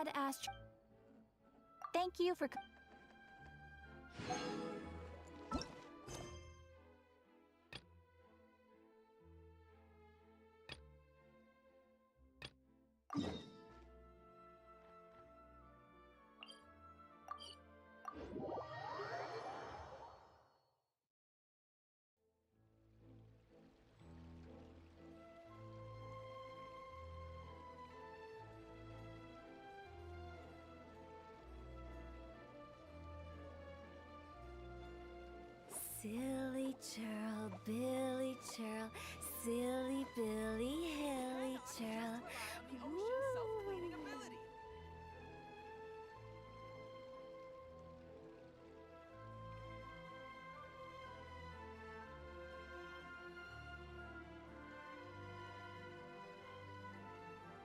had asked. Thank you for. Silly churl, Billy churl, silly Billy, hilly churl. The ocean's self-cleaning ability.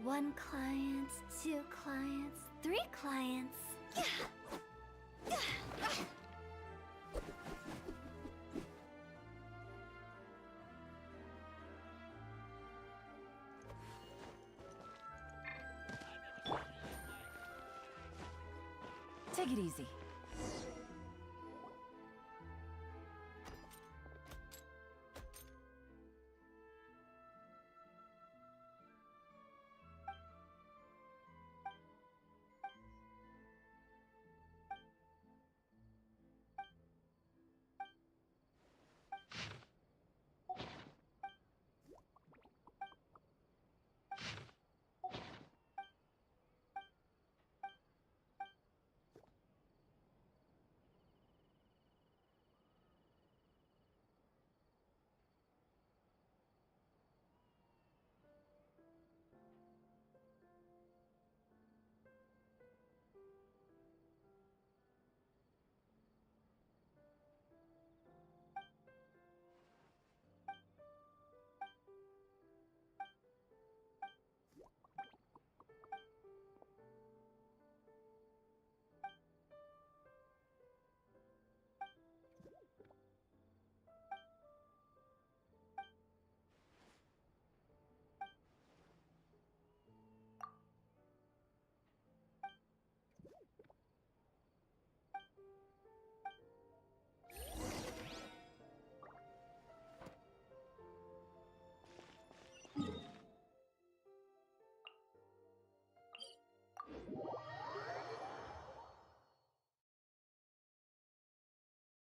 One client, two clients, three clients. Take it easy.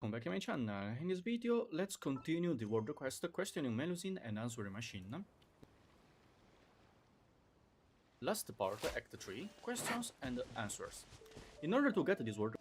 Welcome back to my channel. In this video, let's continue the word request questioning Melusine and answering machine. Last part, Act 3, questions and answers. In order to get this word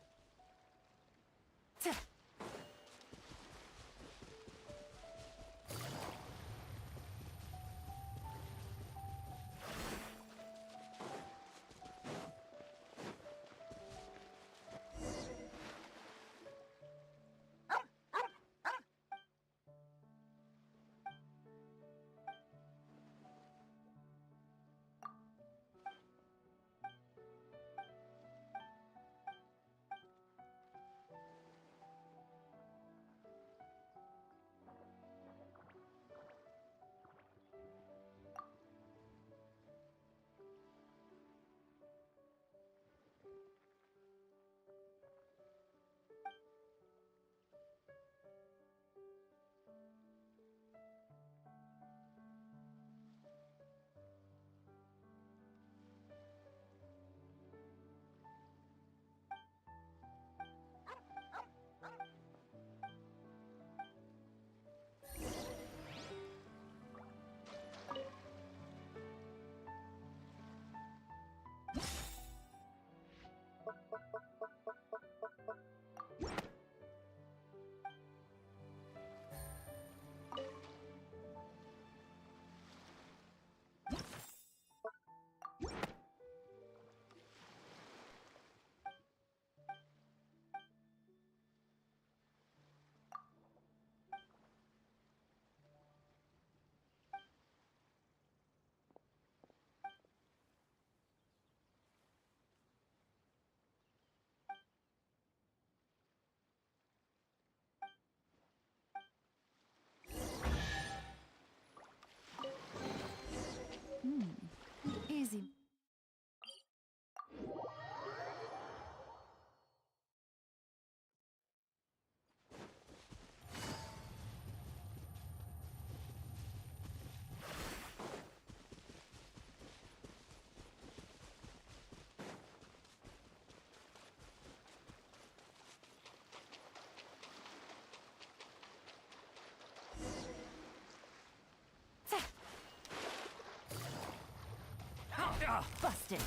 Busted.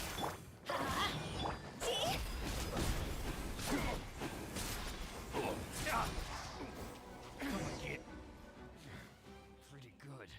Pretty good.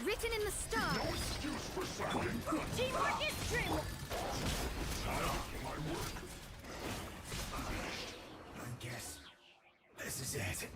Written in the stars. Teamwork is trim. I guess this is it.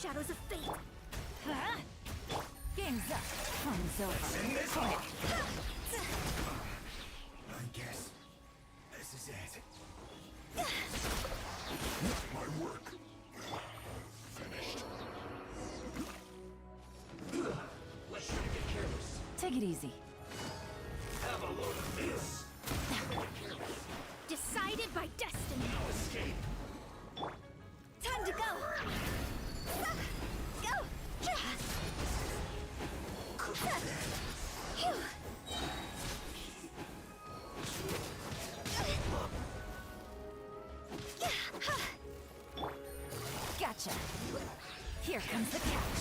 shadows of fate. Huh? Game's up. Fun's over. I guess this is it. My work. Finished. Let's try to get careless. Take it easy. Have a load of this. Decided by destiny. No escape. Time to go. Go. Phew. Gotcha. Here comes the catch.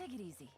Take it easy.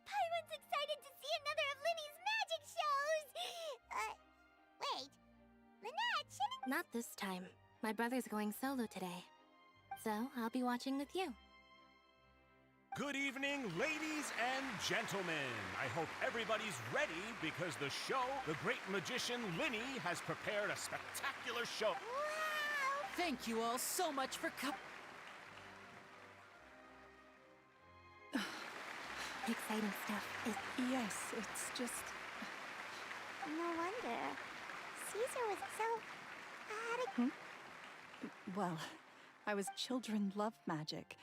Paimon's excited to see another of Linny's magic shows! Wait. Lynette, shouldn't— Not this time. My brother's going solo today. So, I'll be watching with you. Good evening, ladies and gentlemen. I hope everybody's ready because the show, the great magician Linny, has prepared a spectacular show. Wow! Thank you all so much for Exciting stuff. Yes, it's just... No wonder. Caesar was so... Well, I was children love magic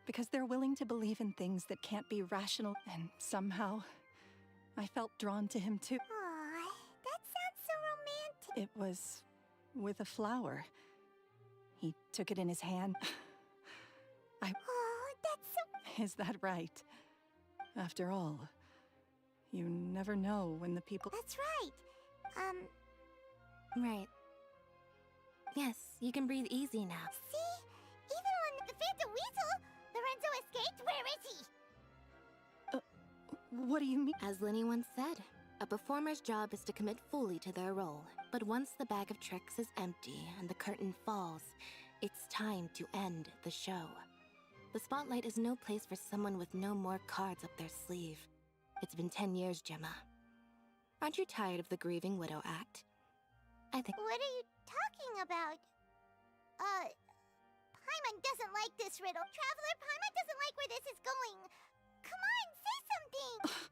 because they're willing to believe in things that can't be rational, and somehow I felt drawn to him too. Aw, that sounds so romantic. It was with a flower. He took it in his hand. Oh, that's so... Is that right? After all, you never know when the people... That's right. Right. Yes, you can breathe easy now. See? Even when the Phantom Weasel, Lorenzo escaped, where is he? What do you mean? As Linny once said, a performer's job is to commit fully to their role. But once the bag of tricks is empty and the curtain falls, it's time to end the show. The spotlight is no place for someone with no more cards up their sleeve. It's been 10 years, Gemma. Aren't you tired of the grieving widow act? I think... What are you talking about? Paimon doesn't like this riddle. Traveler, Paimon doesn't like where this is going. Come on, say something!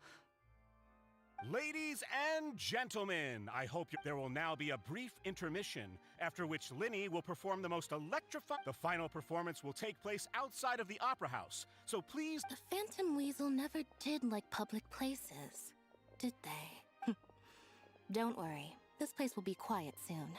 Ladies and gentlemen, I hope there will now be a brief intermission, after which Linny will perform the most electrifying... The final performance will take place outside of the Opera House, so please... The Phantom Weasel never did like public places, did they? Don't worry, this place will be quiet soon.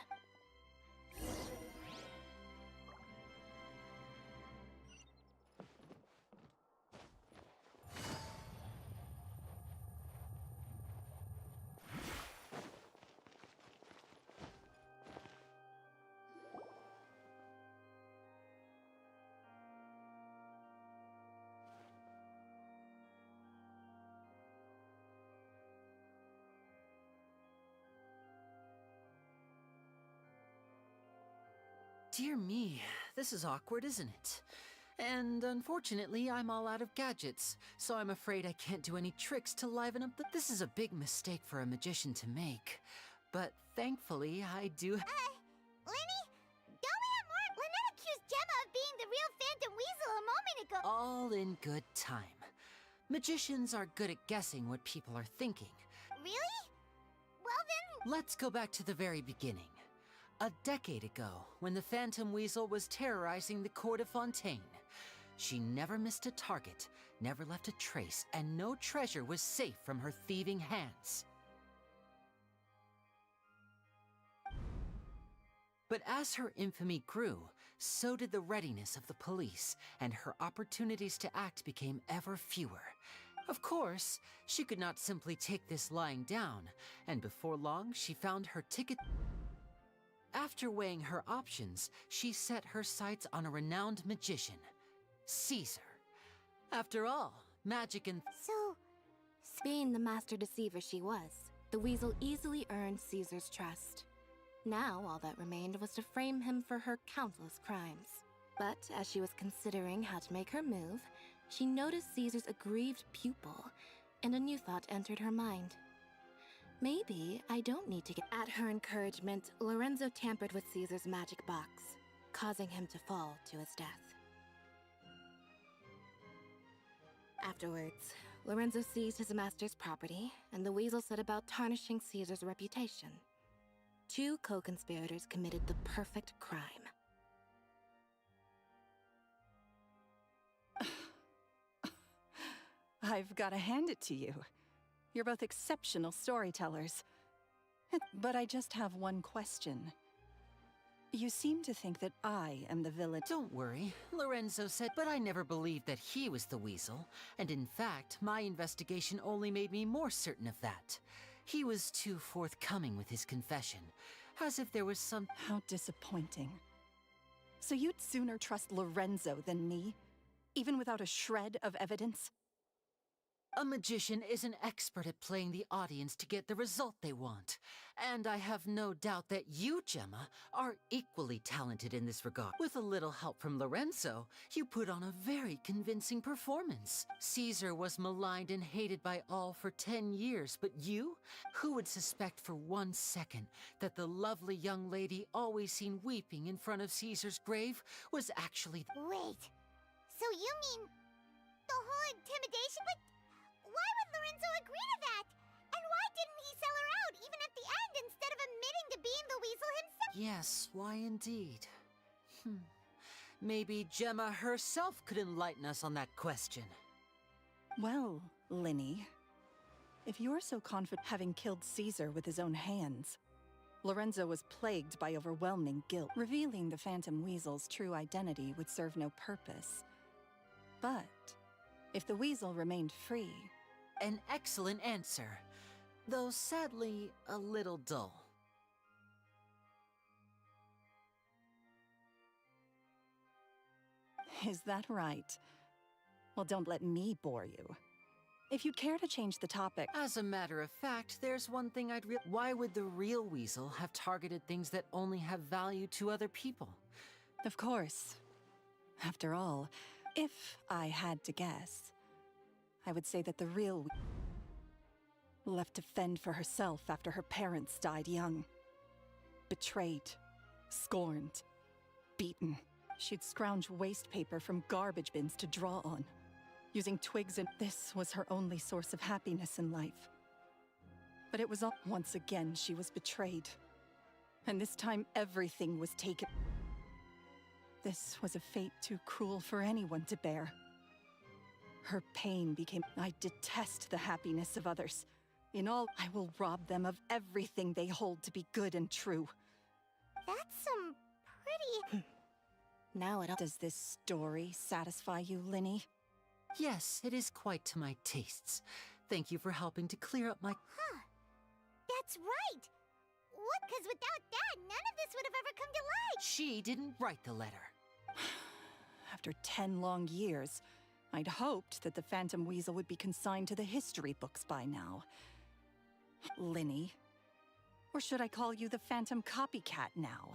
Dear me, this is awkward, isn't it? And unfortunately, I'm all out of gadgets, so I'm afraid I can't do any tricks to liven up the... This is a big mistake for a magician to make. But thankfully, I do... Linny, don't we have more? Lynette accused Gemma of being the real Phantom Weasel a moment ago. All in good time. Magicians are good at guessing what people are thinking. Really? Well then... Let's go back to the very beginning. A decade ago, when the Phantom Weasel was terrorizing the court of Fontaine. She never missed a target, never left a trace, and no treasure was safe from her thieving hands. But as her infamy grew, so did the readiness of the police, and her opportunities to act became ever fewer. Of course, she could not simply take this lying down, and before long she found her ticket. After weighing her options, she set her sights on a renowned magician, Caesar. After all, magic and... So... Being the master deceiver she was, the Weasel easily earned Caesar's trust. Now, all that remained was to frame him for her countless crimes. But as she was considering how to make her move, she noticed Caesar's aggrieved pupil. and a new thought entered her mind. Maybe I don't need to get... At her encouragement, Lorenzo tampered with Caesar's magic box, causing him to fall to his death. Afterwards, Lorenzo seized his master's property, and the weasel set about tarnishing Caesar's reputation. Two co-conspirators committed the perfect crime. I've got to hand it to you. You're both exceptional storytellers. But I just have one question. You seem to think that I am the villain. Don't worry, Lorenzo said, but I never believed that he was the weasel. And in fact, my investigation only made me more certain of that. He was too forthcoming with his confession, as if there was some... How disappointing. So you'd sooner trust Lorenzo than me? Even without a shred of evidence? A magician is an expert at playing the audience to get the result they want. And I have no doubt that you, Gemma, are equally talented in this regard. With a little help from Lorenzo, you put on a very convincing performance. Caesar was maligned and hated by all for 10 years, but you? Who would suspect for 1 second that the lovely young lady always seen weeping in front of Caesar's grave was actually... Wait, so you mean the whole intimidation? But why would Lorenzo agree to that? And why didn't he sell her out, even at the end, instead of admitting to being the weasel himself? Yes, why indeed? Maybe Gemma herself could enlighten us on that question. Well, Linny, if you're so confident having killed Caesar with his own hands, Lorenzo was plagued by overwhelming guilt. Revealing the Phantom Weasel's true identity would serve no purpose. But if the weasel remained free... An excellent answer, though sadly a little dull. Is that right? Well, don't let me bore you. If you'd care to change the topic... As a matter of fact, there's one thing I'd Why would the real weasel have targeted things that only have value to other people? Of course. After all, if I had to guess, I would say that the real left to fend for herself after her parents died young. Betrayed, scorned, beaten. She'd scrounge waste paper from garbage bins to draw on, using twigs, and this was her only source of happiness in life. But it was all... Once again, she was betrayed. And this time, everything was taken. This was a fate too cruel for anyone to bear. Her pain became... I detest the happiness of others. In all, I will rob them of everything they hold to be good and true. That's some pretty... Now it all... Does this story satisfy you, Linny? Yes, it is quite to my tastes. Thank you for helping to clear up my... Huh. That's right! What? Because without that, none of this would have ever come to light! She didn't write the letter. After 10 long years, I'd hoped that the Phantom Weasel would be consigned to the history books by now. Linny. Or should I call you the Phantom Copycat now?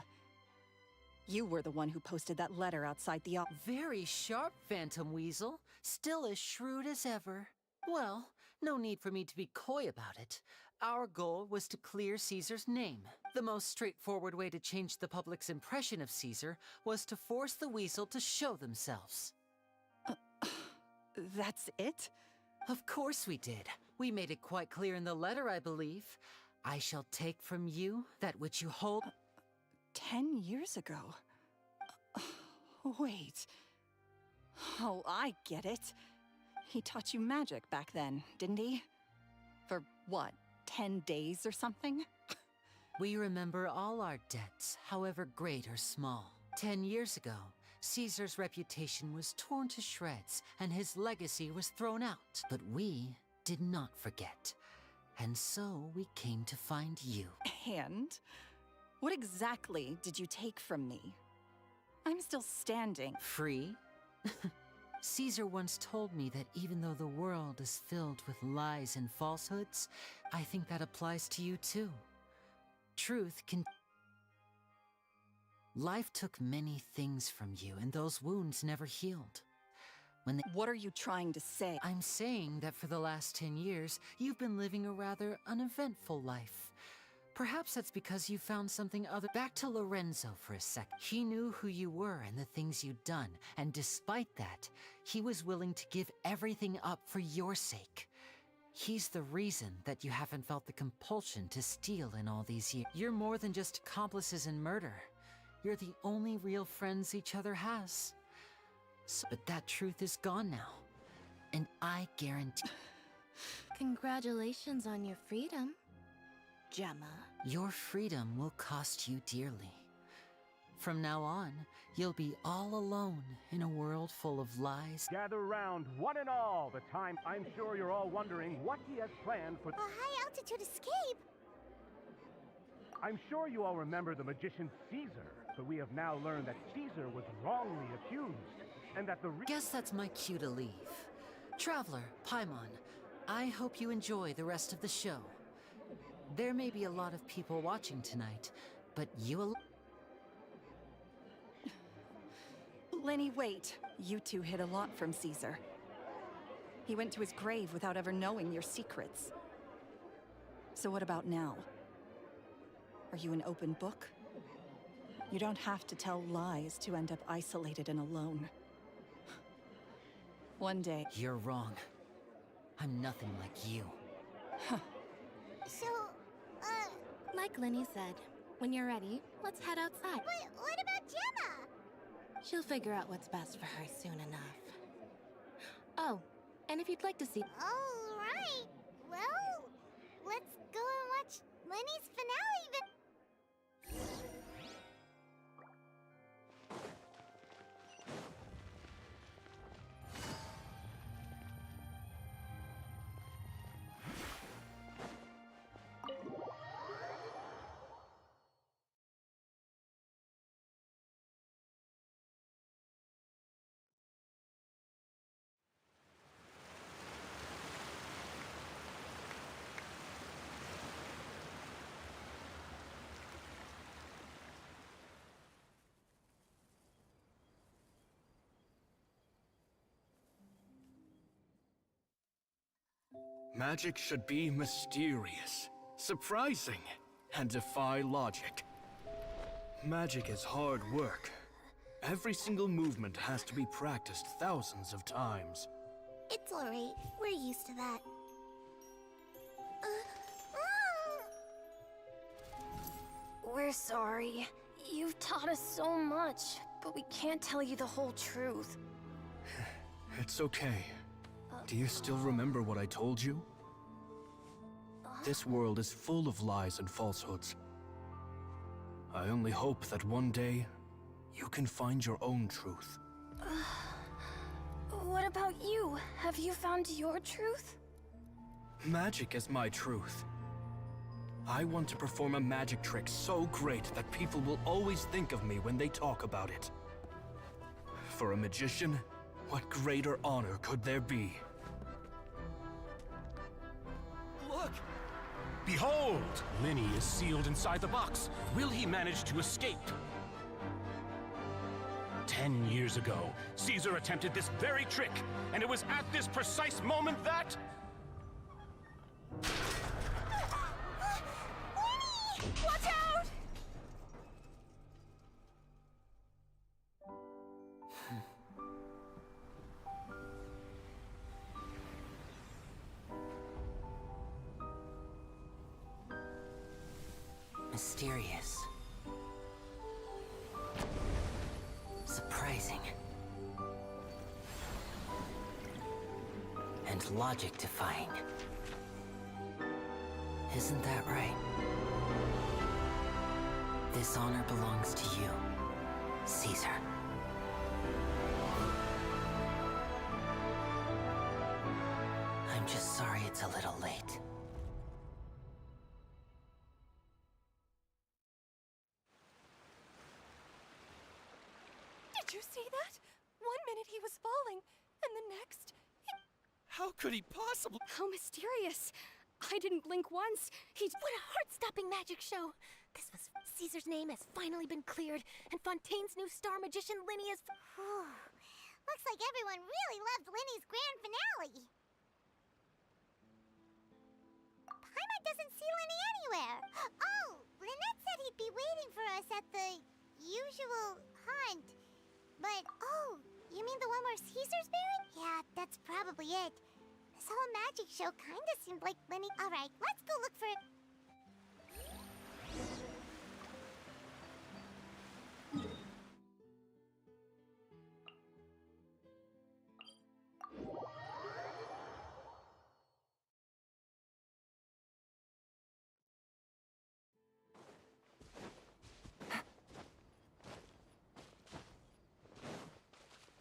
You were the one who posted that letter outside the office. Very sharp, Phantom Weasel. Still as shrewd as ever. Well, no need for me to be coy about it. Our goal was to clear Caesar's name. The most straightforward way to change the public's impression of Caesar was to force the weasel to show themselves. That's it? Of course we did. We made it quite clear in the letter, I believe. I shall take from you that which you hold... 10 years ago? Wait. Oh, I get it. He taught you magic back then, didn't he? For what, 10 days or something? We remember all our debts, however great or small. 10 years ago, Caesar's reputation was torn to shreds, and his legacy was thrown out. But we did not forget. And so we came to find you. And? What exactly did you take from me? I'm still standing. Free? Caesar once told me that even though the world is filled with lies and falsehoods, I think that applies to you too. Truth can... Life took many things from you, and those wounds never healed. when they... What are you trying to say? I'm saying that for the last 10 years, you've been living a rather uneventful life. Perhaps that's because you found something other... Back to Lorenzo for a sec. He knew who you were and the things you'd done, and despite that, he was willing to give everything up for your sake. He's the reason that you haven't felt the compulsion to steal in all these years. You're more than just accomplices in murder. You're the only real friends each other has. But that truth is gone now, and I guarantee... Congratulations on your freedom, Gemma. Your freedom will cost you dearly. From now on, you'll be all alone in a world full of lies. Gather round, one and all, the time. I'm sure you're all wondering what he has planned for... A high-altitude escape? I'm sure you all remember the magician Caesar, but we have now learned that Caesar was wrongly accused, and that the... Guess that's my cue to leave. Traveler, Paimon, I hope you enjoy the rest of the show. There may be a lot of people watching tonight, but you... Lenny, wait. You two hid a lot from Caesar. He went to his grave without ever knowing your secrets. So what about now? Are you an open book? You don't have to tell lies to end up isolated and alone. One day... You're wrong. I'm nothing like you. So, Like Lenny said, when you're ready, let's head outside. but what about Gemma? She'll figure out what's best for her soon enough. Oh, and if you'd like to see... All right. Well, let's go and watch Lenny's finale then. Magic should be mysterious, surprising, and defy logic. Magic is hard work. Every single movement has to be practiced thousands of times. It's alright. We're used to that. We're sorry. You've taught us so much, but we can't tell you the whole truth. It's okay. Do you still remember what I told you? This world is full of lies and falsehoods. I only hope that one day, you can find your own truth. What about you? Have you found your truth? Magic is my truth. I want to perform a magic trick so great that people will always think of me when they talk about it. For a magician, what greater honor could there be? Look! Behold! Lenny is sealed inside the box. Will he manage to escape? 10 years ago, Caesar attempted this very trick, and it was at this precise moment that... Watch out! Mysterious. Surprising. And logic-defying. Isn't that right? This honor belongs to you, Caesar. I'm just sorry it's a little late. Did you see that? 1 minute he was falling, and the next... How could he possibly? How mysterious. I didn't blink once. What a heart-stopping magic show! This was... Caesar's name has finally been cleared, and Fontaine's new star magician Lenny is... Looks like everyone really loved Linny's grand finale. Paimon doesn't see Linny anywhere. Oh, Lynette said he'd be waiting for us at the usual hunt. But, oh, you mean the one where Caesar's buried? Yeah, that's probably it. This whole magic show kinda seemed like Linny. Alright, let's go look for it.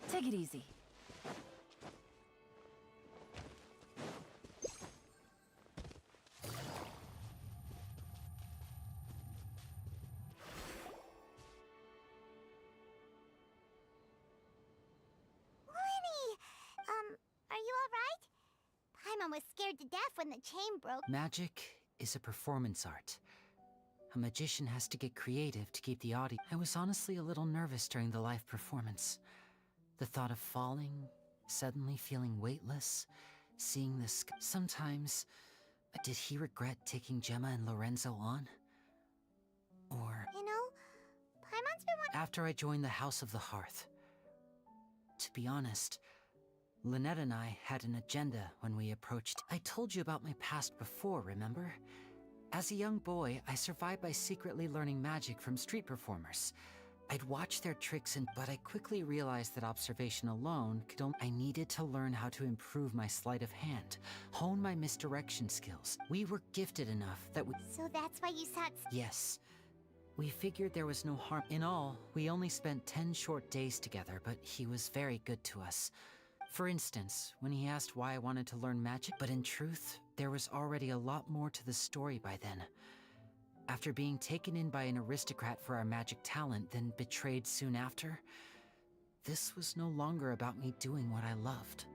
Take it easy. Are you alright? Paimon was scared to death when the chain broke. Magic is a performance art. A magician has to get creative to keep the audience. I was honestly a little nervous during the live performance. The thought of falling, suddenly feeling weightless, seeing the sky. Sometimes, did he regret taking Gemma and Lorenzo on? Or... You know, Paimon's been after I joined the House of the Hearth. To be honest, Lynette and I had an agenda when we approached. I told you about my past before, remember? As a young boy, I survived by secretly learning magic from street performers. I'd watch their tricks but I quickly realized that observation alone could only... I needed to learn how to improve my sleight of hand, hone my misdirection skills. We were gifted enough that we... So that's why you sought... Yes. We figured there was no harm. In all, we only spent 10 short days together, but he was very good to us. For instance, when he asked why I wanted to learn magic, but in truth, there was already a lot more to the story by then. After being taken in by an aristocrat for our magic talent, then betrayed soon after, this was no longer about me doing what I loved.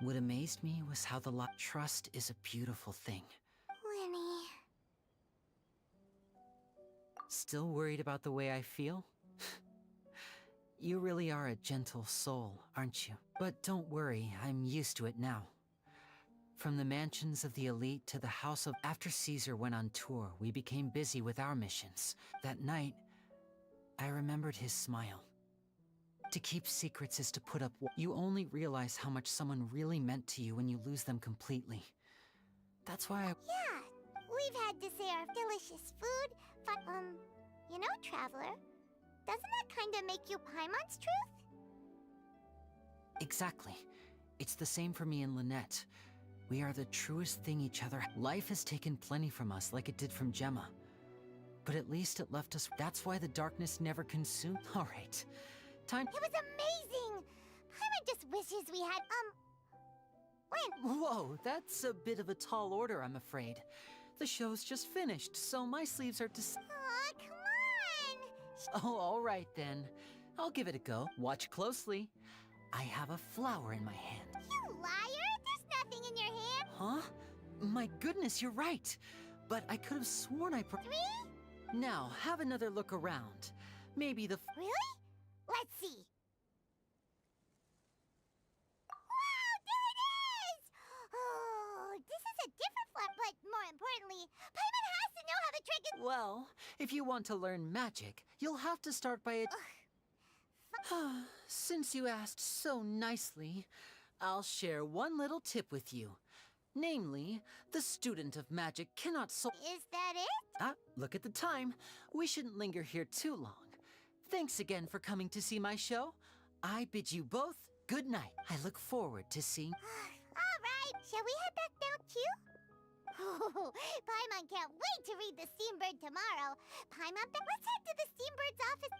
What amazed me was how trust is a beautiful thing. Linny... Still worried about the way I feel? You really are a gentle soul, aren't you? But don't worry, I'm used to it now. From the mansions of the elite to the house of... After Caesar went on tour, we became busy with our missions. That night, I remembered his smile. To keep secrets is to put up... You only realize how much someone really meant to you when you lose them completely. That's why I... Yeah, we've had to say our delicious food, but, you know, Traveler, doesn't that kinda make you Paimon's truth? Exactly. It's the same for me and Lynette. We are the truest thing each other... Life has taken plenty from us, like it did from Gemma. But at least it left us... That's why the darkness never consumed... Alright. Time... It was amazing! Paimon just wishes we had, when? Whoa, that's a bit of a tall order, I'm afraid. The show's just finished, so my sleeves are Aw, come on! Oh, all right then. I'll give it a go. Watch closely. I have a flower in my hand. You liar! There's nothing in your hand! Huh? My goodness, you're right. But I could have sworn I... 3? Now, have another look around. Maybe the... Really? Let's see. Wow, there it is! Oh, this is a different flower, but more importantly, Paimon has to know how the trick is... Well, if you want to learn magic, you'll have to start by it. Since you asked so nicely, I'll share one little tip with you. Namely, the student of magic cannot Is that it? Look at the time. We shouldn't linger here too long. Thanks again for coming to see my show. I bid you both good night. I look forward to seeing... All right, shall we head back down, Q? Oh, Paimon can't wait to read the Steambird tomorrow. Paimon, let's head to the Steambird's office.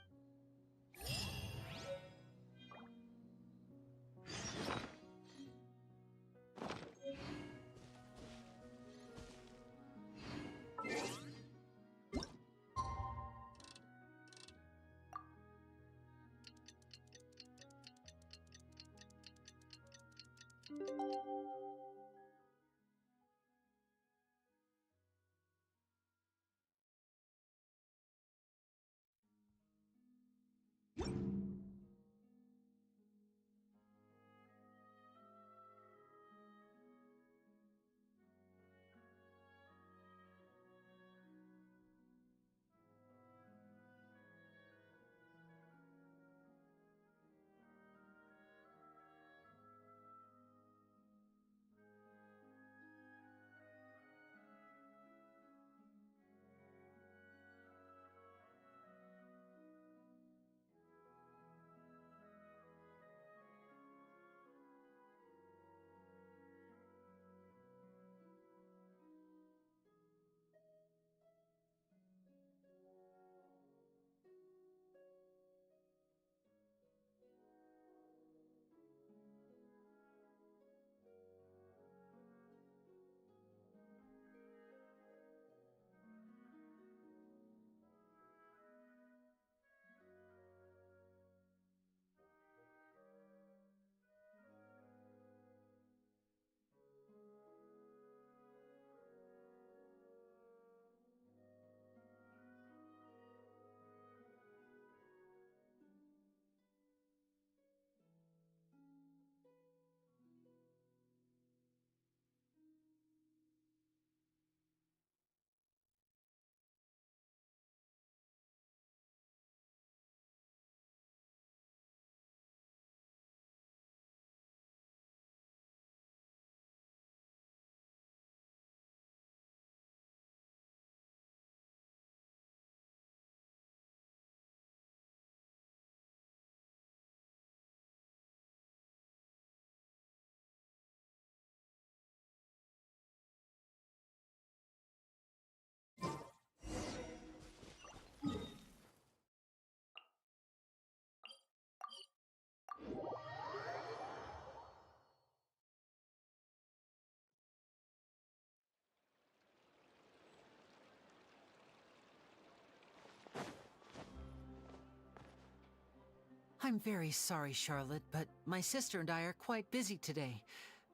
I'm very sorry, Charlotte, but my sister and I are quite busy today.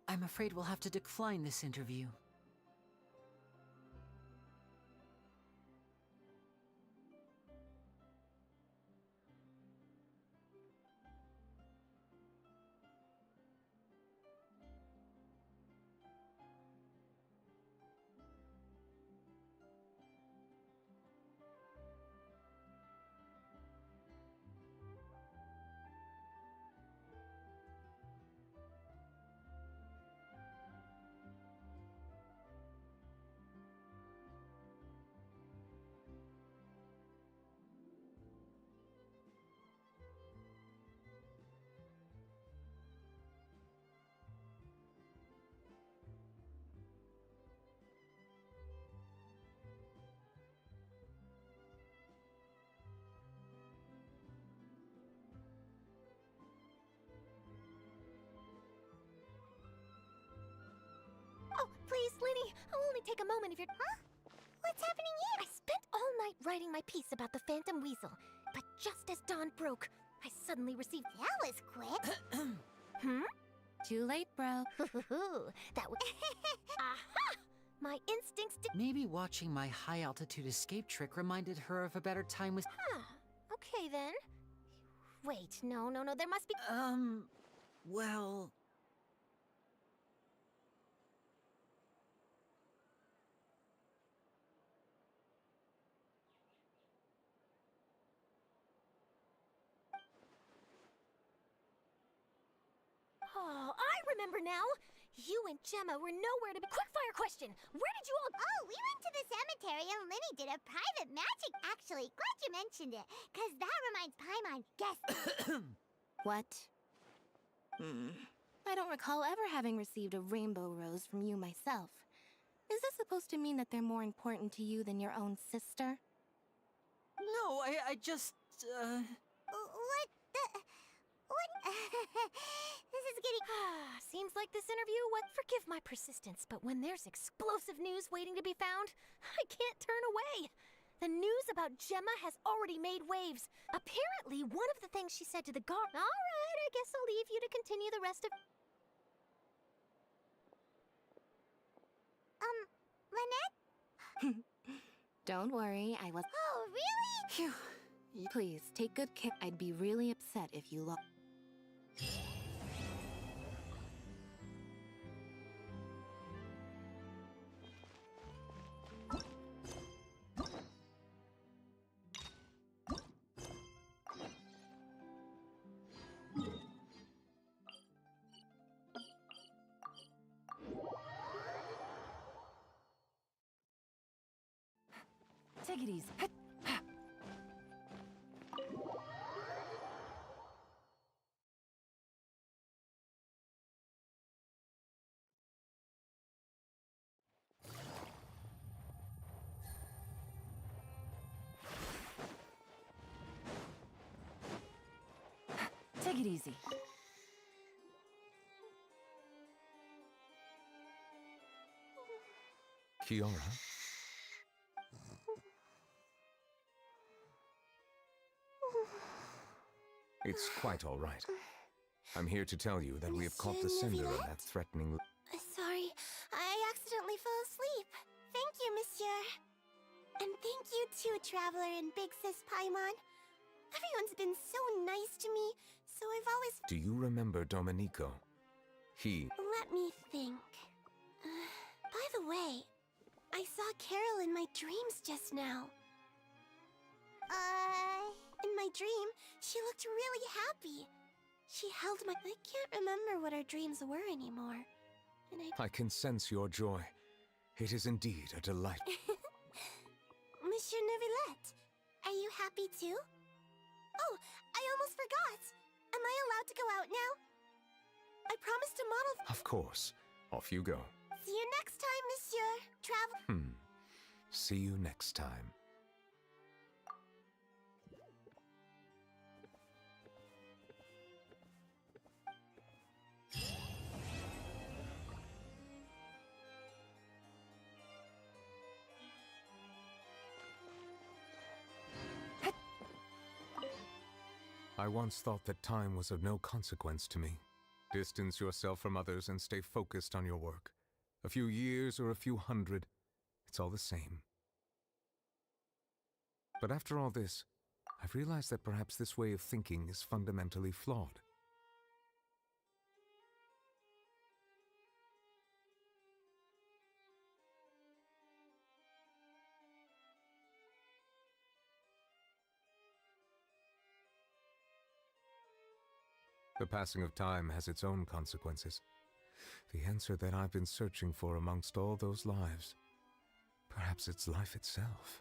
I'm afraid we'll have to decline this interview. Oh, please, Linny, I'll only take a moment of your... Huh? What's happening here? I spent all night writing my piece about the Phantom Weasel, but just as dawn broke, I suddenly received... That was quick. Too late, bro. That was... Aha! My instincts did... Maybe watching my high-altitude escape trick reminded her of a better time with... Huh. Okay, then. Wait, no, there must be... well... Oh, I remember now! You and Gemma were nowhere to be... Quickfire question! Where did you all... Oh, we went to the cemetery and Linny did a private magic. Actually, glad you mentioned it, because that reminds Paimon. Guess. What? I don't recall ever having received a rainbow rose from you myself. Is this supposed to mean that they're more important to you than your own sister? No, I just, What the... What? This is getting... Seems like this interview forgive my persistence, but when there's explosive news waiting to be found, I can't turn away. The news about Gemma has already made waves. Apparently, one of the things she said to the guard... All right, I guess I'll leave you to continue the rest of... Lynette? Don't worry, I was... Oh, really? Phew. Please, take good care. I'd be really upset if you lost... Take it easy. Take it easy. Kiara? It's quite all right. I'm here to tell you that we have caught the sender of that threatening... Sorry, I accidentally fell asleep. Thank you, monsieur. And thank you too, Traveler and Big Sis Paimon. Everyone's been so nice to me, so I've always... Do you remember Domenico? He... Let me think. By the way, I saw Carol in my dreams just now. In my dream, she looked really happy. She held my... I can't remember what our dreams were anymore. And I can sense your joy. It is indeed a delight. Monsieur Neuvillette, are you happy too? Oh, I almost forgot. Am I allowed to go out now? I promised to model... Of course. Off you go. See you next time, monsieur. Travel... See you next time. I once thought that time was of no consequence to me. Distance yourself from others and stay focused on your work. A few years or a few hundred, it's all the same. But after all this, I've realized that perhaps this way of thinking is fundamentally flawed. The passing of time has its own consequences. The answer that I've been searching for amongst all those lives. Perhaps it's life itself.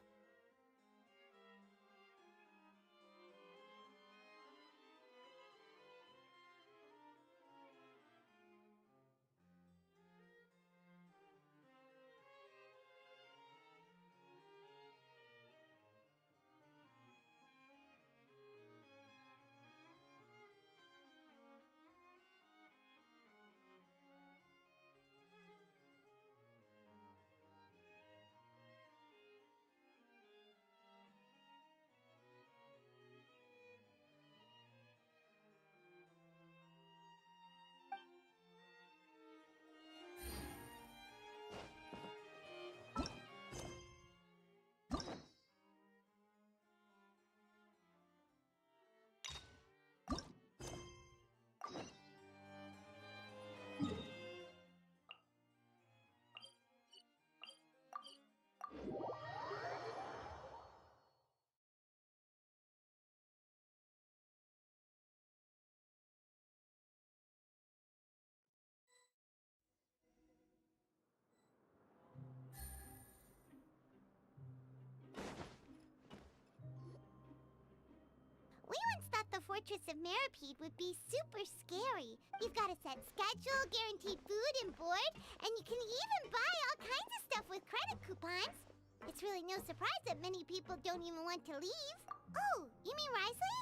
We once thought the Fortress of Meripede would be super scary. You've got a set schedule, guaranteed food and board, and you can even buy all kinds of stuff with credit coupons. It's really no surprise that many people don't even want to leave. Oh, you mean Risley?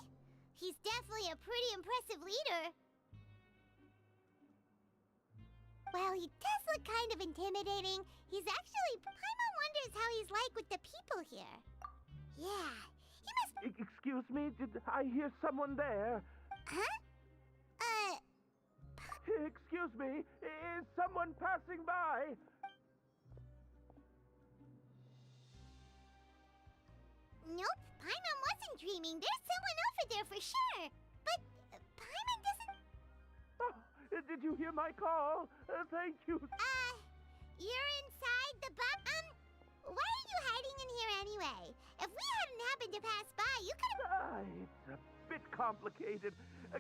He's definitely a pretty impressive leader. Well, he does look kind of intimidating. He's actually... Paimon wonders how he's like with the people here. Yeah, he must... Excuse me, did I hear someone there? Huh? Excuse me, is someone passing by? Nope, Paimon wasn't dreaming. There's someone over there for sure. But Paimon doesn't... Oh, did you hear my call? Thank you. You're inside the why are you hiding in here anyway? If we hadn't happened to pass by, you could have... It's a bit complicated.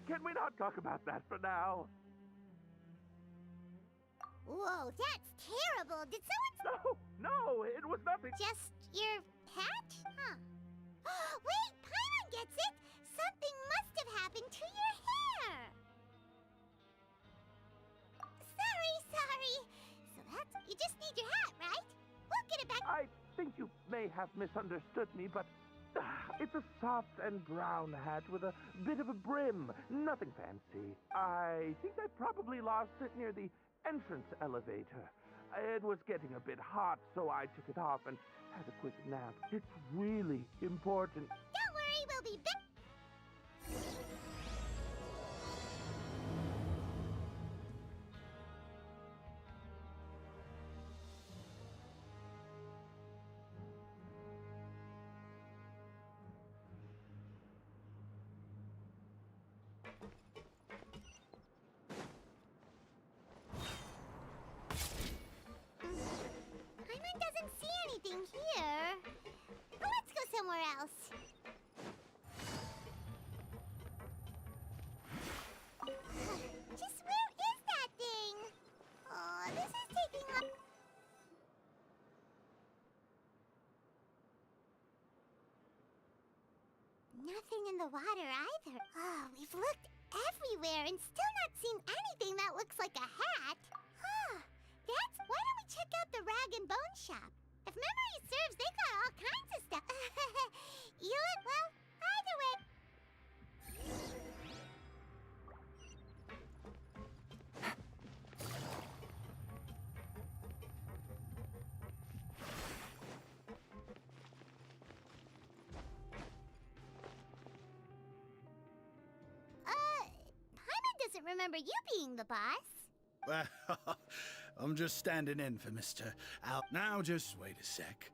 Can we not talk about that for now? Whoa, that's terrible. Did someone... No, it was nothing. Just your hat? Huh. Wait, Paimon gets it! Something must have happened to your hair! Sorry. So that's... You just need your hat, right? We'll get it back... I think you may have misunderstood me, but... it's a soft and brown hat with a bit of a brim. Nothing fancy. I think I probably lost it near the entrance elevator. It was getting a bit hot, so I took it off and had a quick nap. It's really important. Don't worry, we'll be back. Paimon doesn't see anything here. But let's go somewhere else. Just where is that thing? Oh, this is taking up... Nothing in the water either. Oh, we've looked everywhere and still not seen anything that looks like a hat. Huh. Why don't we check out the rag and bone shop? If memory serves, they got all kinds of stuff. Well, either way. doesn't remember you being the boss. Well, I'm just standing in for Mr. Al. Now, just wait a sec.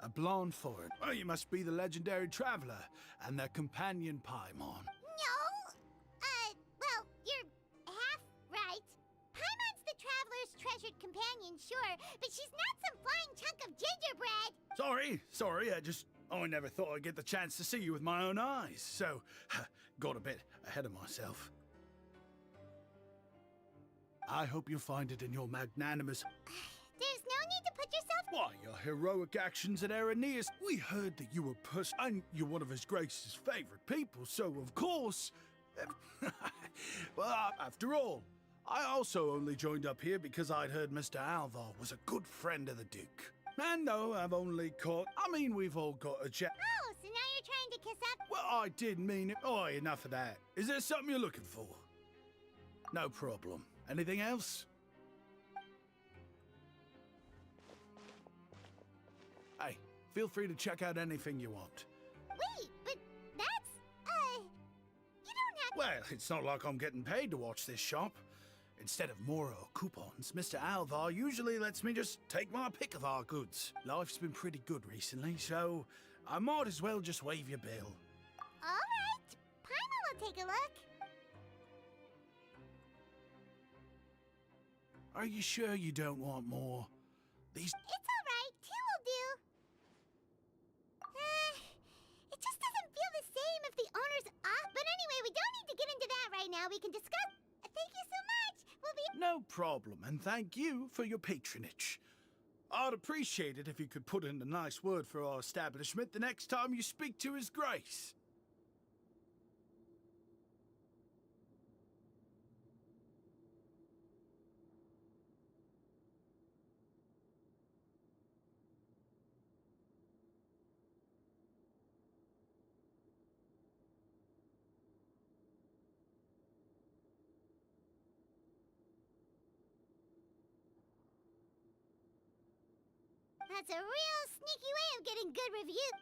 A blonde foreign. Oh, you must be the legendary traveler and their companion Paimon. No! Well, you're half right. Paimon's the traveler's treasured companion, sure, but she's not some flying chunk of gingerbread. Sorry, I never thought I'd get the chance to see you with my own eyes, so got a bit ahead of myself. I hope you find it in your magnanimous... There's no need to put yourself... Why, your heroic actions at Aeneas. We heard that you were and you're one of His Grace's favorite people, so of course... Well, after all, I also only joined up here because I'd heard Mr. Alvar was a good friend of the Duke. And no, I've only caught... I mean, we've all got a chat. Oh, so now you're trying to kiss up? Well, I did mean it. Oh, enough of that. Is there something you're looking for? No problem. Anything else? Hey, feel free to check out anything you want. Wait, but that's, you don't have... Well, it's not like I'm getting paid to watch this shop. Instead of more or coupons, Mr. Alvar usually lets me just take my pick of our goods. Life's been pretty good recently, so I might as well just waive your bill. All right, Paimon will take a look. Are you sure you don't want more? These... It's all right, 2 will do. It just doesn't feel the same if the owner's off. But anyway, we don't need to get into that right now. We can discuss... Thank you so much. We'll be... No problem, and thank you for your patronage. I'd appreciate it if you could put in a nice word for our establishment the next time you speak to His Grace. That's a real sneaky way of getting good reviews.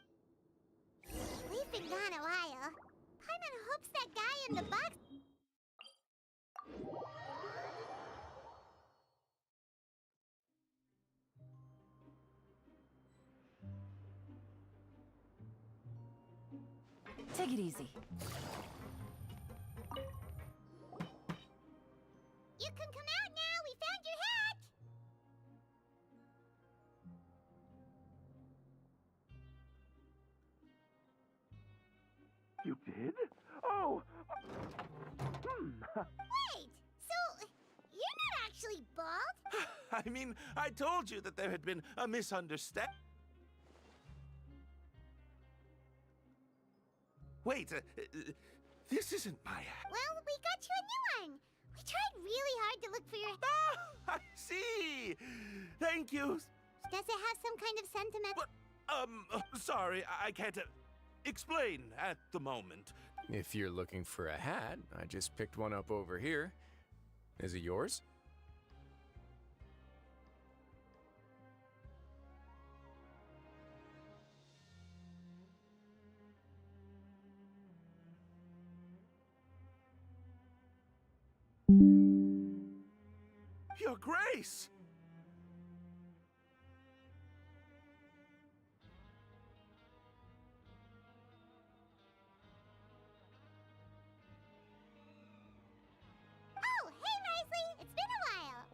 We've been gone a while. Paimon hopes that guy in the box... Take it easy. You can come out now. We found your hat. You did? Oh! Wait, so you're not actually bald? I mean, I told you that there had been a misunderstanding. Wait, this isn't my hat. Well, we got you a new one. We tried really hard to look for your... Ah, I see! Thank you. Does it have some kind of sentiment? What? Sorry, I can't explain at the moment. If you're looking for a hat, I just picked one up over here. Is it yours? Your Grace! Oh, hey, Risley! It's been a while.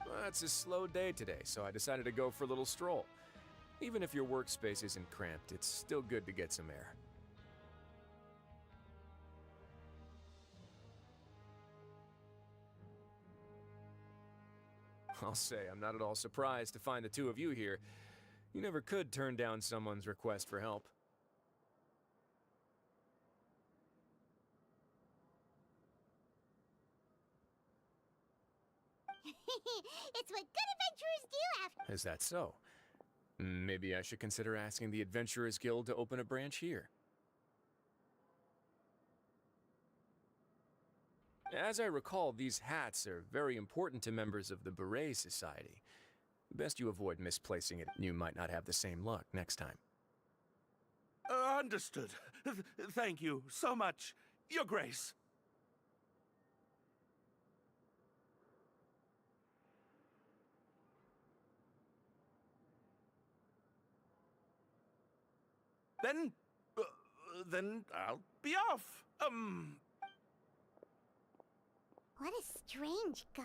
Well, it's a slow day today, so I decided to go for a little stroll. Even if your workspace isn't cramped, it's still good to get some air. I'll say, I'm not at all surprised to find the two of you here. You never could turn down someone's request for help. It's what good adventurers do after... Is that so? Maybe I should consider asking the Adventurers Guild to open a branch here. As I recall, these hats are very important to members of the Beret Society. Best you avoid misplacing it. You might not have the same luck next time. Understood. Thank you so much, Your Grace. Then I'll be off. What a strange guy.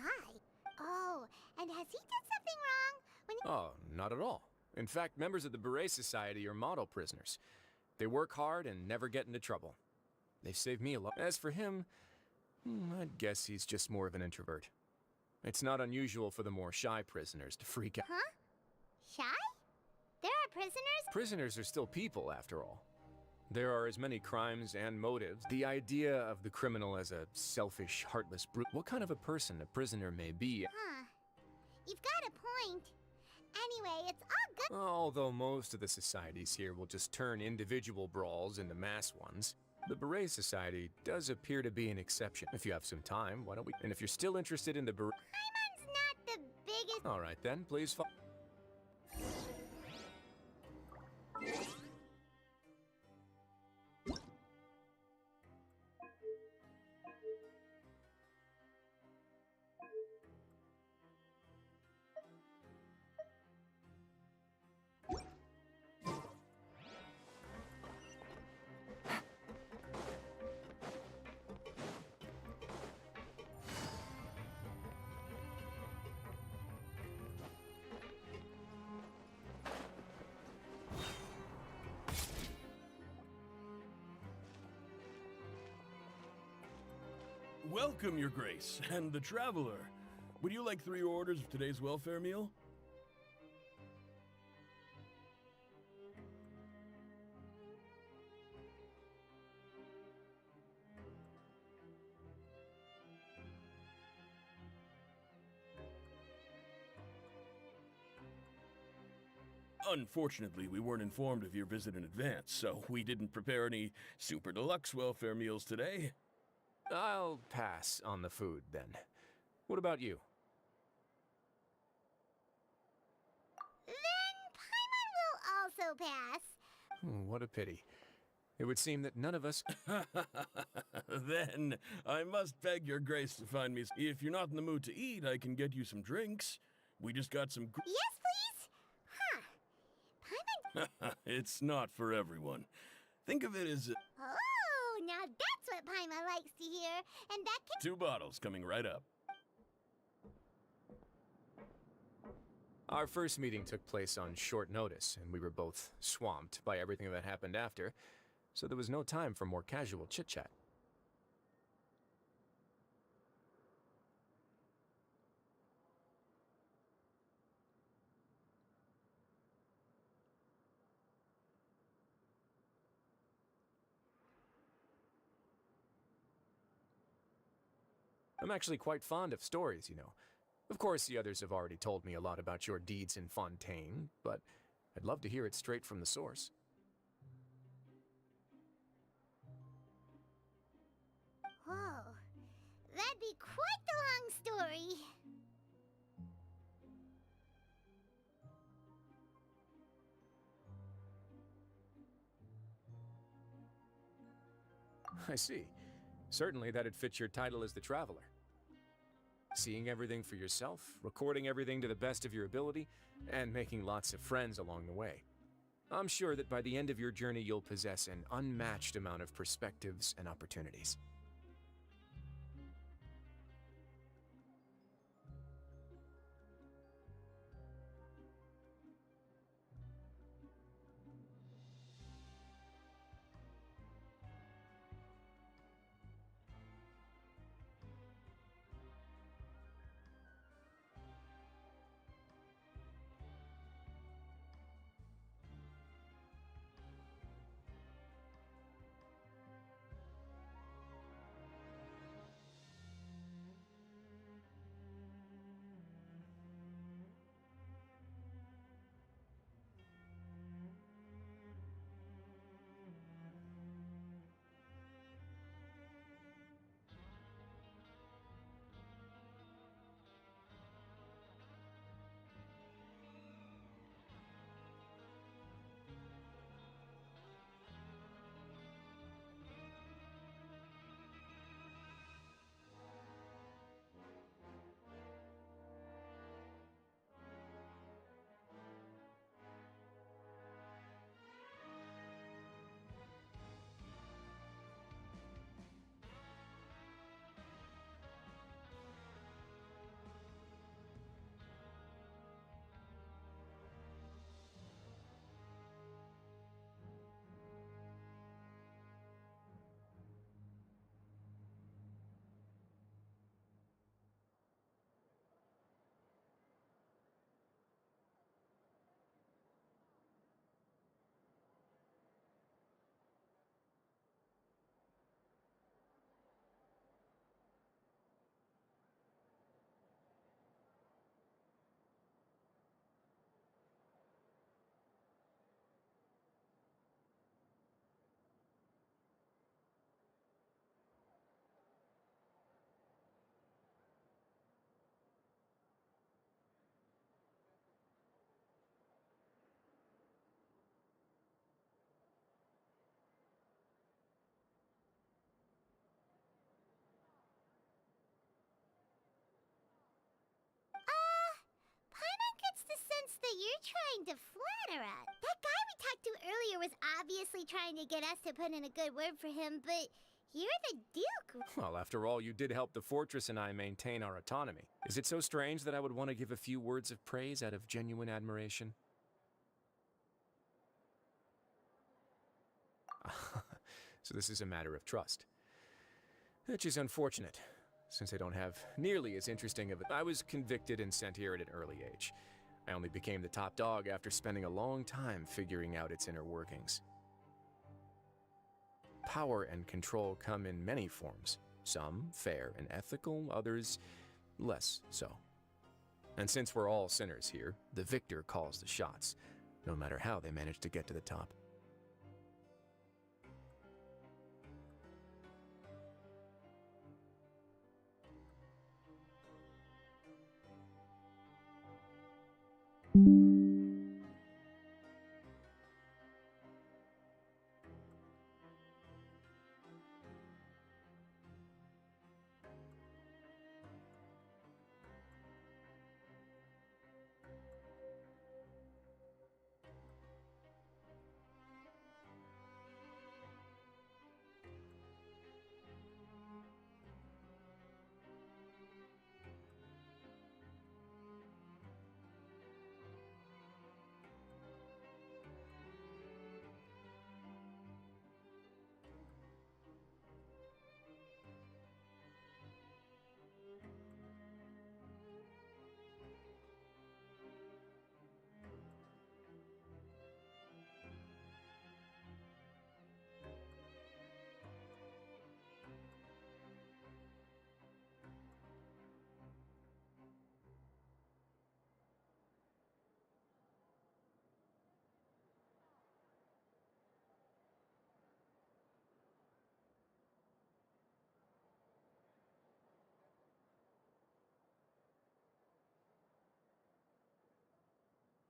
Oh, and has he done something wrong? When he... Oh, not at all. In fact, members of the Beret Society are model prisoners. They work hard and never get into trouble. They've saved me a lot. As for him, I'd guess he's just more of an introvert. It's not unusual for the more shy prisoners to freak out. Huh? Shy? There are prisoners? Prisoners are still people, after all. There are as many crimes and motives. The idea of the criminal as a selfish, heartless brute. What kind of a person a prisoner may be. Huh. You've got a point. Anyway, it's all good. Although most of the societies here will just turn individual brawls into mass ones, the Beret Society does appear to be an exception. If you have some time, why don't we... And if you're still interested in the Beret... Paimon's not the biggest... Alright then, please follow... Welcome, Your Grace, and the Traveler. Would you like 3 orders of today's welfare meal? Unfortunately, we weren't informed of your visit in advance, so we didn't prepare any super deluxe welfare meals today. I'll pass on the food, then. What about you? Then Paimon will also pass. What a pity. It would seem that none of us... Then, I must beg Your Grace to find me... If you're not in the mood to eat, I can get you some drinks. We just got some... Yes, please? Huh. Paimon... It's not for everyone. Think of it as... Oh, now that's what Paimon likes to hear. And that can... 2 bottles coming right up. Our first meeting took place on short notice, and we were both swamped by everything that happened after, so there was no time for more casual chit-chat. I'm actually quite fond of stories, you know. Of course, the others have already told me a lot about your deeds in Fontaine, but I'd love to hear it straight from the source. Whoa. That'd be quite the long story. I see. Certainly that'd fit your title as the Traveler. Seeing everything for yourself, recording everything to the best of your ability, and making lots of friends along the way. I'm sure that by the end of your journey you'll possess an unmatched amount of perspectives and opportunities. you're trying to flatter us. That guy we talked to earlier was obviously trying to get us to put in a good word for him, but you're the Duke. Well, after all, you did help the fortress and I maintain our autonomy. Is it so strange that I would want to give a few words of praise out of genuine admiration? So this is a matter of trust. Which is unfortunate, since I don't have nearly as interesting of a... I was convicted and sent here at an early age. I only became the top dog after spending a long time figuring out its inner workings. Power and control come in many forms. Some fair and ethical, others less so. And since we're all sinners here, the victor calls the shots, no matter how they manage to get to the top.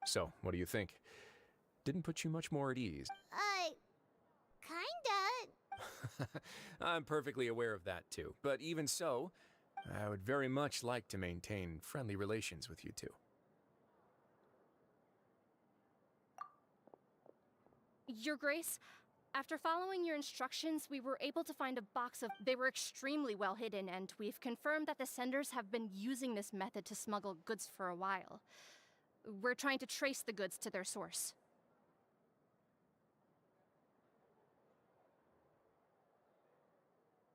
So, what do you think? Didn't put you much more at ease. Kinda. I'm perfectly aware of that too. But even so, I would very much like to maintain friendly relations with you two. Your Grace, after following your instructions, we were able to find a box of... They were extremely well hidden, and we've confirmed that the senders have been using this method to smuggle goods for a while. We're trying to trace the goods to their source.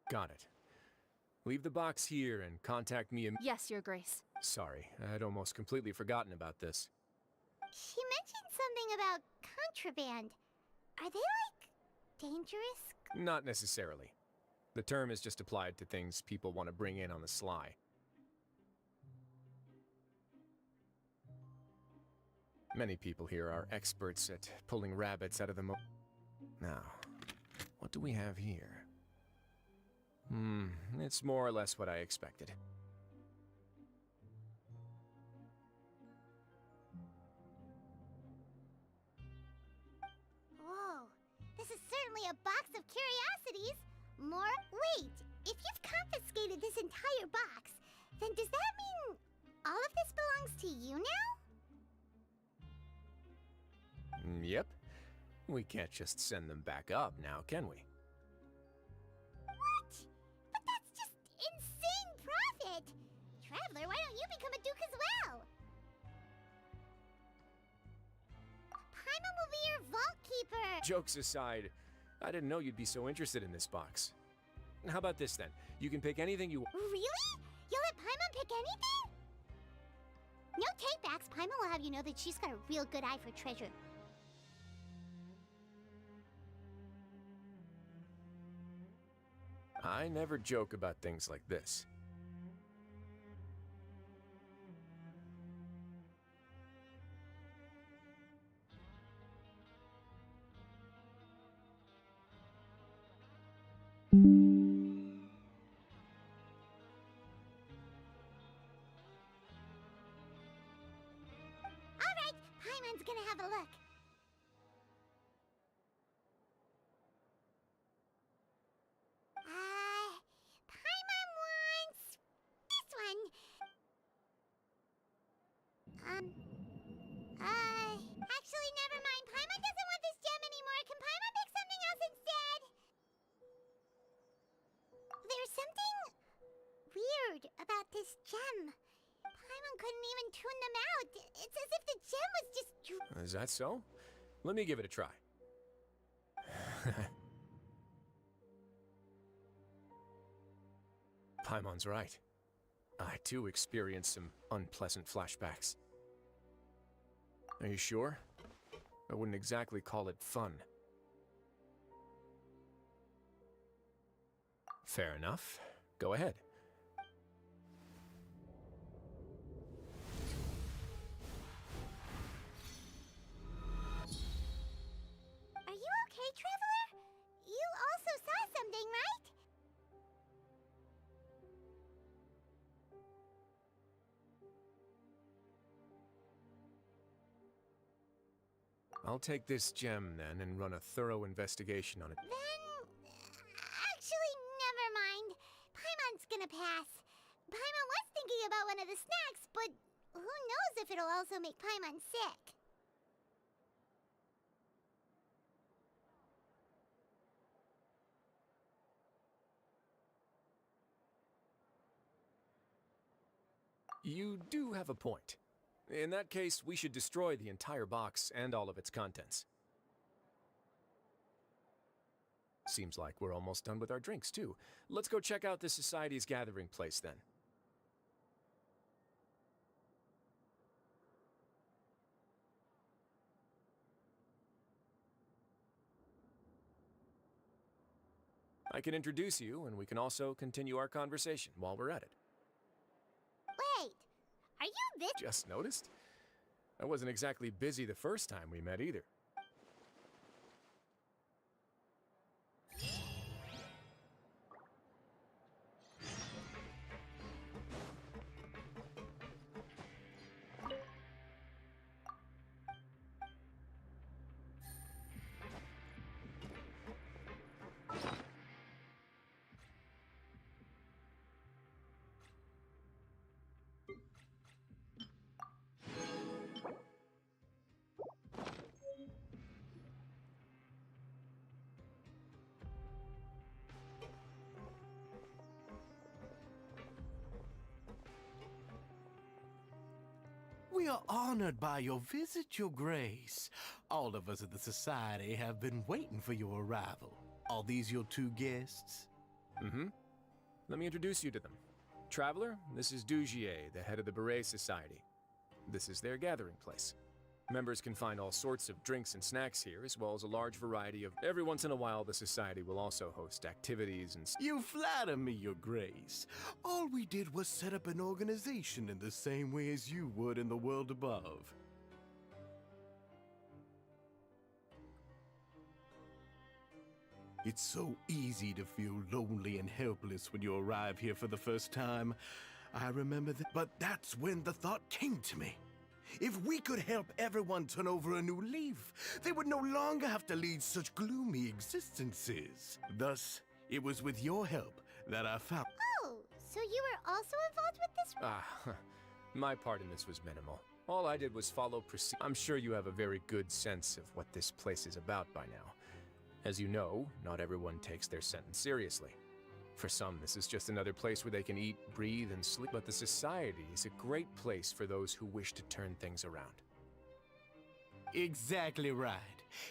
Got it. Leave the box here and contact me Yes, Your Grace. Sorry, I'd almost completely forgotten about this. She mentioned something about contraband. Are they, like, dangerous? Not necessarily. The term is just applied to things people want to bring in on the sly. Many people here are experts at pulling rabbits out of the Now, what do we have here? It's more or less what I expected. Whoa, this is certainly a box of curiosities. More? Wait, if you've confiscated this entire box, then does that mean all of this belongs to you now? Yep. We can't just send them back up now, can we? What? But that's just insane profit! Traveler, why don't you become a duke as well? Paimon will be your vault keeper! Jokes aside, I didn't know you'd be so interested in this box. How about this then? You can pick anything you want. Really? You'll let Paimon pick anything? No takebacks. Paimon will have you know that she's got a real good eye for treasure. I never joke about things like this. Alright, Paimon's gonna have a look. Paimon wants this one. this gem. Paimon couldn't even tune them out. It's as if the gem was just... Is that so? Let me give it a try. Paimon's right. I too experienced some unpleasant flashbacks. Are you sure? I wouldn't exactly call it fun. Fair enough. Go ahead. Are you okay, Traveler? You also saw something, right? I'll take this gem then and run a thorough investigation on it. Then... actually, never mind. Paimon's gonna pass. Paimon was thinking about one of the snacks, but who knows if it'll also make Paimon sick. You do have a point. In that case, we should destroy the entire box and all of its contents. Seems like we're almost done with our drinks, too. Let's go check out the Society's gathering place, then. I can introduce you, and we can also continue our conversation while we're at it. Wait, are you this? Just noticed? I wasn't exactly busy the first time we met either. We are honored by your visit, Your Grace. All of us at the Society have been waiting for your arrival. Are these your two guests? Mm-hmm. Let me introduce you to them. Traveler, this is Dugier, the head of the Beret Society. This is their gathering place. Members can find all sorts of drinks and snacks here, as well as a large variety of... Every once in a while, the Society will also host activities and... You flatter me, Your Grace. All we did was set up an organization in the same way as you would in the world above. It's so easy to feel lonely and helpless when you arrive here for the first time. I remember that, but that's when the thought came to me. If we could help everyone turn over a new leaf, they would no longer have to lead such gloomy existences. Thus, it was with your help that I found... Oh, so you were also involved with this? My part in this was minimal. All I did was follow procedure. I'm sure you have a very good sense of what this place is about by now. As you know, not everyone takes their sentence seriously. For some, this is just another place where they can eat, breathe, and sleep. But the Society is a great place for those who wish to turn things around. Exactly right.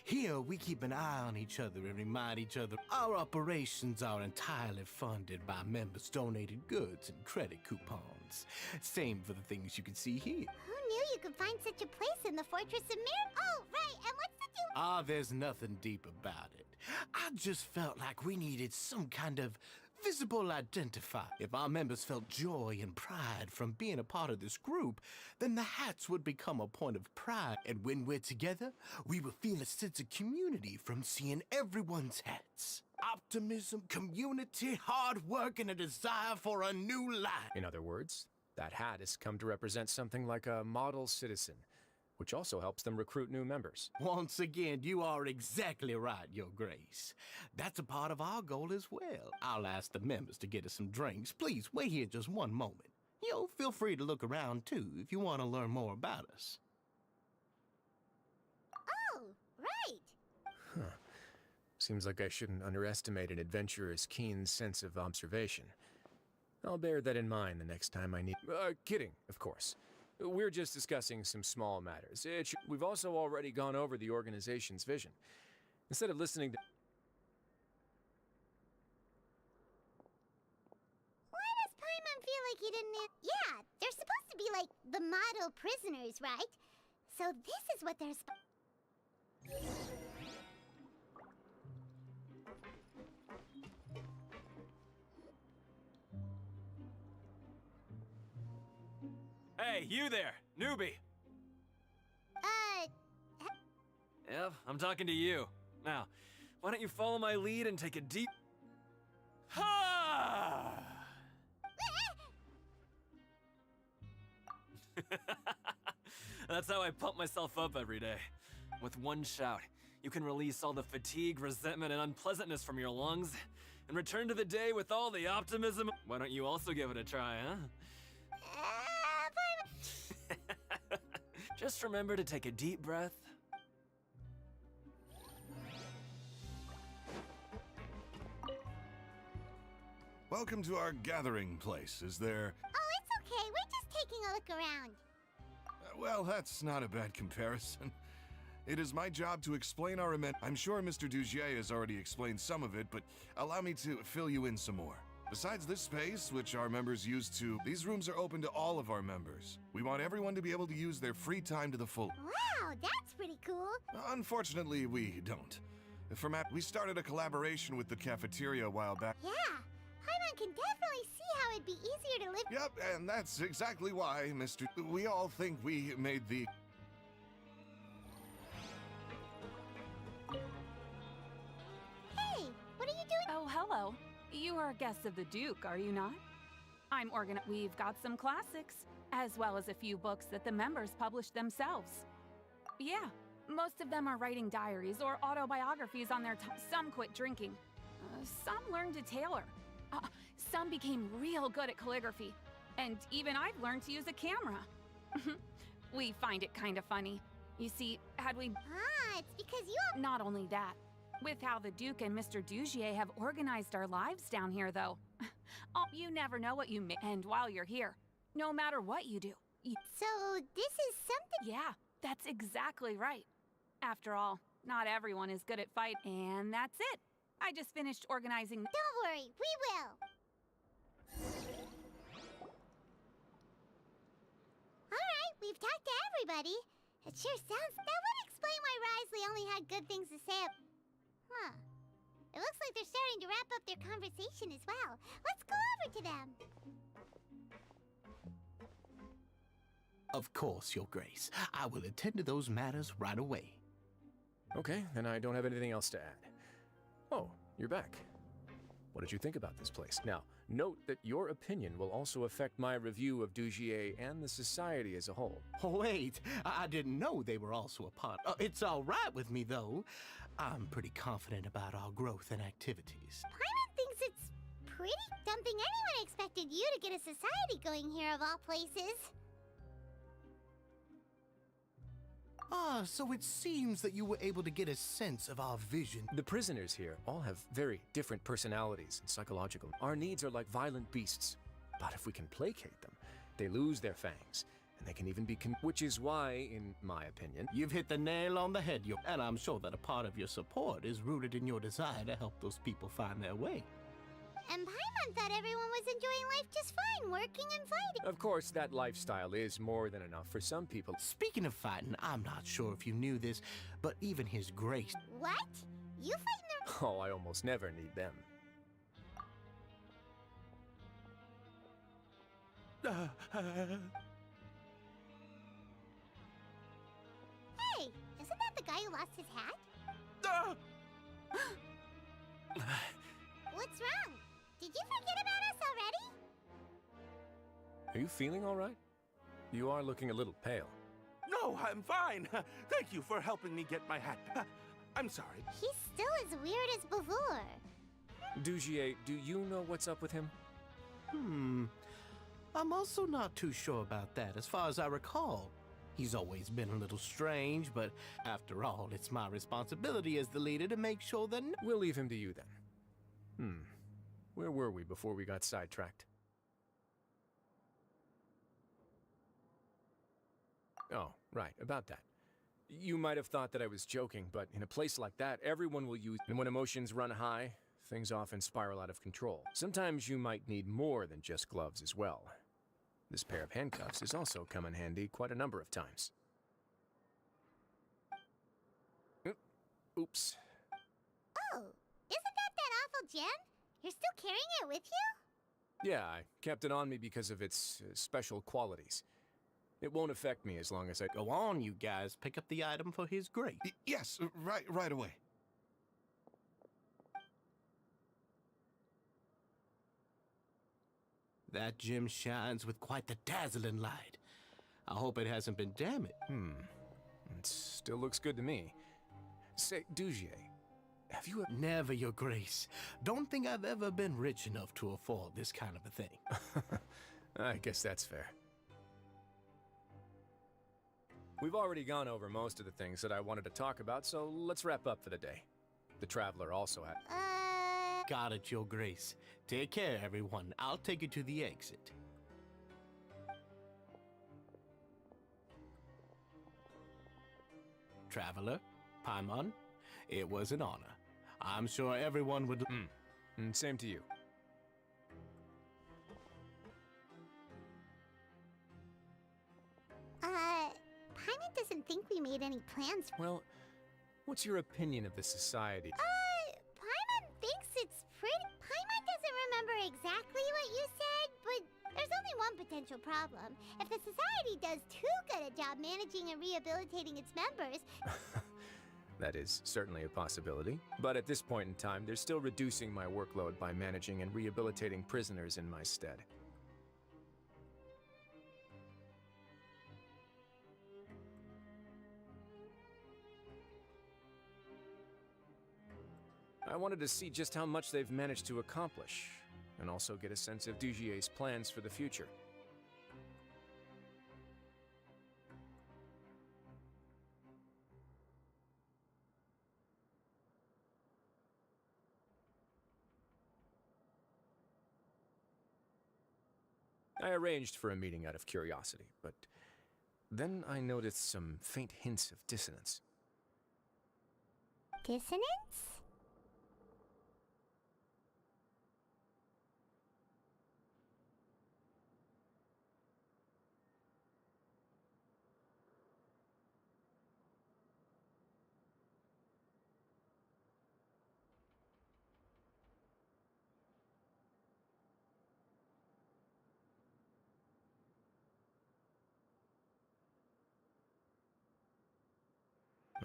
Here, we keep an eye on each other and remind each other our operations are entirely funded by members' donated goods and credit coupons. Same for the things you can see here. Who knew you could find such a place in the Fortress of Mir? Oh, right, and what's the deal? Ah, there's nothing deep about it. I just felt like we needed some kind of visible identifier. If our members felt joy and pride from being a part of this group, then the hats would become a point of pride. And when we're together, we will feel a sense of community from seeing everyone's hats. Optimism, community, hard work, and a desire for a new life. In other words, that hat has come to represent something like a model citizen, which also helps them recruit new members. Once again, you are exactly right, Your Grace. That's a part of our goal as well. I'll ask the members to get us some drinks. Please, wait here just one moment. Feel free to look around, too, if you want to learn more about us. Oh, right. Huh. Seems like I shouldn't underestimate an adventurer's keen sense of observation. I'll bear that in mind the next time I need... kidding, of course. We're just discussing some small matters. We've also already gone over the organization's vision. Instead of listening to... Why does Paimon feel like he didn't... Yeah, they're supposed to be like the model prisoners, right? So this is what they're Hey, you there, newbie. Yep, I'm talking to you. Now, why don't you follow my lead and take a deep... Ha! That's how I pump myself up every day. With one shout, you can release all the fatigue, resentment, and unpleasantness from your lungs and return to the day with all the optimism. Why don't you also give it a try, huh? Just remember to take a deep breath. Welcome to our gathering place. Is there... Oh, it's okay. We're just taking a look around. Well, that's not a bad comparison. It is my job to explain our event. I'm sure Mr. Dugier has already explained some of it, but allow me to fill you in some more. Besides this space, which our members use to, these rooms are open to all of our members. We want everyone to be able to use their free time to the full. Wow, that's pretty cool. Unfortunately, we don't. We started a collaboration with the cafeteria a while back. Yeah, Paimon can definitely see how it'd be easier to live. Yep, and that's exactly why, Mr. We all think we made the... Hey, what are you doing? Oh, hello. You are guests of the Duke, are you not? We've got some classics, as well as a few books that the members publish themselves. Yeah, most of them are writing diaries or autobiographies on their some quit drinking. Some learned to tailor. Some became real good at calligraphy. And even I've learned to use a camera. We find it kind of funny. You see, it's because you... Not only that. With how the Duke and Mr. Dugier have organized our lives down here, though. You never know what you may... And while you're here, no matter what you do... So, this is something... Yeah, that's exactly right. After all, not everyone is good at fight, and that's it. I just finished organizing... Don't worry, we will. Alright, we've talked to everybody. It sure sounds... That would explain why Risley only had good things to say. Huh. It looks like they're starting to wrap up their conversation as well. Let's go over to them. Of course, Your Grace. I will attend to those matters right away. Okay, then I don't have anything else to add. Oh, you're back. What did you think about this place? Now, note that your opinion will also affect my review of Dugier and the society as a whole. Wait, I didn't know they were also a part. It's all right with me, though. I'm pretty confident about our growth and activities. Paimon thinks it's pretty. Don't think anyone expected you to get a society going here of all places. So it seems that you were able to get a sense of our vision. The prisoners here all have very different personalities and psychological. Our needs are like violent beasts, but if we can placate them, they lose their fangs, and they can even be which is why, in my opinion... You've hit the nail on the head, and I'm sure that a part of your support is rooted in your desire to help those people find their way. And Paimon thought everyone was enjoying life just fine, working and fighting. Of course, that lifestyle is more than enough for some people. Speaking of fighting, I'm not sure if you knew this, but even His Grace... What? You fighting the... Oh, I almost never need them. Hey, isn't that the guy who lost his hat? What's wrong? Did you forget about us already? Are you feeling all right? You are looking a little pale. No, I'm fine. Thank you for helping me get my hat. I'm sorry. He's still as weird as before. Dugier, do you know what's up with him? I'm also not too sure about that. As far as I recall, he's always been a little strange, but after all, it's my responsibility as the leader to make sure that... We'll leave him to you then. Where were we before we got sidetracked? Oh, right, about that. You might have thought that I was joking, but in a place like that, everyone will use... And when emotions run high, things often spiral out of control. Sometimes you might need more than just gloves as well. This pair of handcuffs has also come in handy quite a number of times. Oops. Oh, isn't that awful gem? You're still carrying it with you? Yeah, I kept it on me because of its special qualities. It won't affect me as long as I... Go on, you guys. Pick up the item for his grace. Yes, right away. That gem shines with quite the dazzling light. I hope it hasn't been damaged. It still looks good to me. Say, Dujier, have you... Never, Your Grace. Don't think I've ever been rich enough to afford this kind of a thing. I guess that's fair. We've already gone over most of the things that I wanted to talk about, so let's wrap up for the day. The Traveler also had... Got it, Your Grace. Take care, everyone. I'll take you to the exit. Traveler, Paimon, it was an honor. I'm sure everyone would... Same to you. Paimon doesn't think we made any plans. Well, what's your opinion of the society? Paimon thinks it's pretty... Paimon doesn't remember exactly what you said, but there's only one potential problem. If the society does too good a job managing and rehabilitating its members... That is certainly a possibility. But at this point in time, they're still reducing my workload by managing and rehabilitating prisoners in my stead. I wanted to see just how much they've managed to accomplish, and also get a sense of Dujier's plans for the future. I arranged for a meeting out of curiosity, but then I noticed some faint hints of dissonance. Dissonance?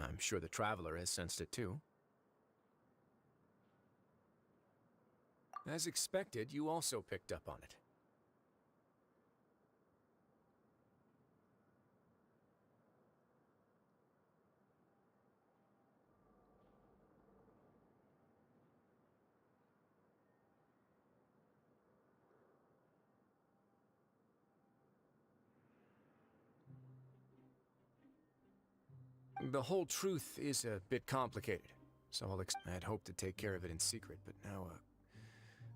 I'm sure the Traveler has sensed it too. As expected, you also picked up on it. The whole truth is a bit complicated, so I had hoped to take care of it in secret, but now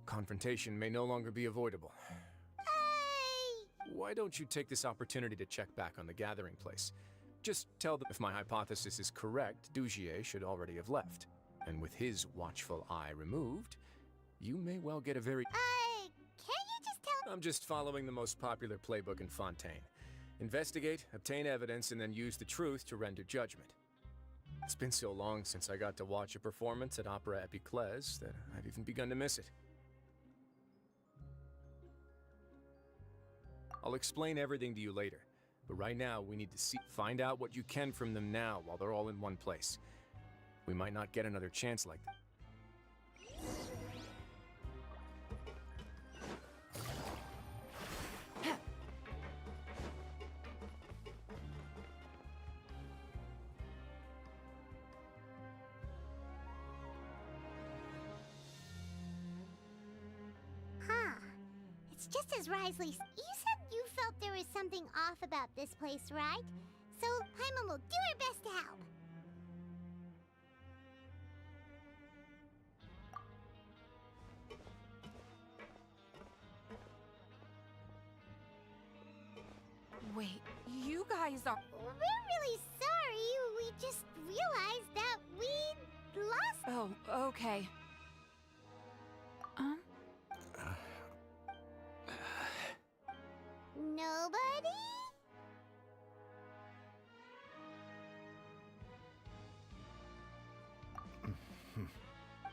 confrontation may no longer be avoidable. Why don't you take this opportunity to check back on the gathering place? Just tell them if my hypothesis is correct, Dujier should already have left. And with his watchful eye removed, you may well get a very... Can't you just tell... I'm just following the most popular playbook in Fontaine. Investigate, obtain evidence, and then use the truth to render judgment. It's been so long since I got to watch a performance at Opera Epiclese that I've even begun to miss it. I'll explain everything to you later, but right now we need to find out what you can from them now while they're all in one place. We might not get another chance like that. It's just as Risley... You said you felt there was something off about this place, right? So, Paimon will do her best to help. Wait, you guys guys are... We're really sorry. We just realized that we lost... Oh, okay. Nobody?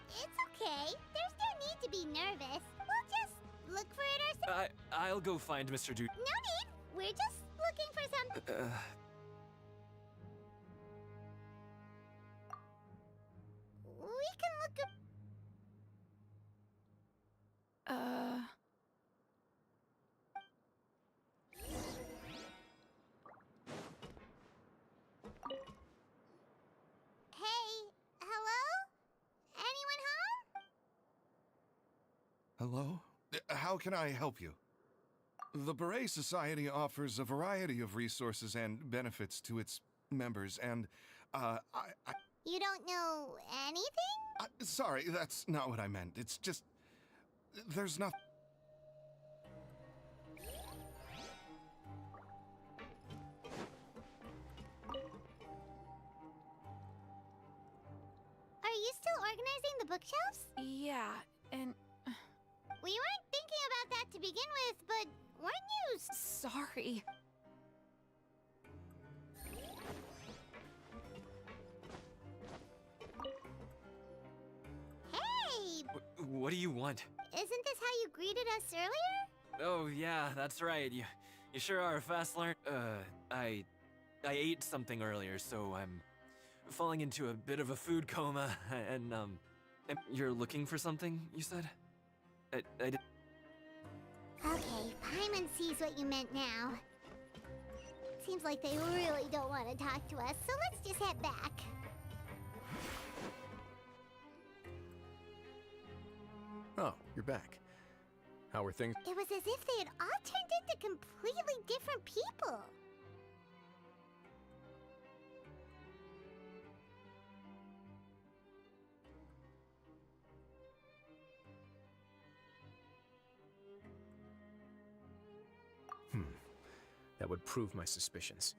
It's okay. There's no need to be nervous. We'll just look for it ourselves. I'll go find Mr. Du... No need. We're just looking for something. We can look up... Hey, hello? Anyone home? Hello? How can I help you? The Beret Society offers a variety of resources and benefits to its members, and, You don't know anything? Sorry, that's not what I meant. It's just... There's nothing... Are you still organizing the bookshelves? Yeah, and... We weren't thinking about that to begin with, but weren't you... Sorry. Hey! What do you want? Isn't this how you greeted us earlier? Oh, yeah, that's right. You sure are a fast learner. I ate something earlier, so I'm falling into a bit of a food coma, and you're looking for something, you said? I did... Okay, Paimon sees what you meant now. Seems like they really don't want to talk to us, so let's just head back. Oh, you're back. How are things? It was as if they had all turned into completely different people. That would prove my suspicions.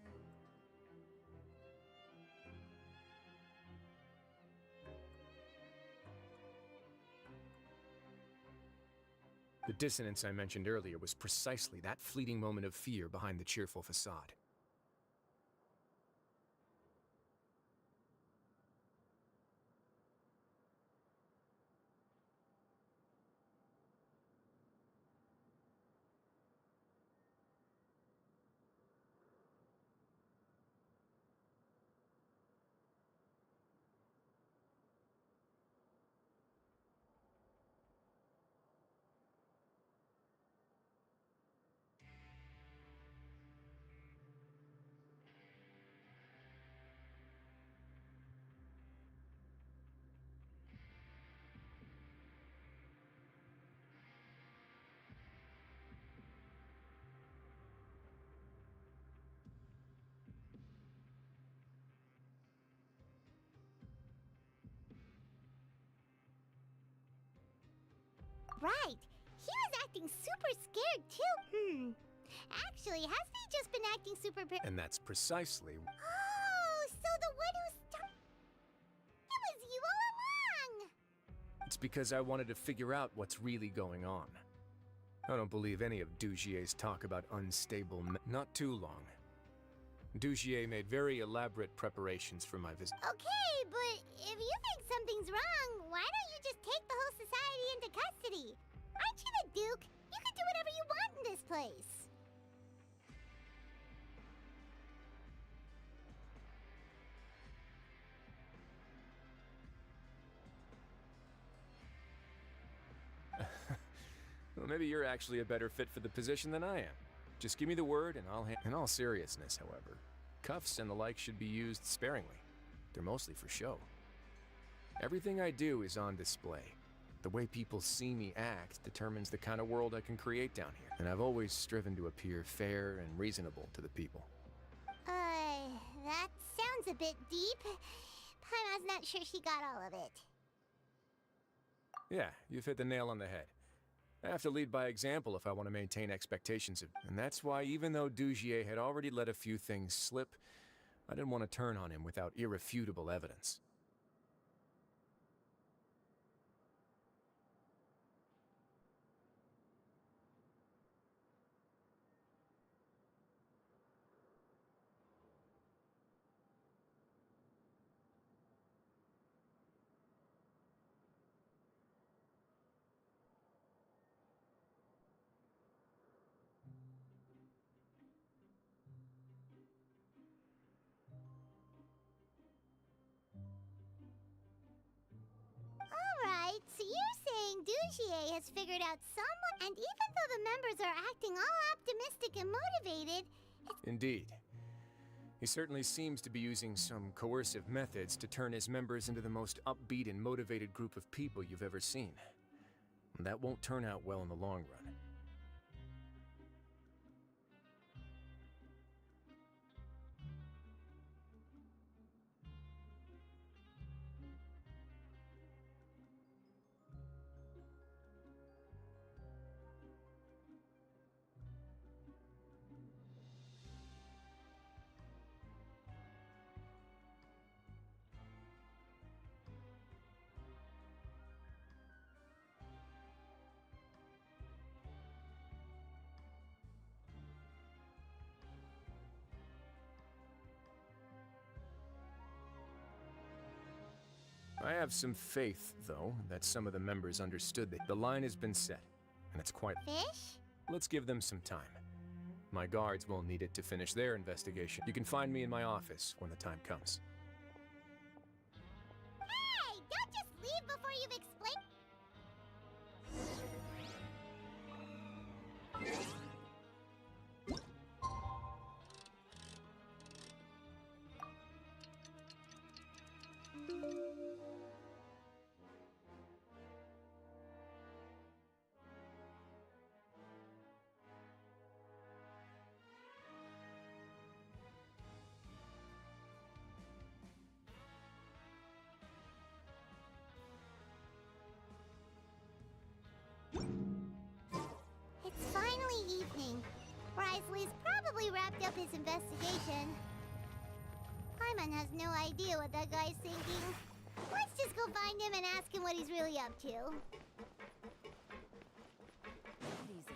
The dissonance I mentioned earlier was precisely that fleeting moment of fear behind the cheerful facade. Right. He was acting super scared, too. Actually, hasn't he just been acting super... And that's precisely... Oh, so the one who stopped... It was you all along! It's because I wanted to figure out what's really going on. I don't believe any of Dugier's talk about unstable Not too long. Dugier made very elaborate preparations for my visit. Okay, but if you think something's wrong, why don't you just take the whole society into custody? Aren't you the Duke? You can do whatever you want in this place. Well, maybe you're actually a better fit for the position than I am. Just give me the word and I'll In all seriousness, however, cuffs and the like should be used sparingly. They're mostly for show. Everything I do is on display. The way people see me act determines the kind of world I can create down here. And I've always striven to appear fair and reasonable to the people. That sounds a bit deep. Paimon's not sure she got all of it. Yeah, you've hit the nail on the head. I have to lead by example if I want to maintain expectations of... And that's why even though Dugier had already let a few things slip, I didn't want to turn on him without irrefutable evidence. Alright, so you're saying Dugier has figured out someone, and even though the members are acting all optimistic and motivated, Indeed. He certainly seems to be using some coercive methods to turn his members into the most upbeat and motivated group of people you've ever seen. And that won't turn out well in the long run. I have some faith, though, that some of the members understood that the line has been set, and it's quite... Fish? Let's give them some time. My guards will need it to finish their investigation. You can find me in my office when the time comes. Hey! Don't just leave before you've explained... It's finally evening. Risley's probably wrapped up his investigation. Paimon has no idea what that guy's thinking. Let's just go find him and ask him what he's really up to. Easy.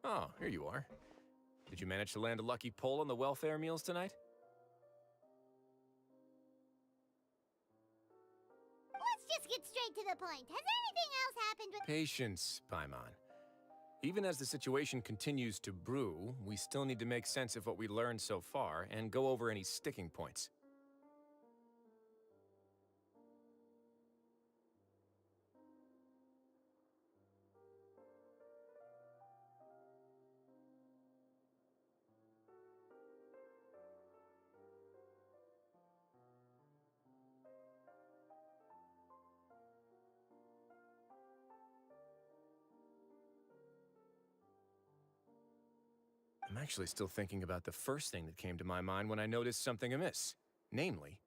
Oh, here you are. Did you manage to land a lucky pull on the welfare meals tonight? Let's just get straight to the point. Has anything else happened with... Patience, Paimon. Even as the situation continues to brew, we still need to make sense of what we learned so far and go over any sticking points. I'm actually still thinking about the first thing that came to my mind when I noticed something amiss. Namely,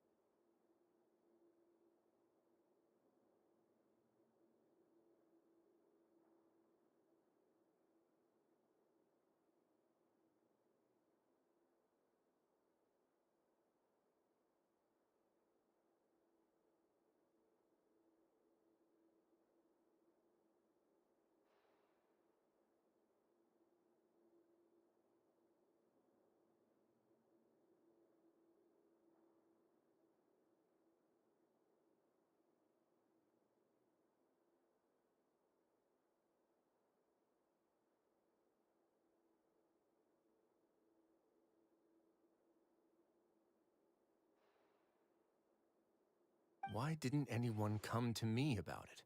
why didn't anyone come to me about it?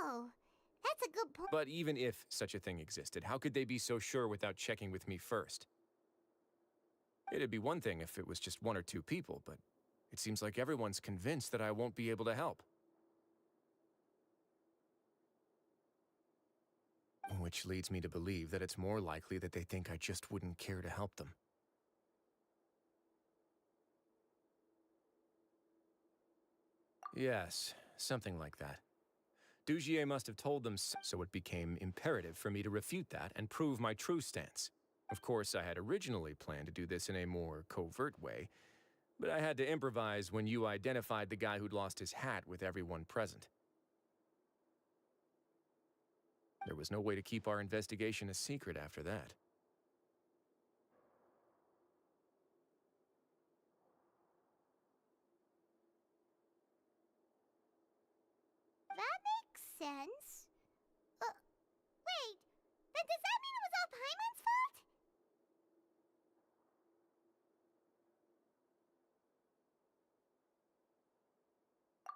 Oh, that's a good point. But even if such a thing existed, how could they be so sure without checking with me first? It'd be one thing if it was just one or two people, but it seems like everyone's convinced that I won't be able to help. Which leads me to believe that it's more likely that they think I just wouldn't care to help them. Yes, something like that. Dugier must have told them so it became imperative for me to refute that and prove my true stance. Of course, I had originally planned to do this in a more covert way, but I had to improvise when you identified the guy who'd lost his hat with everyone present. There was no way to keep our investigation a secret after that. That makes sense. Wait, then does that mean it was all Paimon's fault?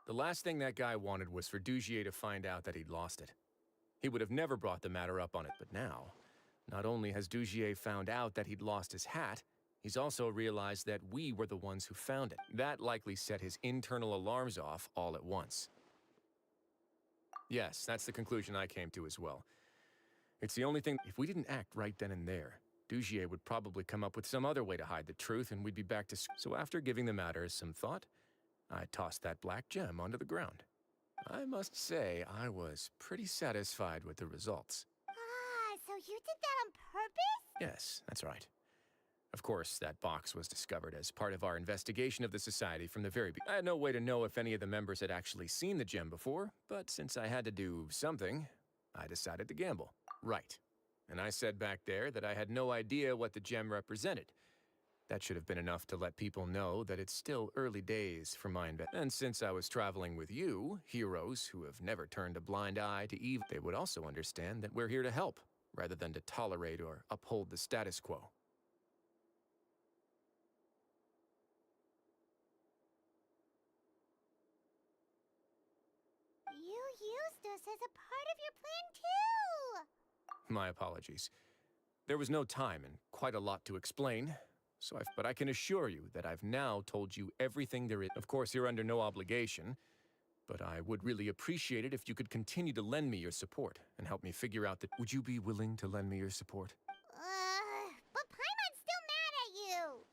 The last thing that guy wanted was for Dugier to find out that he'd lost it. He would have never brought the matter up on it, but now, not only has Dugier found out that he'd lost his hat, he's also realized that we were the ones who found it. That likely set his internal alarms off all at once. Yes, that's the conclusion I came to as well. It's the only thing. If we didn't act right then and there, Dugier would probably come up with some other way to hide the truth and we'd be back to So after giving the matter some thought, I tossed that black gem onto the ground. I must say, I was pretty satisfied with the results. Ah, so you did that on purpose? Yes, that's right. Of course, that box was discovered as part of our investigation of the Society from the very beginning. I had no way to know if any of the members had actually seen the gem before, but since I had to do something, I decided to gamble. Right. And I said back there that I had no idea what the gem represented. That should have been enough to let people know that it's still early days for my investment. And since I was traveling with you, heroes who have never turned a blind eye to evil, they would also understand that we're here to help, rather than to tolerate or uphold the status quo. You used us as a part of your plan too! My apologies. There was no time and quite a lot to explain, but I can assure you that I've now told you everything there is. Of course, you're under no obligation, but I would really appreciate it if you could continue to lend me your support and help me figure out that. Would you be willing to lend me your support? But Paimon's still mad at you!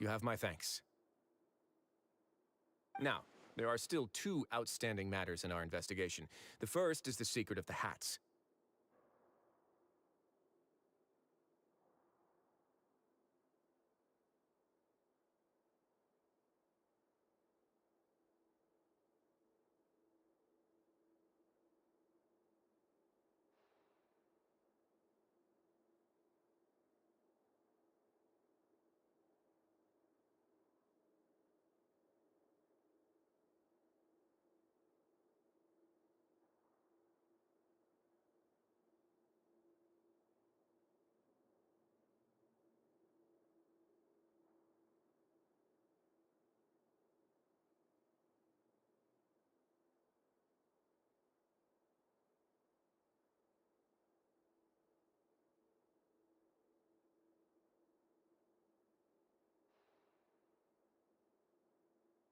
You have my thanks. Now, there are still two outstanding matters in our investigation. The first is the secret of the hats.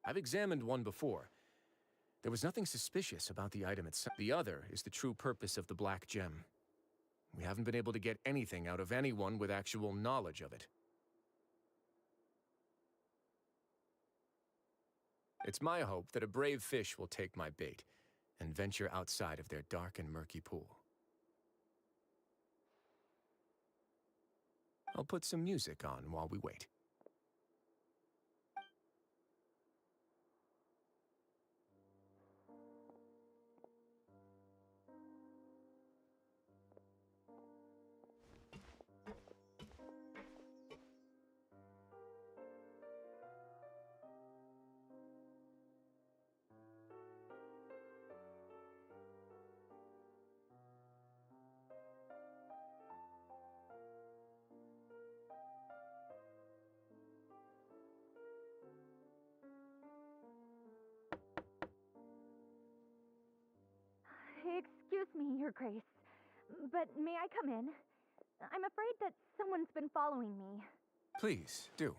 I've examined one before. There was nothing suspicious about the item itself. The other is the true purpose of the black gem. We haven't been able to get anything out of anyone with actual knowledge of it. It's my hope that a brave fish will take my bait and venture outside of their dark and murky pool. I'll put some music on while we wait. Excuse me, Your Grace. but may I come in? I'm afraid that someone's been following me. Please, do.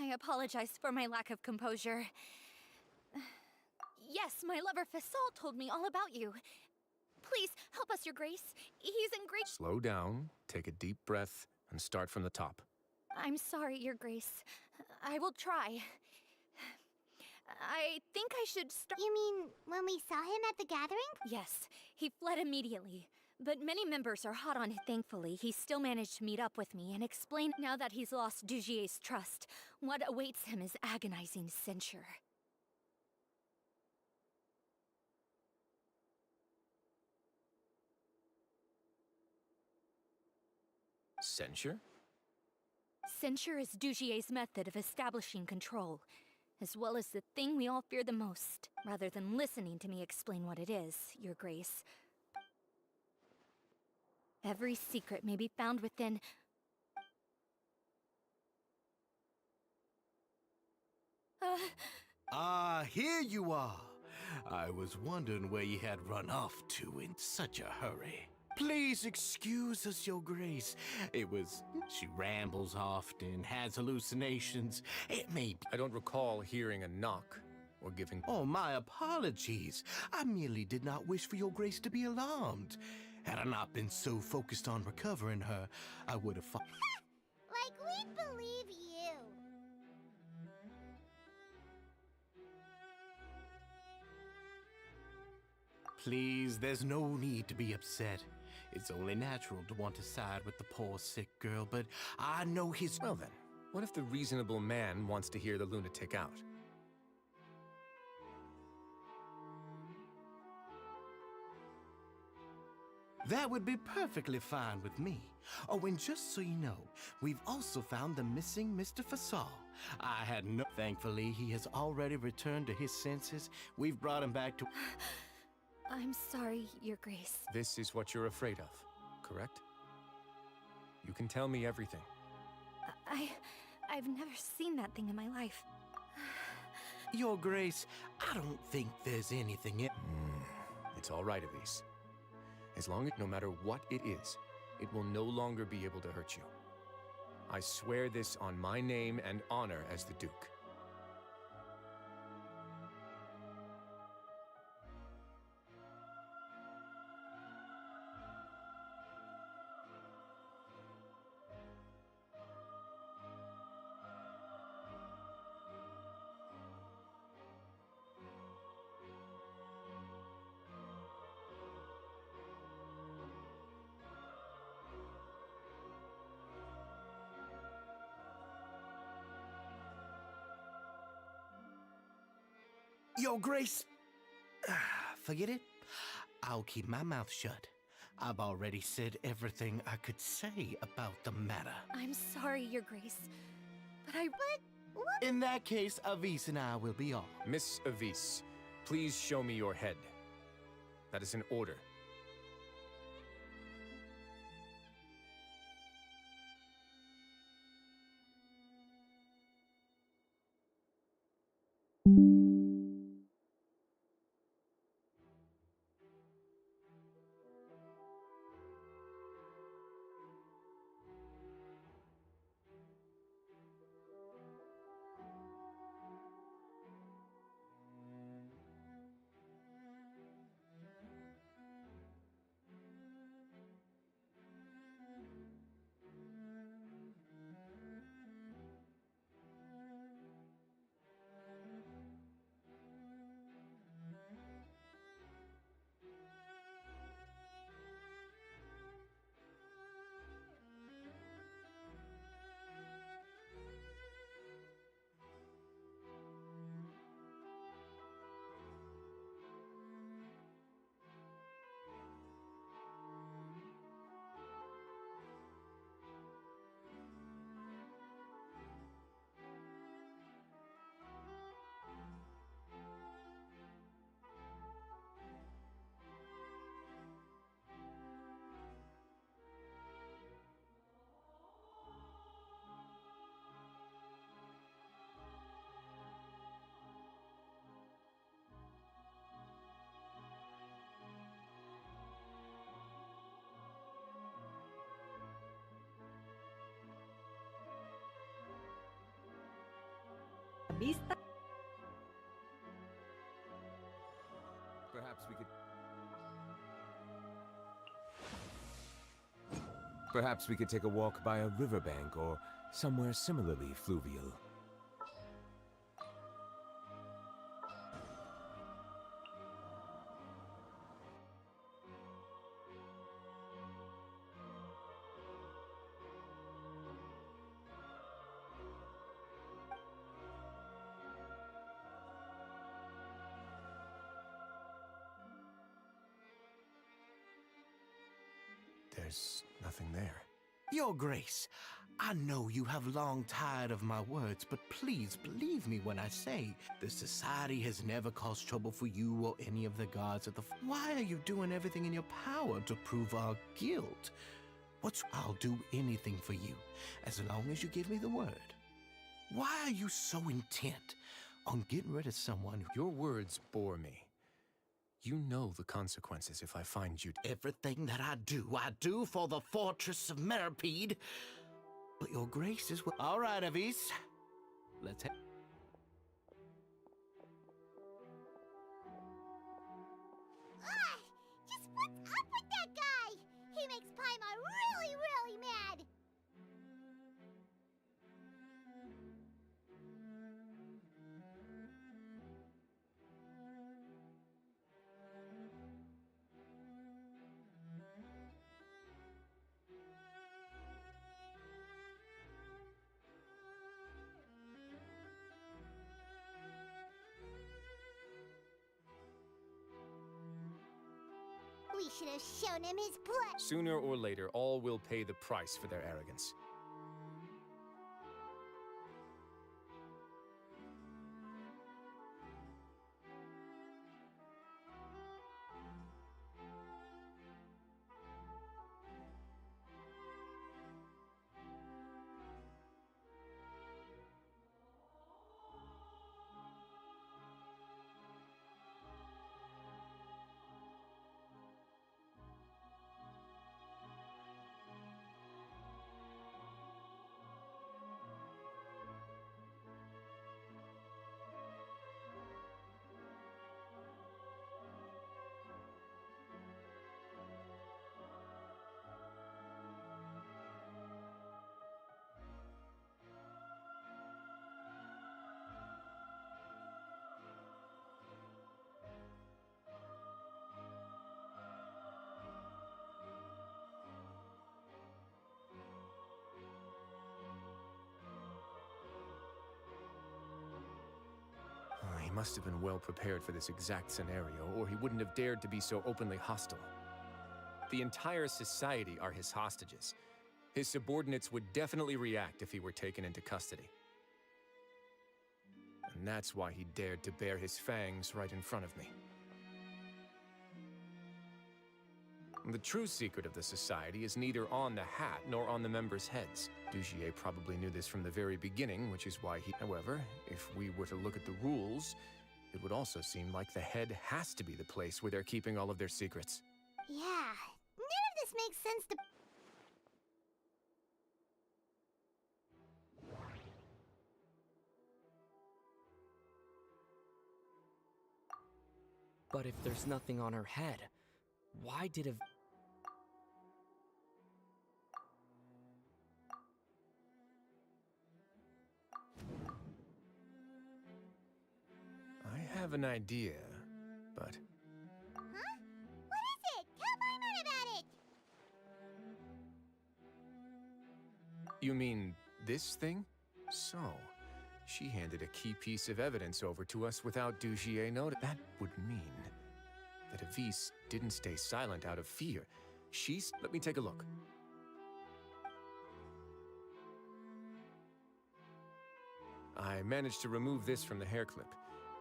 I apologize for my lack of composure. Yes, my lover Fasol told me all about you. Please, help us, Your Grace. He's in great— Slow down, take a deep breath, and start from the top. I'm sorry, Your Grace. I will try. I think I should start— You mean when we saw him at the gathering? Yes, he fled immediately. But many members are hot on him. Thankfully, he still managed to meet up with me and explain now that he's lost Dugier's trust. What awaits him is agonizing censure. Censure? Censure is Dugier's method of establishing control, as well as the thing we all fear the most. Rather than listening to me explain what it is, Your Grace, every secret may be found within— here you are. I was wondering where you had run off to in such a hurry. Please excuse us, Your Grace. She rambles often, has hallucinations. It may be— I don't recall hearing a knock or giving— Oh, my apologies. I merely did not wish for Your Grace to be alarmed. Had I not been so focused on recovering her, I would have Like we'd believe you. Please, there's no need to be upset. It's only natural to want to side with the poor sick girl, but I know his— Well then, what if the reasonable man wants to hear the lunatic out? That would be perfectly fine with me. Oh, and just so you know, we've also found the missing Mr. Fasol. I had no— Thankfully, he has already returned to his senses. We've brought him back to— I'm sorry, Your Grace. This is what you're afraid of, correct? You can tell me everything. I've never seen that thing in my life. Your Grace, I don't think there's anything in— It's all right, Elise. As long as, no matter what it is, it will no longer be able to hurt you. I swear this on my name and honor as the Duke. Your Grace, forget it. I'll keep my mouth shut. I've already said everything I could say about the matter. I'm sorry, Your Grace, but In that case, Avis and I will be off. Miss Avis, please show me your head. That is an order. vista. Perhaps we could take a walk by a riverbank or somewhere similarly fluvial. There's nothing there. Your Grace, I know you have long tired of my words, but please believe me when I say the Society has never caused trouble for you or any of the guards at the... Why are you doing everything in your power to prove our guilt? I'll do anything for you, as long as you give me the word. Why are you so intent on getting rid of someone who... Your words bore me. You know the consequences if I find you... Everything that I do for the Fortress of Meripede. But your Grace is... All right, Avis. Let's head... Just what's up with that guy? He makes Paimon really, really mad. We should have shown him his blood. Sooner or later, all will pay the price for their arrogance. He must have been well prepared for this exact scenario, or he wouldn't have dared to be so openly hostile. The entire society are his hostages. His subordinates would definitely react if he were taken into custody. And that's why he dared to bare his fangs right in front of me. The true secret of the society is neither on the hat nor on the members' heads. Dugier probably knew this from the very beginning, which is why he... However, if we were to look at the rules, it would also seem like the head has to be the place where they're keeping all of their secrets. Yeah, none of this makes sense to... But if there's nothing on her head, why did a... I have an idea, but... Huh? What is it? Tell Paimon about it! You mean this thing? So, she handed a key piece of evidence over to us without Dugier notice. That would mean that Avis didn't stay silent out of fear. Let me take a look. I managed to remove this from the hair clip.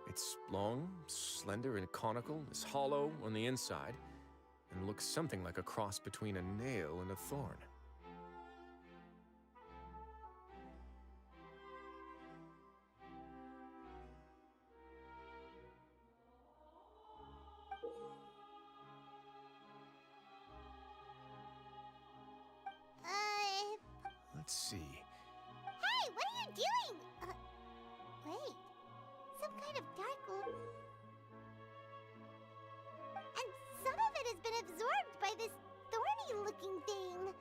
It's long, slender, and conical, is hollow on the inside, and looks something like a cross between a nail and a thorn. Uh... Let's see. Hey, what are you doing? Wait. looking thing.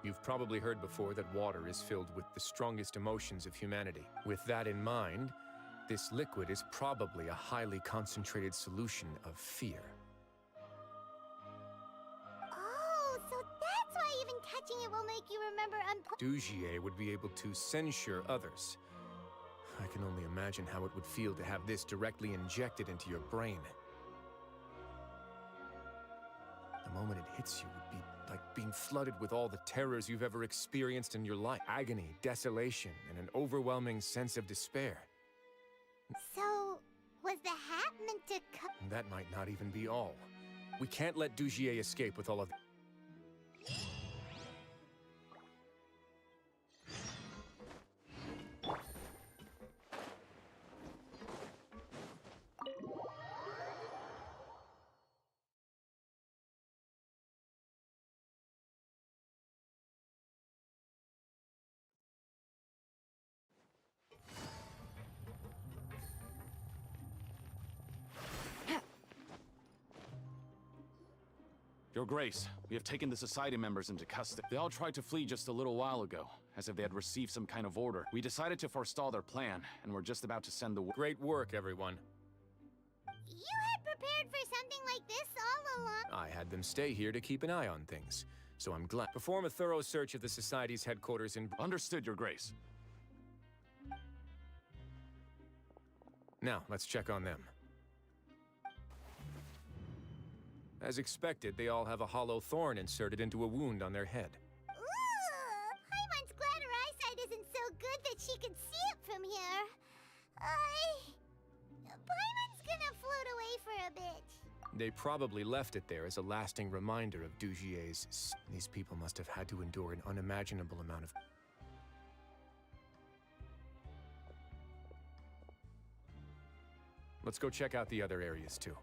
You've probably heard before that water is filled with the strongest emotions of humanity. With that in mind, this liquid is probably a highly concentrated solution of fear. Oh, so that's why even touching it will make you remember Dujier would be able to censure others. I can only imagine how it would feel to have this directly injected into your brain. The moment it hits you would be like being flooded with all the terrors you've ever experienced in your life. Agony, desolation, and an overwhelming sense of despair. So, was the hat meant to And that might not even be all. We can't let Dujier escape with all of... Your Grace, we have taken the Society members into custody. They all tried to flee just a little while ago, as if they had received some kind of order. We decided to forestall their plan, and we're just about to send the... Great work, everyone. You had prepared for something like this all along? I had them stay here to keep an eye on things, so I'm glad. Perform a thorough search of the Society's headquarters in... Understood, Your Grace. Now, let's check on them. As expected, they all have a hollow thorn inserted into a wound on their head. Ooh, Paimon's glad her eyesight isn't so good that she can see it from here. Paimon's gonna float away for a bit. They probably left it there as a lasting reminder of Dujier's... These people must have had to endure an unimaginable amount of... Let's go check out the other areas, too.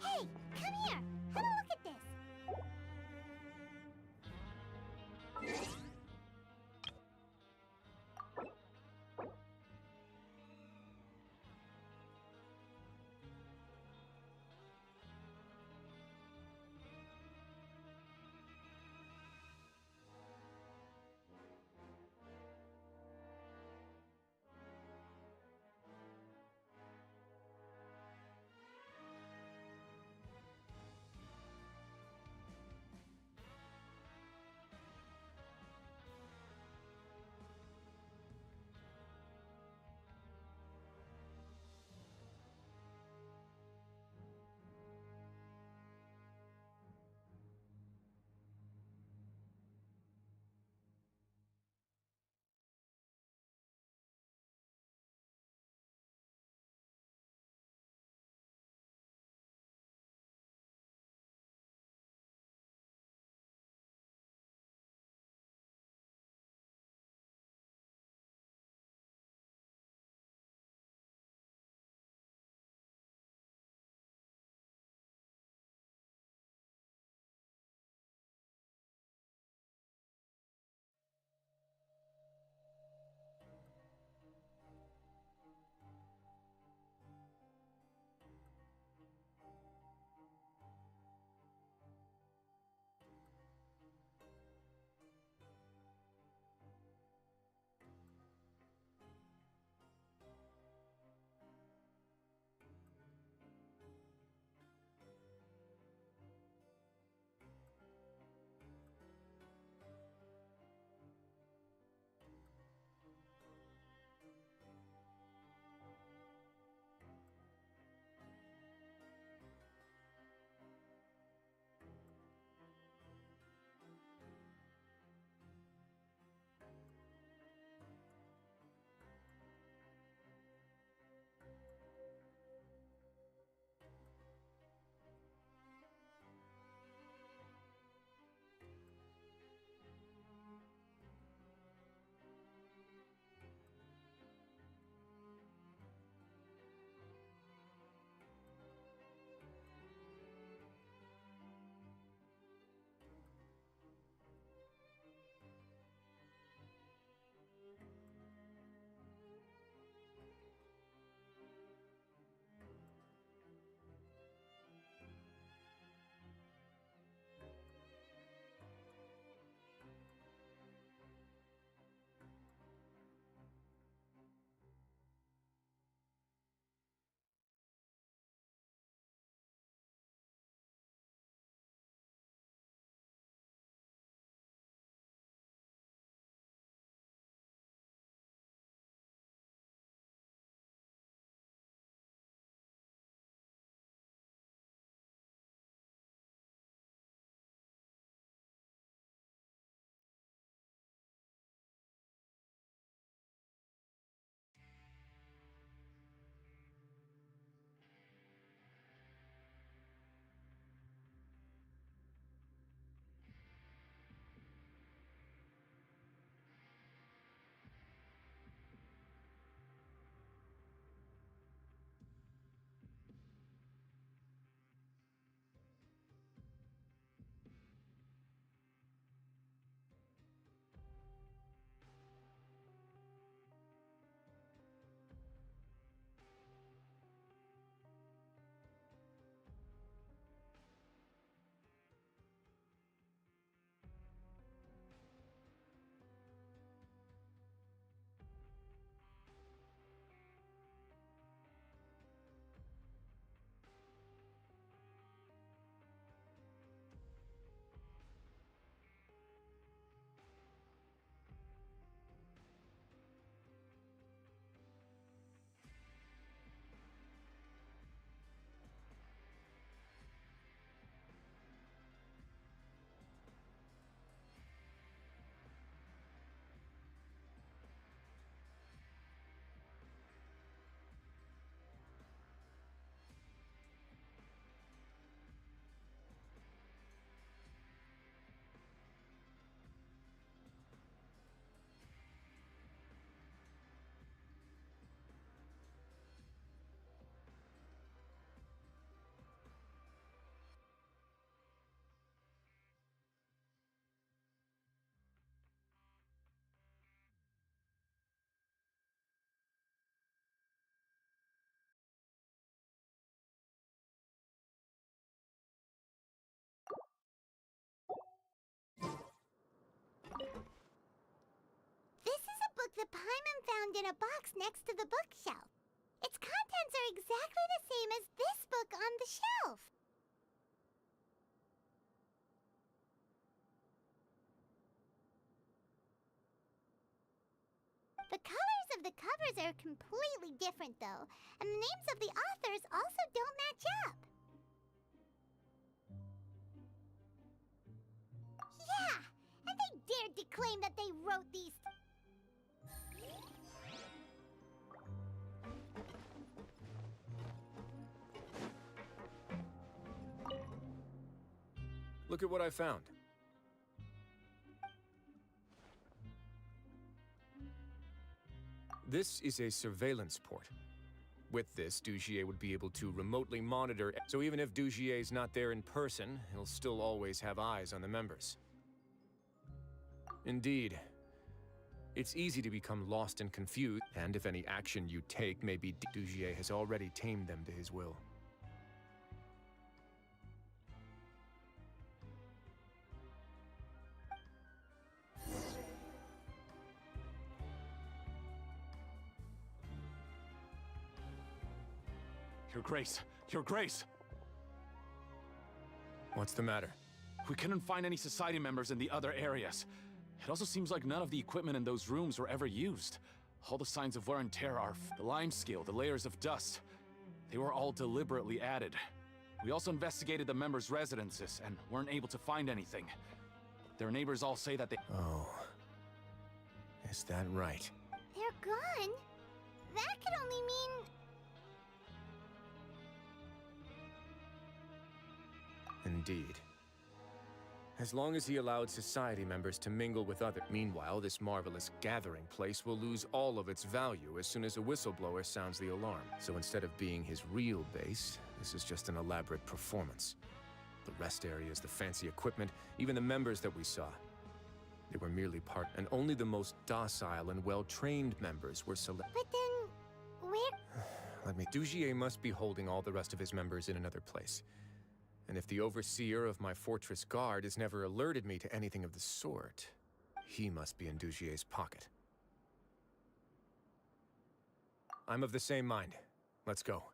Hey, come here. Have a look at this. contained in a box next to the bookshelf. Its contents are exactly the same as this book on the shelf. The colors of the covers are completely different, though, and the names of the authors also don't match up. Yeah, and they dared to claim that they wrote these. Look at what I found. This is a surveillance port. With this, Dugier would be able to remotely monitor, so even if Dugier's not there in person, he'll still always have eyes on the members. Indeed. It's easy to become lost and confused, and if any action you take, maybe Dugier has already tamed them to his will. Your Grace! Your Grace! What's the matter? We couldn't find any Society members in the other areas. It also seems like none of the equipment in those rooms were ever used. All the signs of wear and tear are the lime scale, the layers of dust. They were all deliberately added. We also investigated the members' residences and weren't able to find anything. Their neighbors all say that they— Oh. Is that right? They're gone? That could only mean... Indeed. As long as he allowed Society members to mingle with others. Meanwhile, this marvelous gathering place will lose all of its value as soon as a whistleblower sounds the alarm. So instead of being his real base, this is just an elaborate performance. The rest areas, the fancy equipment, even the members that we saw. They were merely part, and only the most docile and well-trained members were selected. But then, where? Dugier must be holding all the rest of his members in another place. And if the overseer of my fortress guard has never alerted me to anything of the sort, he must be in Dugier's pocket. I'm of the same mind. Let's go.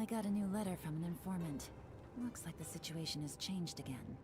I got a new letter from an informant. Looks like the situation has changed again.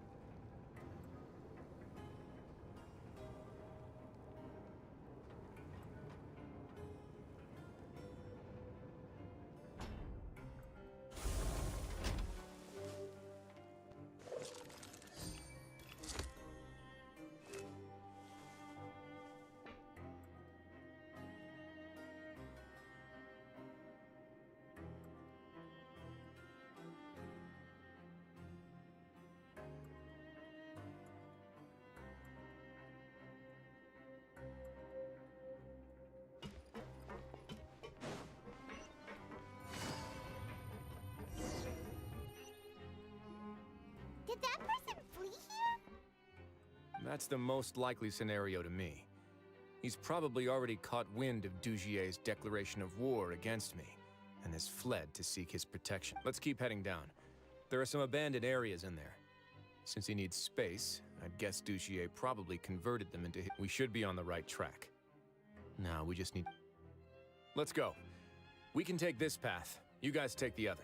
Did that person flee here? That's the most likely scenario to me. He's probably already caught wind of Dugier's declaration of war against me, and has fled to seek his protection. Let's keep heading down. There are some abandoned areas in there. Since he needs space, I'd guess Dugier probably converted them into his. We should be on the right track. Now, we just need... Let's go. We can take this path. You guys take the other.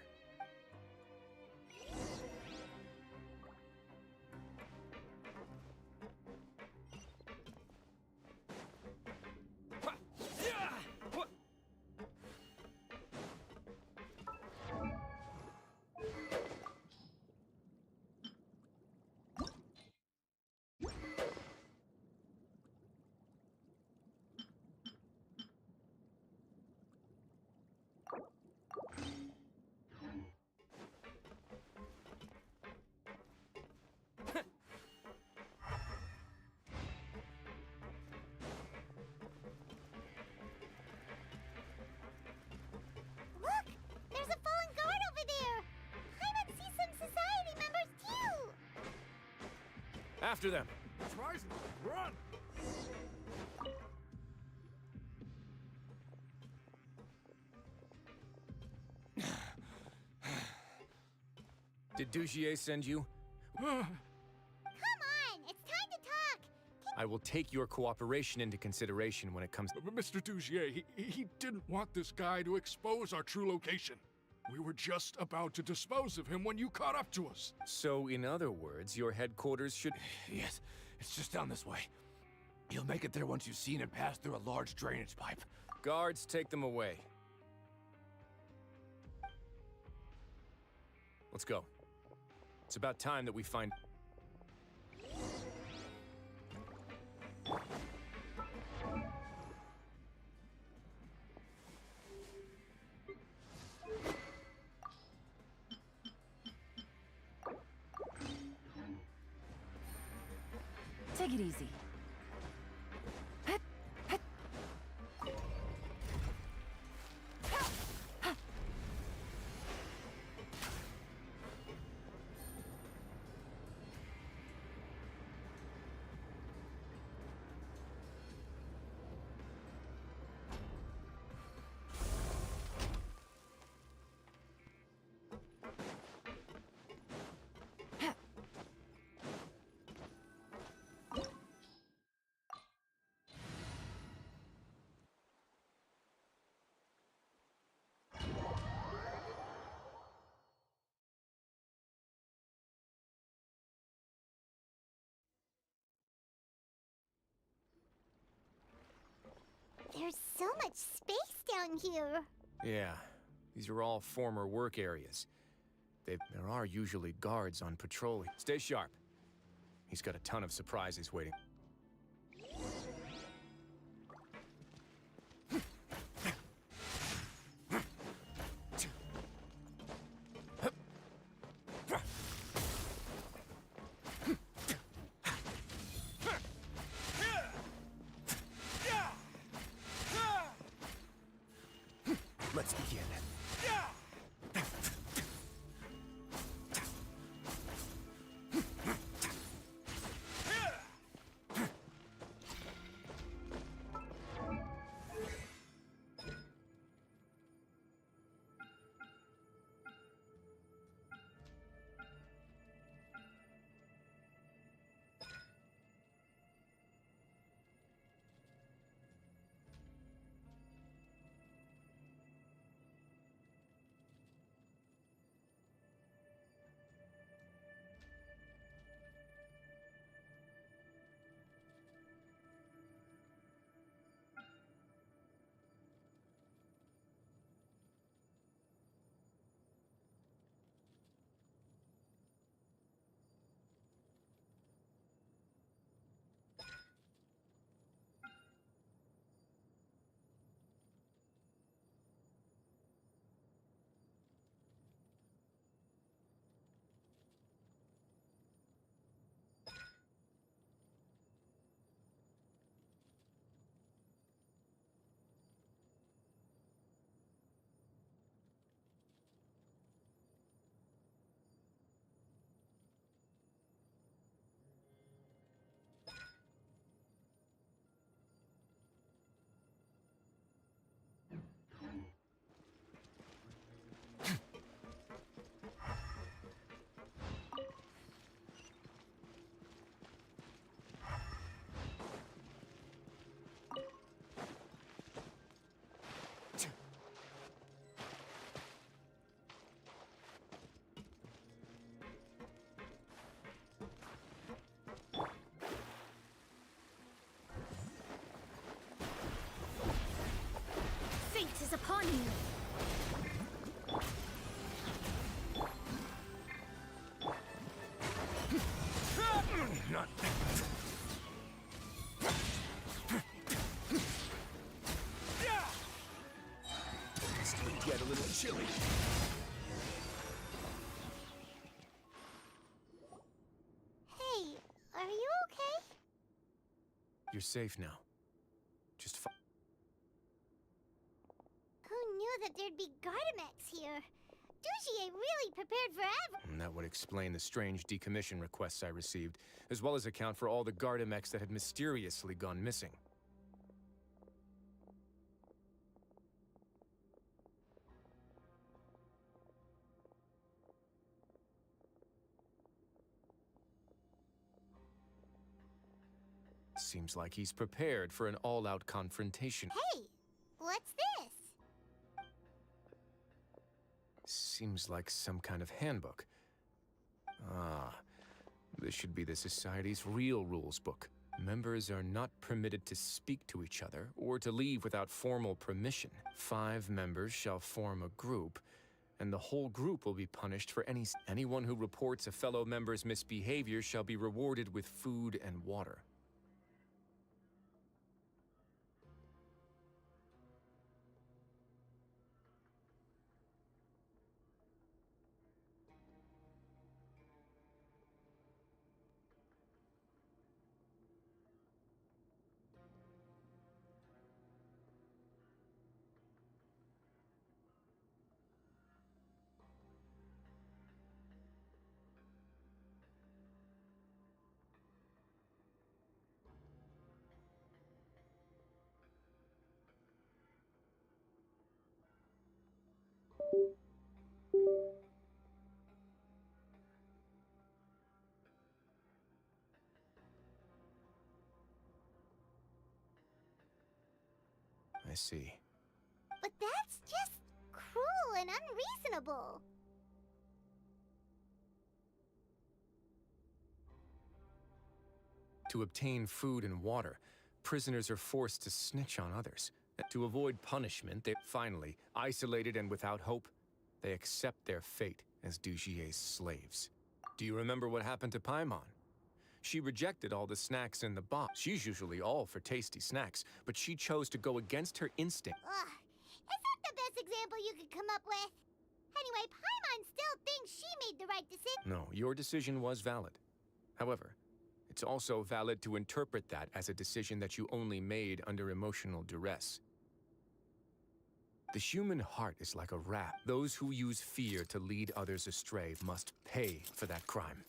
After them! Tries run! Did Dugier send you? Come on, it's time to talk. I will take your cooperation into consideration when it comes. Mr. Dugier, he didn't want this guy to expose our true location. We were just about to dispose of him when you caught up to us. So, in other words, your headquarters should. Yes, it's just down this way. You'll make it there once you've seen it pass through a large drainage pipe. Guards, take them away. Let's go. It's about time that we find. Take it easy. There's so much space down here. Yeah, these are all former work areas. There are usually guards on patrol. Stay sharp. He's got a ton of surprises waiting. Let's begin. Fate is upon you. Not. It's going to get a little chilly. Hey, are you okay? You're safe now. Just Who knew that there'd be Gardamex here? Dugier really prepared for And that would explain the strange decommission requests I received, as well as account for all the Gardamex that had mysteriously gone missing. Seems like he's prepared for an all-out confrontation. Hey, what's this? Seems like some kind of handbook. Ah, this should be the Society's real rules book. Members are not permitted to speak to each other or to leave without formal permission. 5 members shall form a group, and the whole group will be punished for anyone who reports a fellow member's misbehavior shall be rewarded with food and water. I see. But that's just cruel and unreasonable. To obtain food and water, prisoners are forced to snitch on others. To avoid punishment, finally, isolated and without hope, they accept their fate as Dugier's slaves. Do you remember what happened to Paimon? She rejected all the snacks in the box. She's usually all for tasty snacks, but she chose to go against her instinct. Ugh, is that the best example you could come up with? Anyway, Paimon still thinks she made the right decision. No, your decision was valid. However, it's also valid to interpret that as a decision that you only made under emotional duress. The human heart is like a rat. Those who use fear to lead others astray must pay for that crime.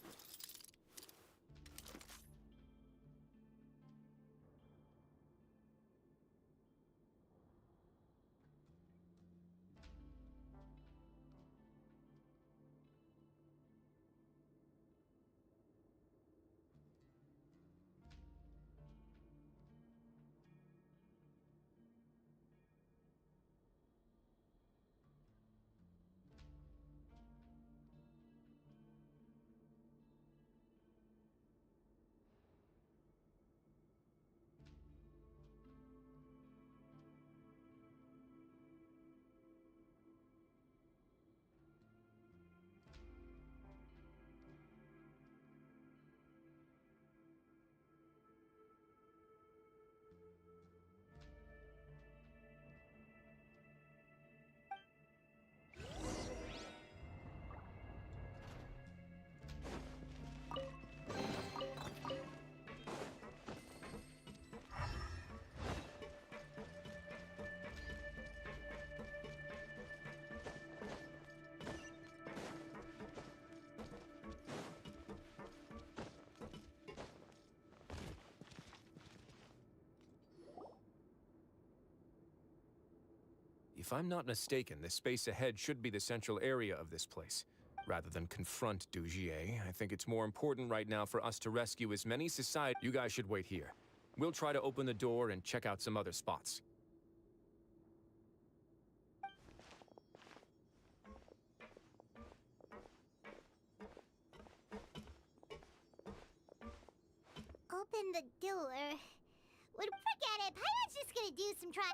If I'm not mistaken, the space ahead should be the central area of this place. Rather than confront Dugier, I think it's more important right now for us to rescue as many society. You guys should wait here. We'll try to open the door and check out some other spots. Open the door. Forget it. Paimon's just gonna do some try.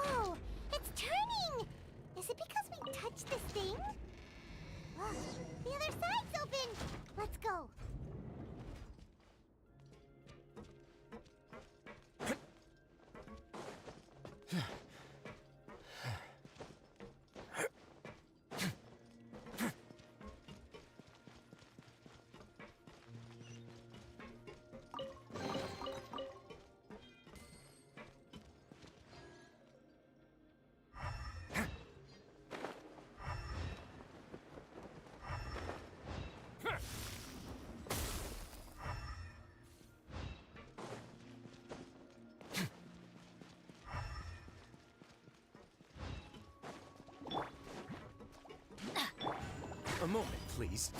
Whoa! It's turning! Is it because we touched this thing? Look, the other side's open! Let's go. moment, please.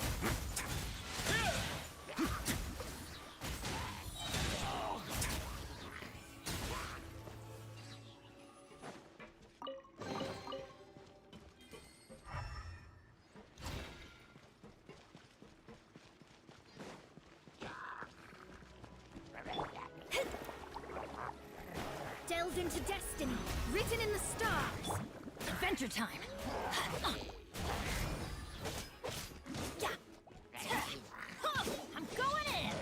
Delved into destiny, written in the stars. Adventure time! I'm going in!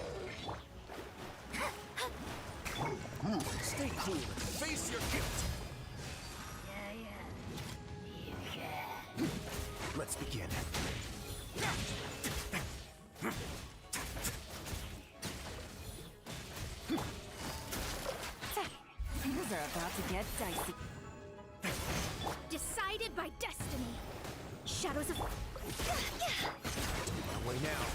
Stay cool and face your guilt. You can. Let's begin. Things are about to get dicey. Decided by destiny. Shadows of... Away now.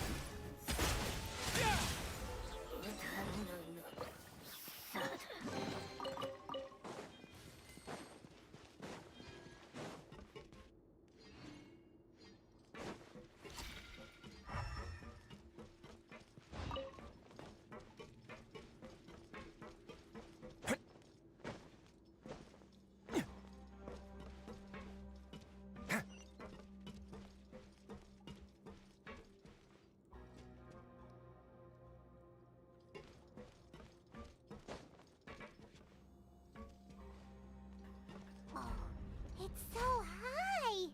It's so high!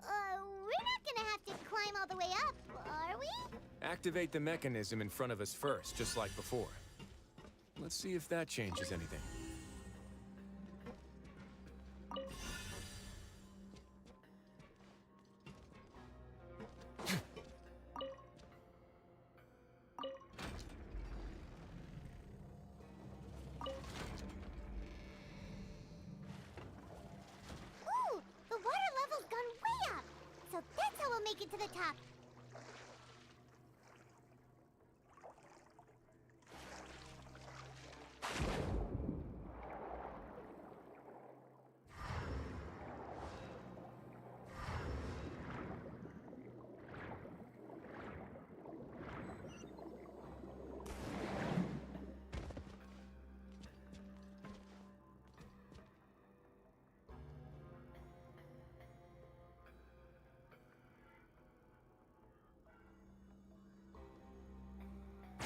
We're not gonna have to climb all the way up, are we? Activate the mechanism in front of us first, just like before. Let's see if that changes anything. Ooh! The water level's gone way up! So that's how we'll make it to the top.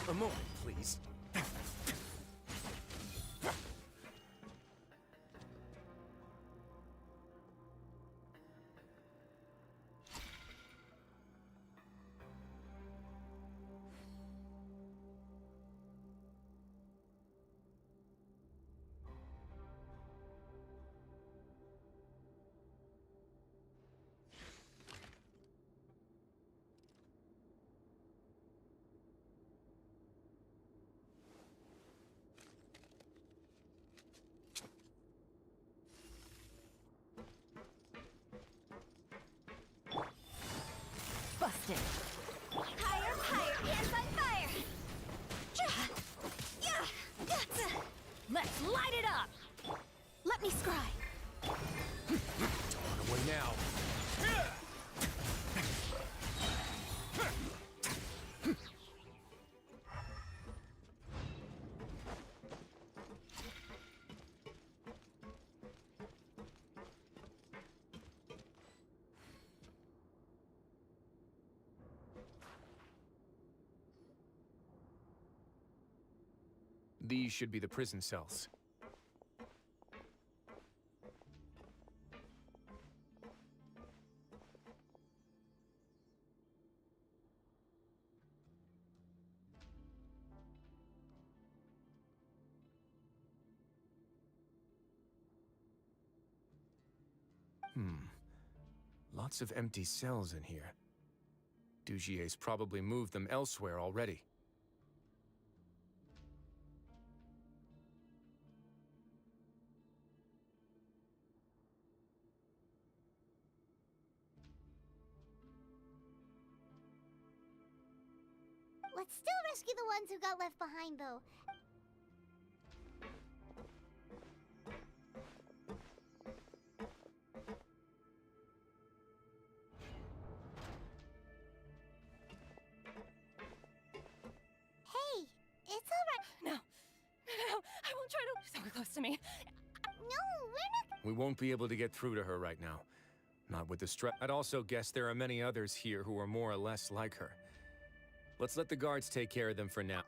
A moment, please. Busted! Higher, higher, hands on fire! Let's light it up! Let me scry. Away now. These should be the prison cells. Lots of empty cells in here. Dugier's probably moved them elsewhere already. Let's still rescue the ones who got left behind, though. me. No, we're not. We won't be able to get through to her right now. Not with the stress. I'd also guess there are many others here who are more or less like her. Let's let the guards take care of them for now.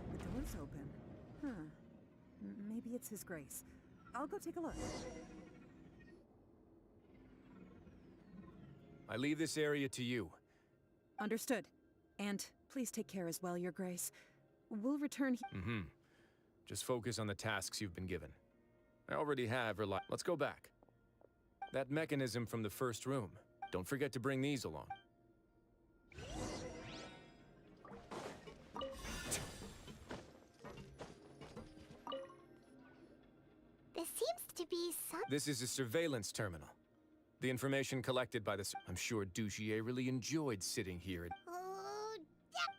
The door's open. Huh. Maybe it's His Grace. I'll go take a look. I leave this area to you. Understood. And please take care as well, Your Grace. We'll return Mm-hmm. Just focus on the tasks you've been given. I already have Let's go back. That mechanism from the first room. Don't forget to bring these along. This seems to be some. This is a surveillance terminal. The information collected by the... I'm sure Dugier really enjoyed sitting here. Oh, yep.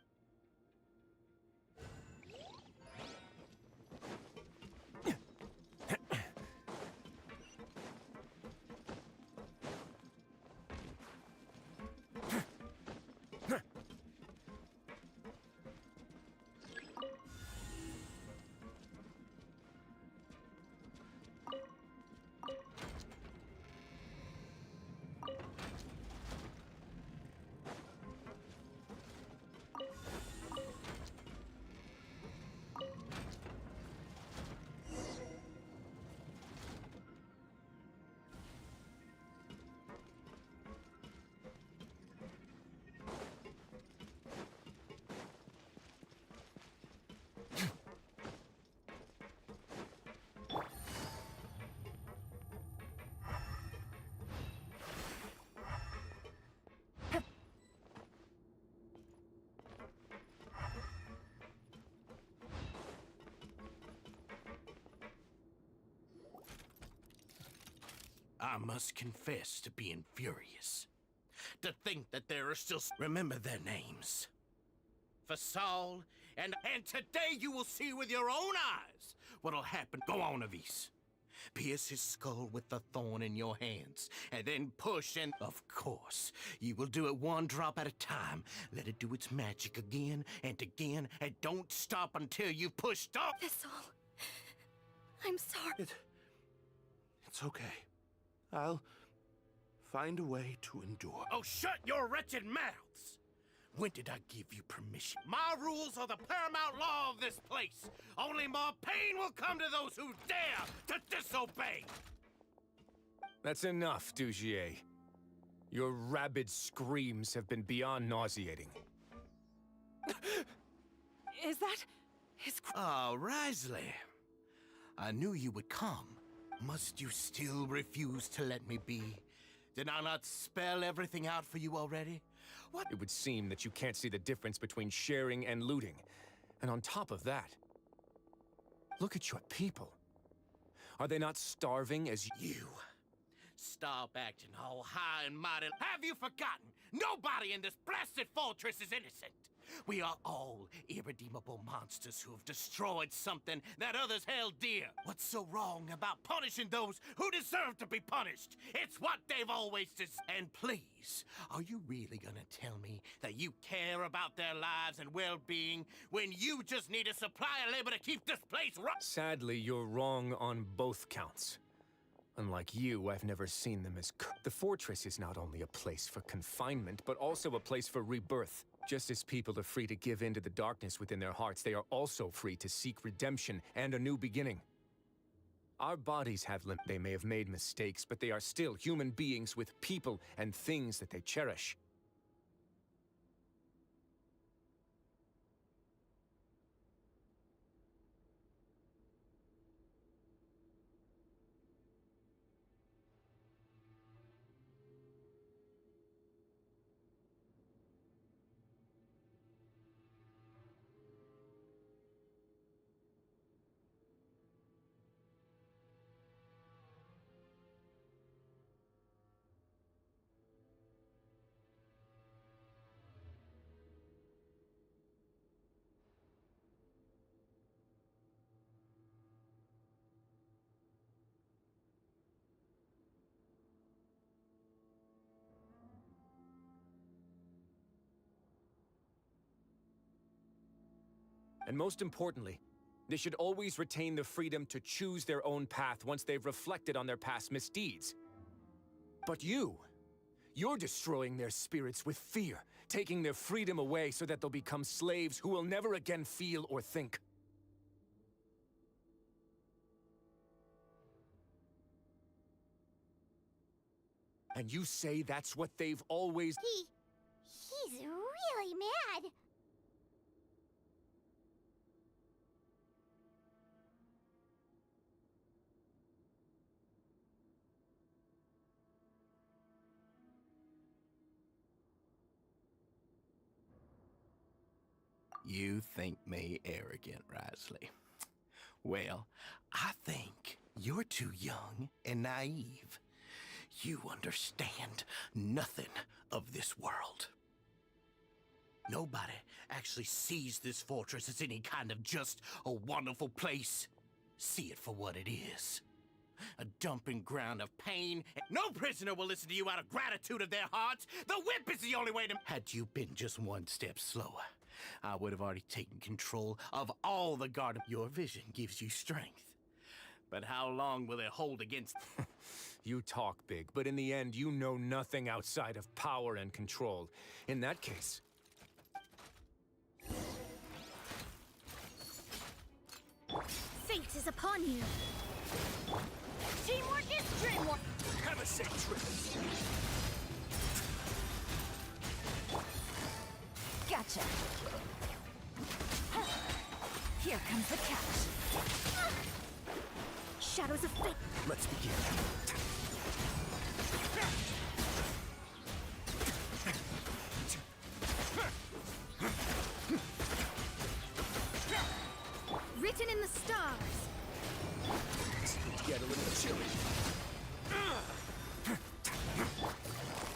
I must confess to being furious. To think that there are still... Remember their names. Fasal, and today you will see with your own eyes what'll happen. Go on, Avis. Pierce his skull with the thorn in your hands, and then push and... Of course, you will do it one drop at a time. Let it do its magic again, and don't stop until you've pushed up. Fasal, I'm sorry. It's okay. I'll find a way to endure. Oh, shut your wretched mouths! When did I give you permission? My rules are the paramount law of this place. Only more pain will come to those who dare to disobey. That's enough, Dugier. Your rabid screams have been beyond nauseating. Is that his... Oh, Risley. I knew you would come. Must you still refuse to let me be? Did I not spell everything out for you already? What? It would seem that you can't see the difference between sharing and looting. And on top of that, look at your people. Are they not starving as you? Stop acting all high and mighty. Have you forgotten? Nobody in this blasted fortress is innocent. We are all irredeemable monsters who have destroyed something that others held dear. What's so wrong about punishing those who deserve to be punished? It's what they've always And please, are you really gonna tell me that you care about their lives and well-being when you just need a supply of labor to keep this place running? Sadly, you're wrong on both counts. Unlike you, I've never seen them as The fortress is not only a place for confinement, but also a place for rebirth. Just as people are free to give in to the darkness within their hearts, they are also free to seek redemption and a new beginning. Our bodies have They may have made mistakes, but they are still human beings with people and things that they cherish. And most importantly, they should always retain the freedom to choose their own path once they've reflected on their past misdeeds. But you're destroying their spirits with fear, taking their freedom away so that they'll become slaves who will never again feel or think. And you say that's what they've always... He's really mad. You think me arrogant, Risley. Well, I think you're too young and naive. You understand nothing of this world. Nobody actually sees this fortress as any kind of just a wonderful place. See it for what it is. A dumping ground of pain. No prisoner will listen to you out of gratitude of their hearts. The whip is the only way to... Had you been just one step slower, I would have already taken control of all the guard. Your vision gives you strength. But how long will it hold against... You talk big, but in the end, you know nothing outside of power and control. In that case... Fate is upon you. Teamwork is dreamwork. Have a safe trip. Gotcha. Here comes the catch. Shadows of fate. Let's begin. Written in the stars. Get a little chilly.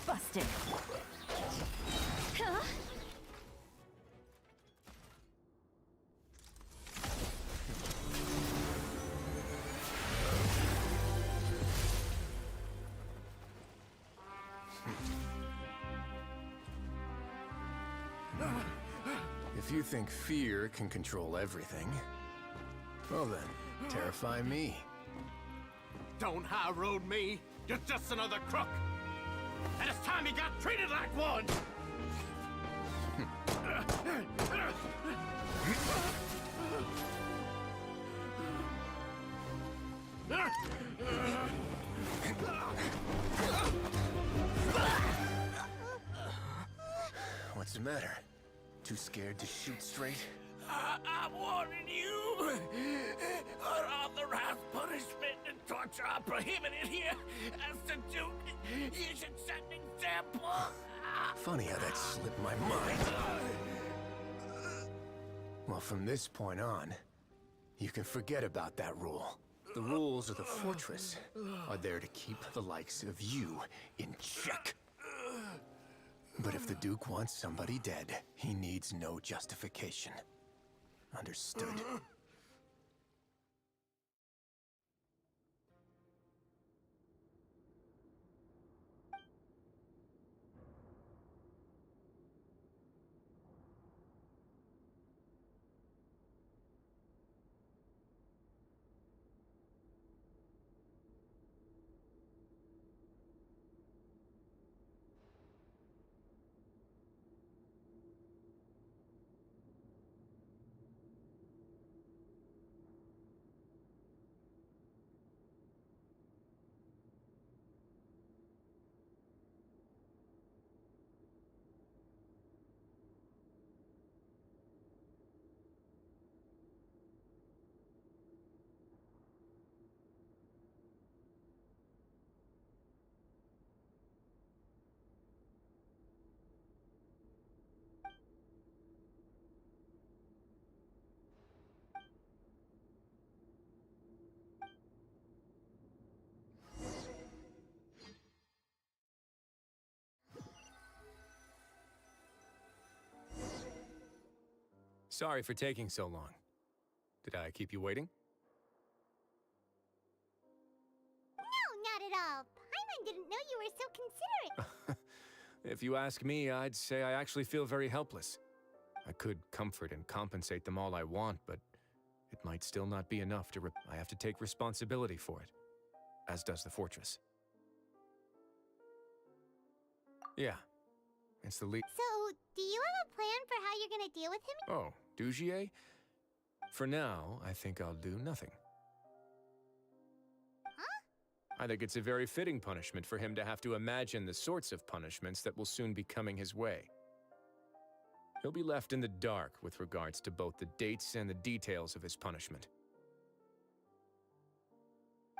Busted. Huh? If you think fear can control everything, well then, terrify me. Don't high road me. You're just another crook. And it's time you got treated like one. What's the matter? Too scared to shoot straight? I'm warning you. Unauthorized punishment and torture are prohibited here. As the Duke, you should set an example. Funny how that slipped my mind. Well, from this point on, you can forget about that rule. The rules of the fortress are there to keep the likes of you in check. But if the Duke wants somebody dead, he needs no justification. Understood. Sorry for taking so long. Did I keep you waiting? No, not at all. Paimon didn't know you were so considerate. If you ask me, I'd say I actually feel very helpless. I could comfort and compensate them all I want, but it might still not be enough to I have to take responsibility for it, as does the fortress. Yeah, it's the lead. So, do you have a plan for how you're gonna deal with him? Oh, Dugier? For now, I think I'll do nothing. I think it's a very fitting punishment for him to have to imagine the sorts of punishments that will soon be coming his way. He'll be left in the dark with regards to both the dates and the details of his punishment.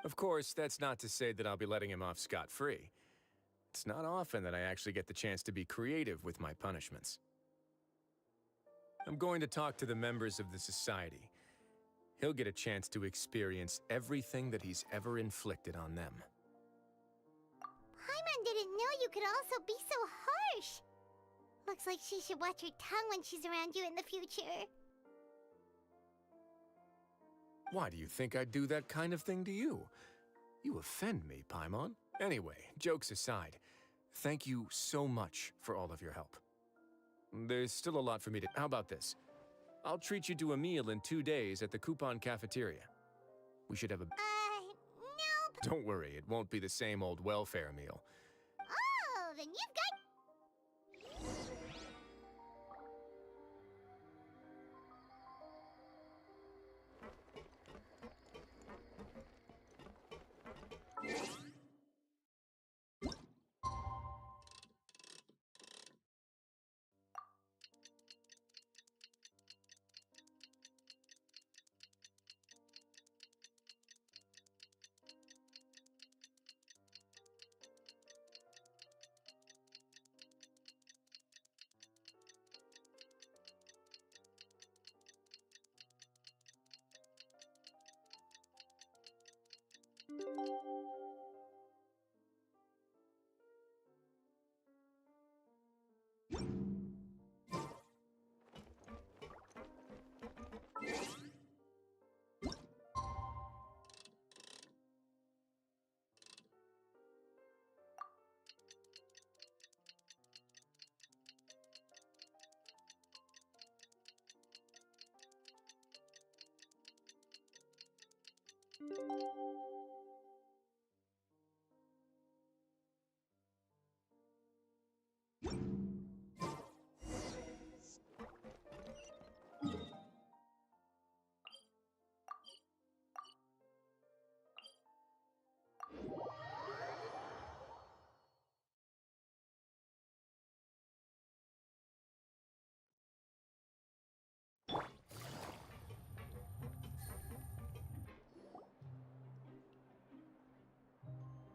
Of course, that's not to say that I'll be letting him off scot-free. It's not often that I actually get the chance to be creative with my punishments. I'm going to talk to the members of the society. He'll get a chance to experience everything that he's ever inflicted on them. Paimon didn't know you could also be so harsh. Looks like she should watch her tongue when she's around you in the future. Why do you think I'd do that kind of thing to you? You offend me, Paimon. Anyway, jokes aside, thank you so much for all of your help. There's still a lot for me to... How about this? I'll treat you to a meal in 2 days at the Coupon Cafeteria. We should have a... Nope. Don't worry, it won't be the same old welfare meal. Oh, then you've got...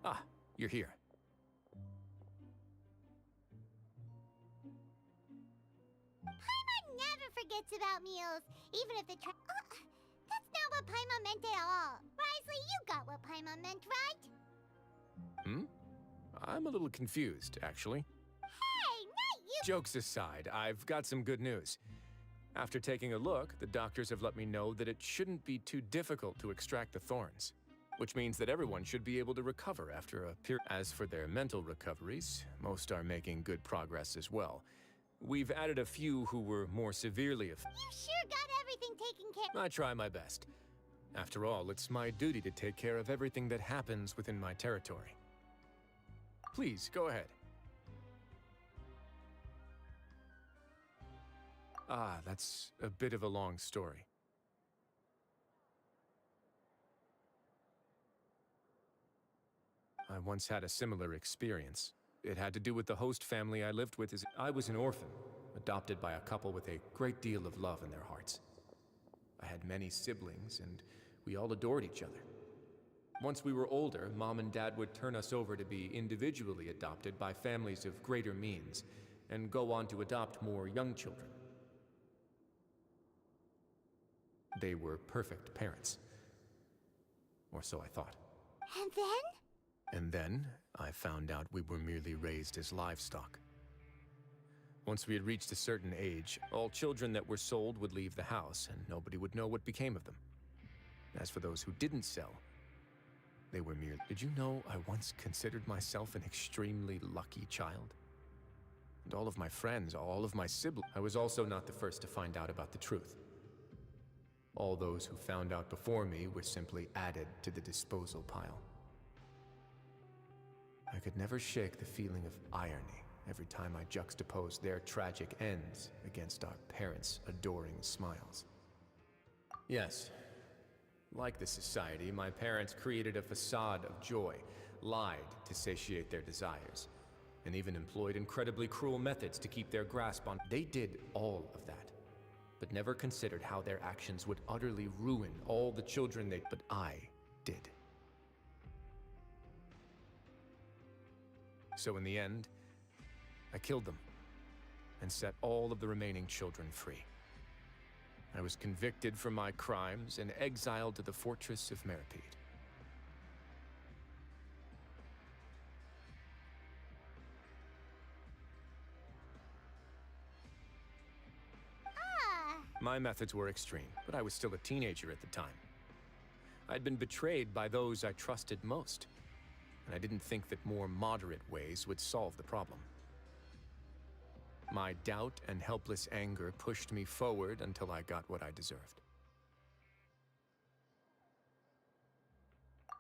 Ah, you're here. Paimon never forgets about meals, even if the that's not what Paimon meant at all. Risley, you got what Paimon meant, right? I'm a little confused, actually. Hey, not you! Jokes aside, I've got some good news. After taking a look, the doctors have let me know that it shouldn't be too difficult to extract the thorns, which means that everyone should be able to recover after a period. As for their mental recoveries, most are making good progress as well. We've added a few who were more severely affected. You sure got everything taken care of. I try my best. After all, it's my duty to take care of everything that happens within my territory. Please, go ahead. Ah, that's a bit of a long story. I once had a similar experience. It had to do with the host family I lived with. I was an orphan, adopted by a couple with a great deal of love in their hearts. I had many siblings, and we all adored each other. Once we were older, Mom and Dad would turn us over to be individually adopted by families of greater means, and go on to adopt more young children. They were perfect parents. Or so I thought. And then? And then, I found out we were merely raised as livestock. Once we had reached a certain age, all children that were sold would leave the house, and nobody would know what became of them. As for those who didn't sell, they were merely... Did you know I once considered myself an extremely lucky child? And all of my friends, all of my siblings. I was also not the first to find out about the truth. All those who found out before me were simply added to the disposal pile. I could never shake the feeling of irony every time I juxtaposed their tragic ends against our parents' adoring smiles. Yes, like the society, my parents created a facade of joy, lied to satiate their desires, and even employed incredibly cruel methods to keep their grasp on. They did all of that, but never considered how their actions would utterly ruin all the children they... But I did. So in the end, I killed them and set all of the remaining children free. I was convicted for my crimes and exiled to the fortress of Meripede. My methods were extreme, but I was still a teenager at the time. I'd been betrayed by those I trusted most, and I didn't think that more moderate ways would solve the problem. My doubt and helpless anger pushed me forward until I got what I deserved.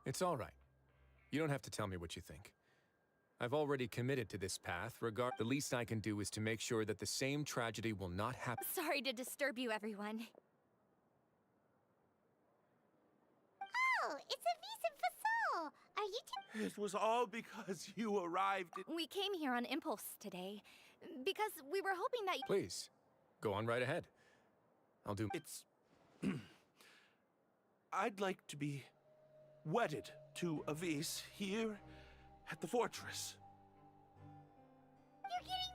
It's all right. You don't have to tell me what you think. I've already committed to this path. The least I can do is to make sure that the same tragedy will not happen. Sorry to disturb you, everyone. Oh, it's Avis and Fasol. Are you two? It was all because you arrived at... We came here on impulse today, because we were hoping that Please, go on right ahead. I'll do... It's... I'd like to be wedded to Avis here at the fortress. You're getting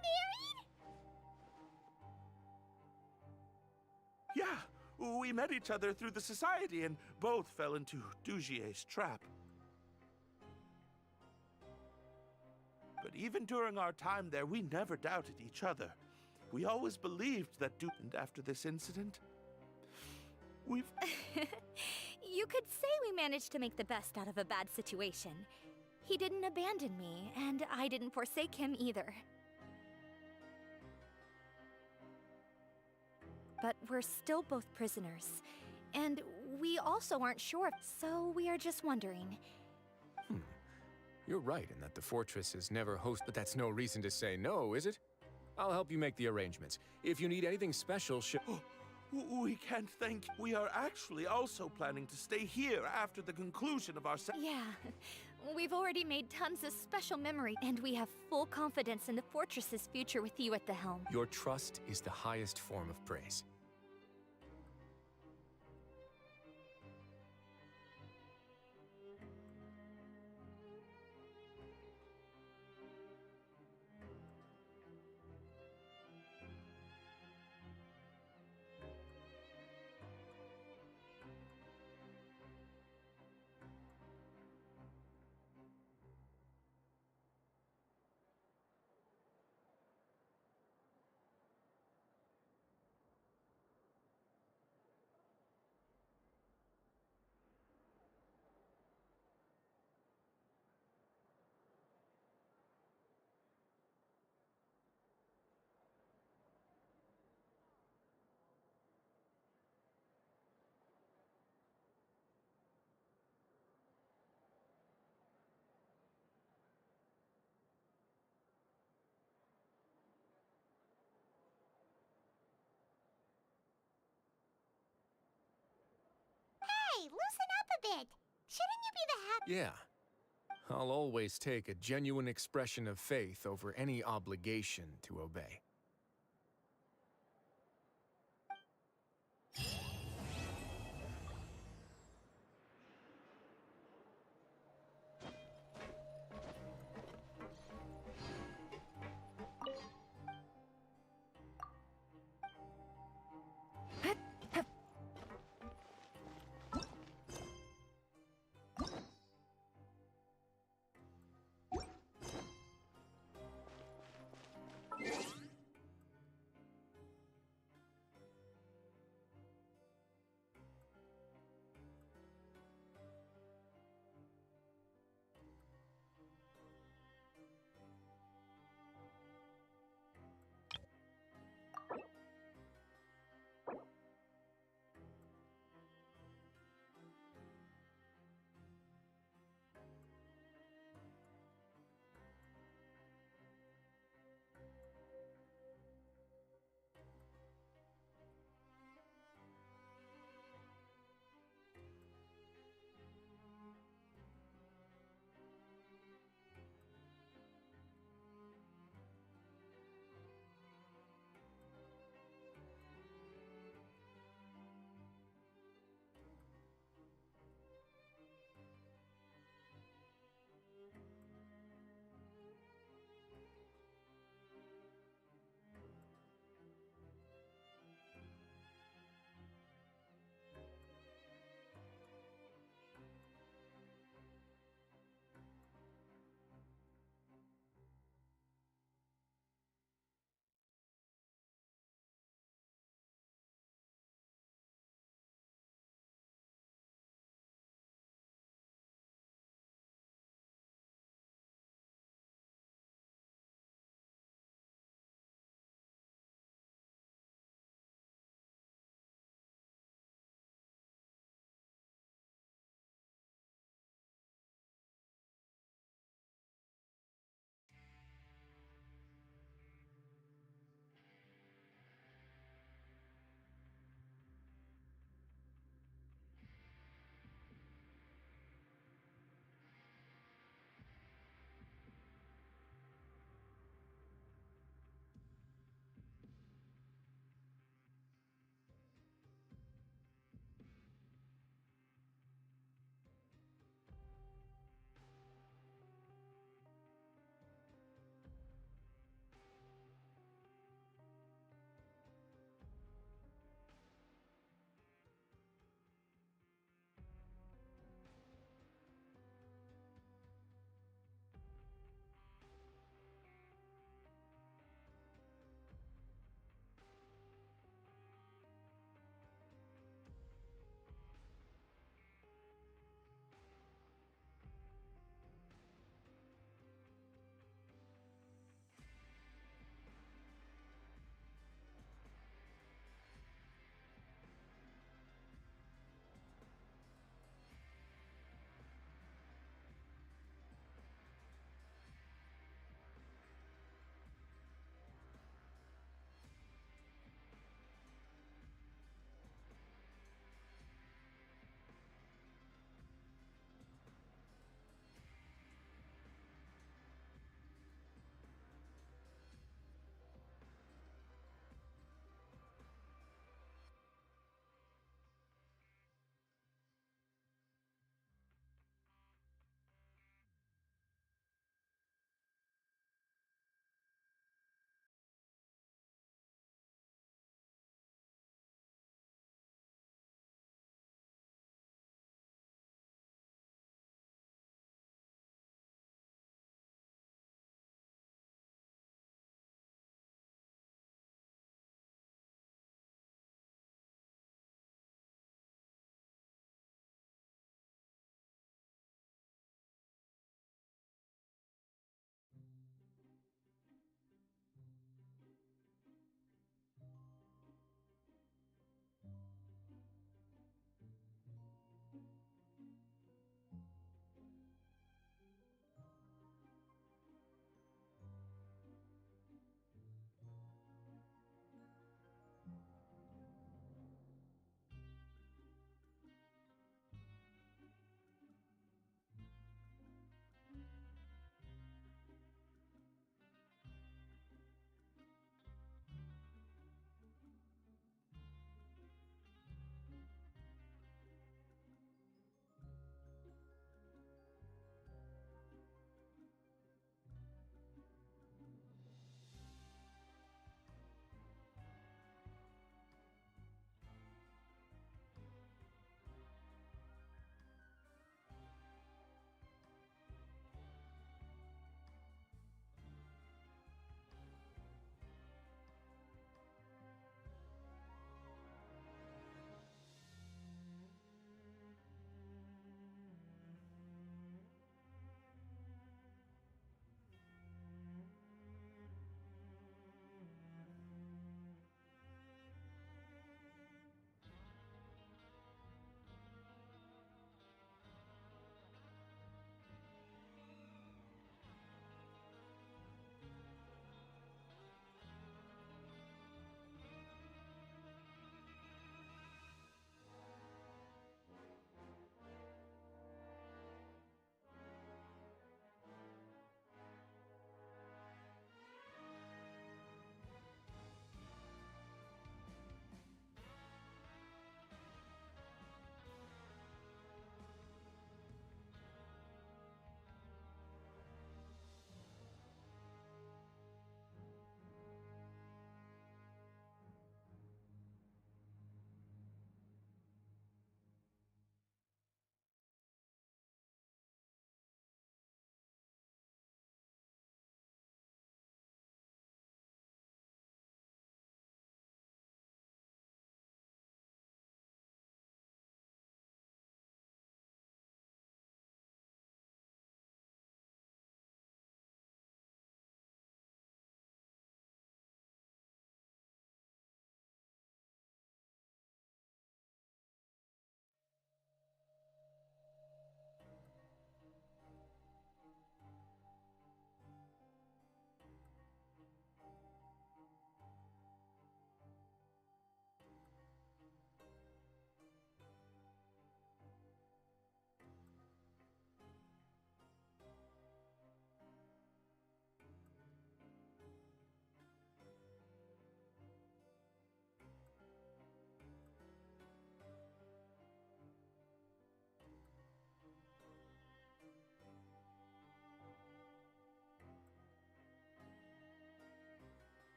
married? Yeah, we met each other through the society and both fell into Dugier's trap. But even during our time there, we never doubted each other. We always believed that and after this incident, we've... You could say we managed to make the best out of a bad situation. He didn't abandon me, and I didn't forsake him either. But we're still both prisoners, and we also aren't sure, so we are just wondering. You're right in that the fortress has never hosted, but that's no reason to say no, is it? I'll help you make the arrangements. If you need anything special, We can't thank... We are actually also planning to stay here after the conclusion of our Yeah, we've already made tons of special memory, and we have full confidence in the fortress's future with you at the helm. Your trust is the highest form of praise. Hey, loosen up a bit. Shouldn't you be the happy... Yeah. I'll always take a genuine expression of faith over any obligation to obey.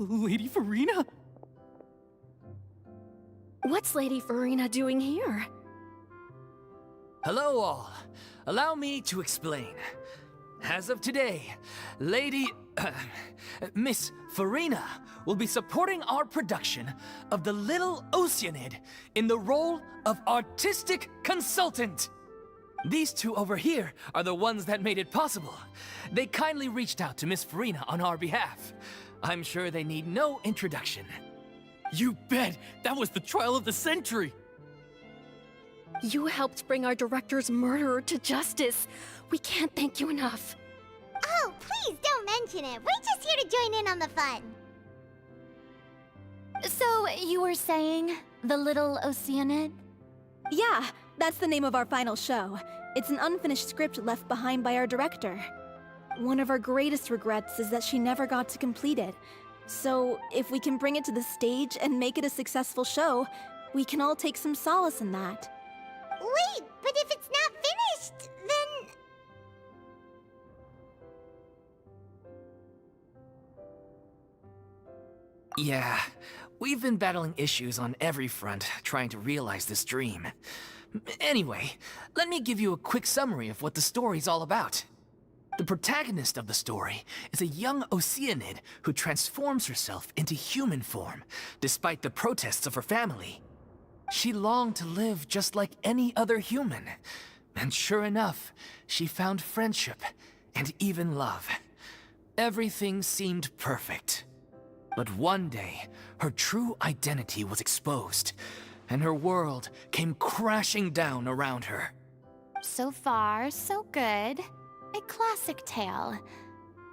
Lady Farina? What's Lady Farina doing here? Hello all. Allow me to explain. As of today, Miss Farina will be supporting our production of The Little Oceanid in the role of artistic consultant. These two over here are the ones that made it possible. They kindly reached out to Miss Farina on our behalf. I'm sure they need no introduction. You bet! That was the trial of the century! You helped bring our director's murderer to justice. We can't thank you enough. Oh, please don't mention it. We're just here to join in on the fun. So, you were saying The Little Oceanid? Yeah, that's the name of our final show. It's an unfinished script left behind by our director. One of our greatest regrets is that she never got to complete it. So, if we can bring it to the stage and make it a successful show, we can all take some solace in that. Wait, but if it's not finished, then... Yeah, we've been battling issues on every front, trying to realize this dream. Anyway, let me give you a quick summary of what the story's all about. The protagonist of the story is a young Oceanid who transforms herself into human form, despite the protests of her family. She longed to live just like any other human, and sure enough, she found friendship and even love. Everything seemed perfect. But one day, her true identity was exposed, and her world came crashing down around her. So far, so good. A classic tale.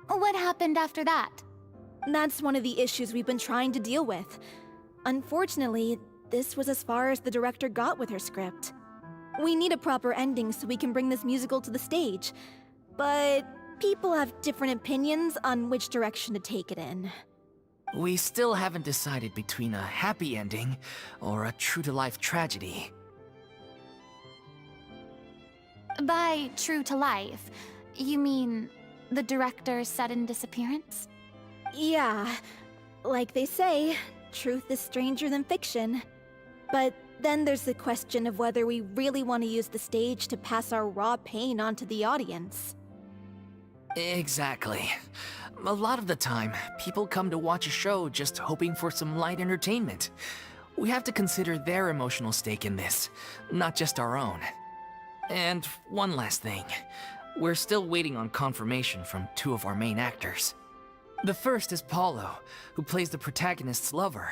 What happened after that? That's one of the issues we've been trying to deal with. Unfortunately, this was as far as the director got with her script. We need a proper ending so we can bring this musical to the stage. But people have different opinions on which direction to take it in. We still haven't decided between a happy ending or a true-to-life tragedy. By true to life, you mean the director's sudden disappearance? Yeah, like they say, truth is stranger than fiction. But then there's the question of whether we really want to use the stage to pass our raw pain onto the audience. Exactly. A lot of the time, people come to watch a show just hoping for some light entertainment. We have to consider their emotional stake in this, not just our own. And one last thing. We're still waiting on confirmation from two of our main actors. The first is Paulo, who plays the protagonist's lover.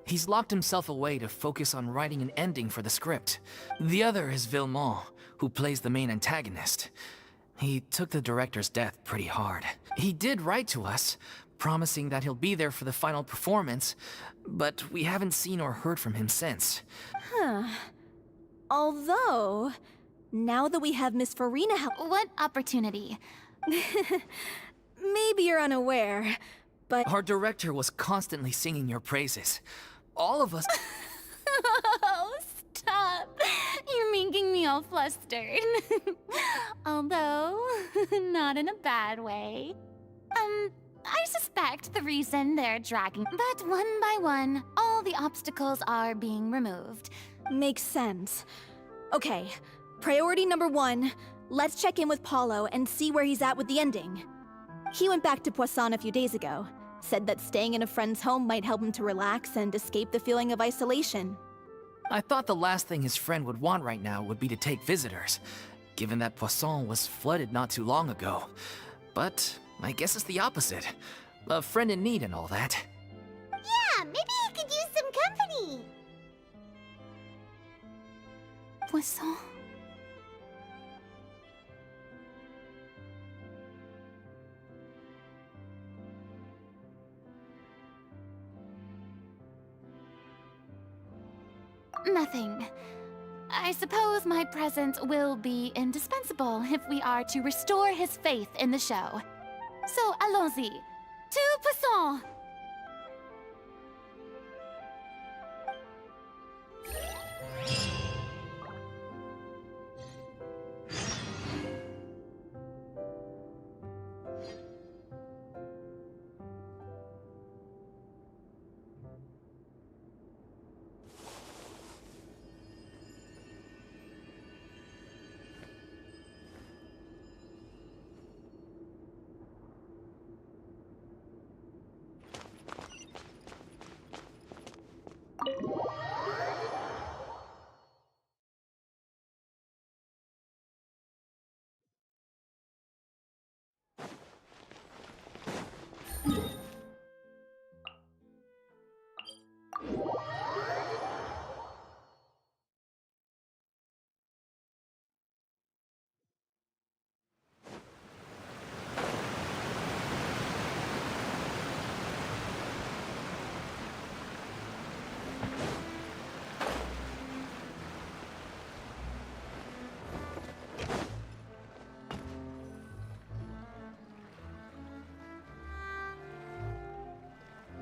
He's locked himself away to focus on writing an ending for the script. The other is Villemont, who plays the main antagonist. He took the director's death pretty hard. He did write to us, promising that he'll be there for the final performance, but we haven't seen or heard from him since. Huh. Although, now that we have Miss Farina What opportunity? Maybe you're unaware, but... Our director was constantly singing your praises. All of us... Oh, stop! You're making me all flustered. Although, not in a bad way. I suspect the reason they're dragging, but one by one, all the obstacles are being removed. Makes sense. Okay, priority number 1, let's check in with Paulo and see where he's at with the ending. He went back to Poisson a few days ago, said that staying in a friend's home might help him to relax and escape the feeling of isolation. I thought the last thing his friend would want right now would be to take visitors, given that Poisson was flooded not too long ago. But I guess it's the opposite. A friend in need and all that. Yeah, maybe he could use some company. Poisson? Nothing. I suppose my presence will be indispensable if we are to restore his faith in the show. So, allons-y. To Poisson!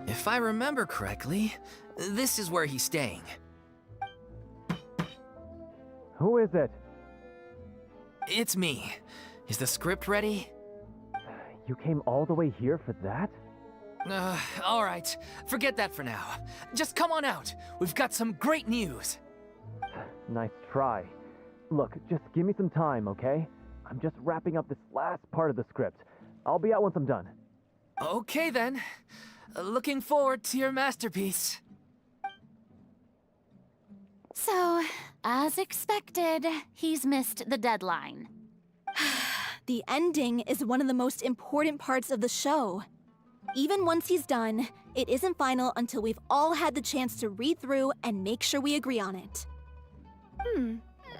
If I remember correctly, this is where he's staying. Who is it? It's me. Is the script ready? You came all the way here for that? Alright. Forget that for now. Just come on out. We've got some great news. Nice try. Look, just give me some time, okay? I'm just wrapping up this last part of the script. I'll be out once I'm done. Okay then. Looking forward to your masterpiece. So, as expected, he's missed the deadline. The ending is one of the most important parts of the show. Even once he's done, it isn't final until we've all had the chance to read through and make sure we agree on it.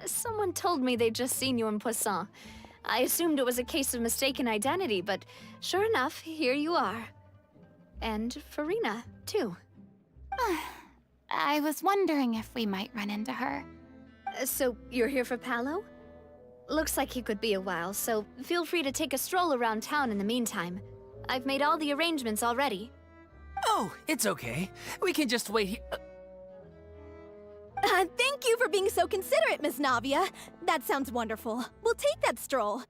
Someone told me they'd just seen you in Poisson. I assumed it was a case of mistaken identity, but sure enough, here you are. And Farina, too. I was wondering if we might run into her. So, you're here for Paolo? Looks like he could be a while, so feel free to take a stroll around town in the meantime. I've made all the arrangements already. Oh, it's okay. We can just wait here. Thank you for being so considerate, Miss Navia. That sounds wonderful. We'll take that stroll.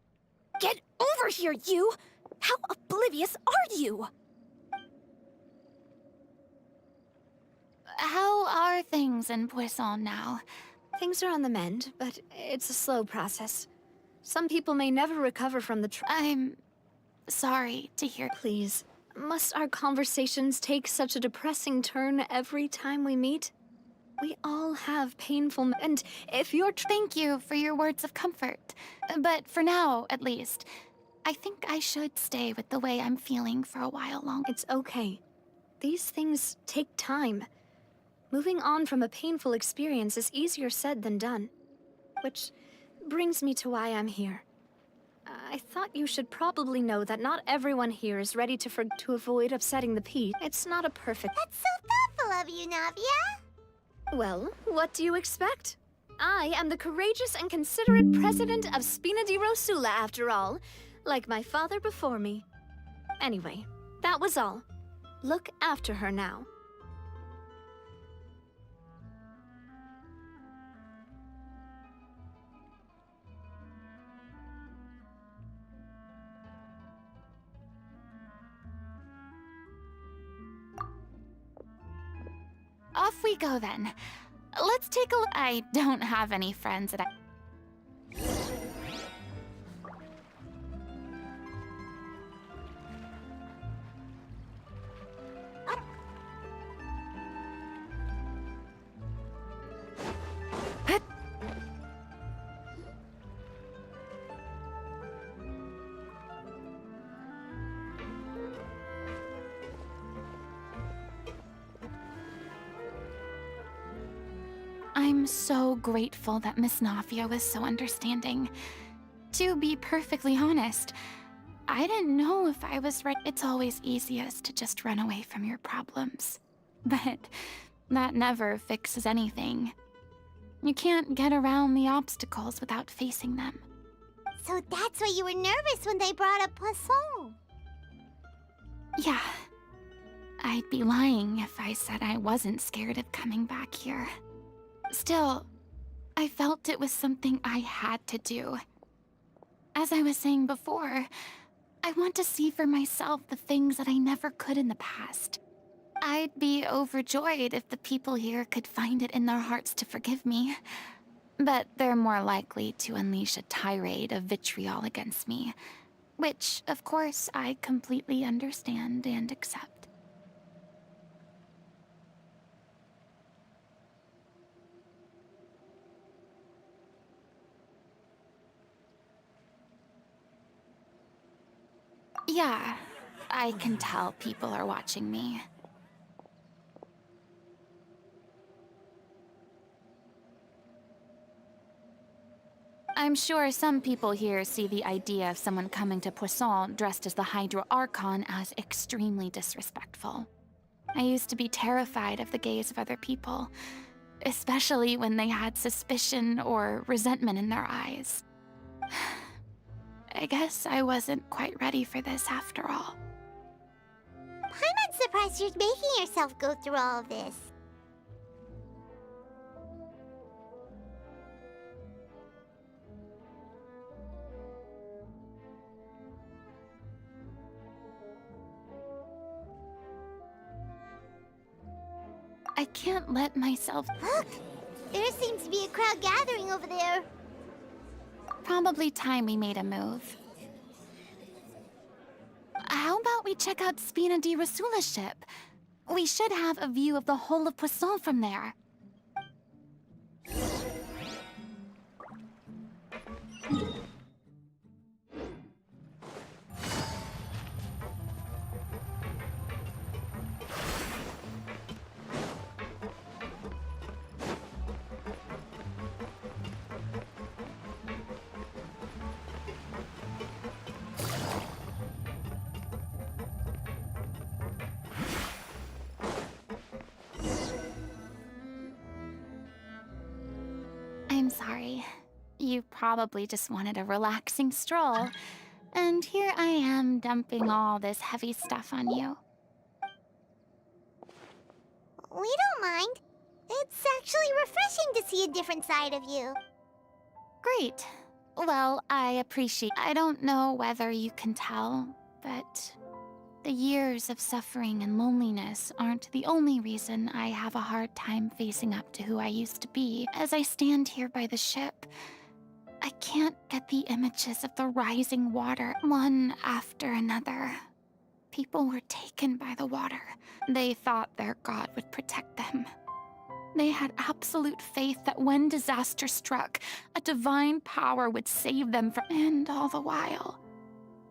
Get over here, you! How oblivious are you? How are things in Poisson now? Things are on the mend, but it's a slow process. Some people may never recover from the I'm sorry to hear. Please, must our conversations take such a depressing turn every time we meet? We all have painful and if you're Thank you for your words of comfort. But for now, at least, I think I should stay with the way I'm feeling for a while longer. It's okay. These things take time. Moving on from a painful experience is easier said than done. Which brings me to why I'm here. I thought you should probably know that not everyone here is ready to avoid upsetting the peace. It's not a perfect... That's so thoughtful of you, Navia! Well, what do you expect? I am the courageous and considerate president of Spina di Rosula, after all, like my father before me. Anyway, that was all. Look after her now. Off we go then. Let's take a look. I don't have any friends that I'm so grateful that Miss Navia was so understanding. To be perfectly honest, I didn't know if I was right. It's always easiest to just run away from your problems. But that never fixes anything. You can't get around the obstacles without facing them. So that's why you were nervous when they brought up Poisson. Yeah. I'd be lying if I said I wasn't scared of coming back here. Still, I felt it was something I had to do. As I was saying before, I want to see for myself the things that I never could in the past. I'd be overjoyed if the people here could find it in their hearts to forgive me. But they're more likely to unleash a tirade of vitriol against me, which, of course, I completely understand and accept. Yeah, I can tell people are watching me. I'm sure some people here see the idea of someone coming to Poisson dressed as the Hydra Archon as extremely disrespectful. I used to be terrified of the gaze of other people, especially when they had suspicion or resentment in their eyes. I guess I wasn't quite ready for this after all. Paimon surprised you're making yourself go through all of this. I can't let myself... Look! There seems to be a crowd gathering over there. Probably time we made a move. How about we check out Spina di Rosula's ship? We should have a view of the whole of Poisson from there. I'm sorry. You probably just wanted a relaxing stroll. And here I am dumping all this heavy stuff on you. We don't mind. It's actually refreshing to see a different side of you. Great. Well, I appreciate... I don't know whether you can tell, but the years of suffering and loneliness aren't the only reason I have a hard time facing up to who I used to be. As I stand here by the ship, I can't get the images of the rising water, one after another. People were taken by the water. They thought their god would protect them. They had absolute faith that when disaster struck, a divine power would save them from... And all the while,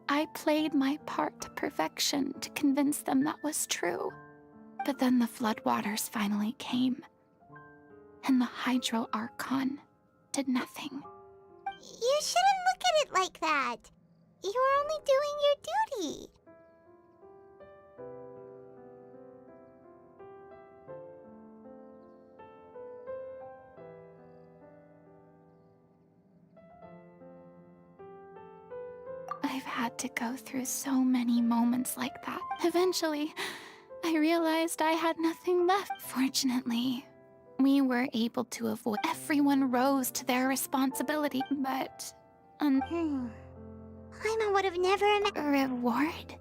I played my part to perfection to convince them that was true. But then the floodwaters finally came, and the Hydro Archon did nothing. You shouldn't look at it like that. You're only doing your duty. I've had to go through so many moments like that. Eventually, I realized I had nothing left. Fortunately, we were able to avoid... Everyone rose to their responsibility, but... Paimon would have never Reward?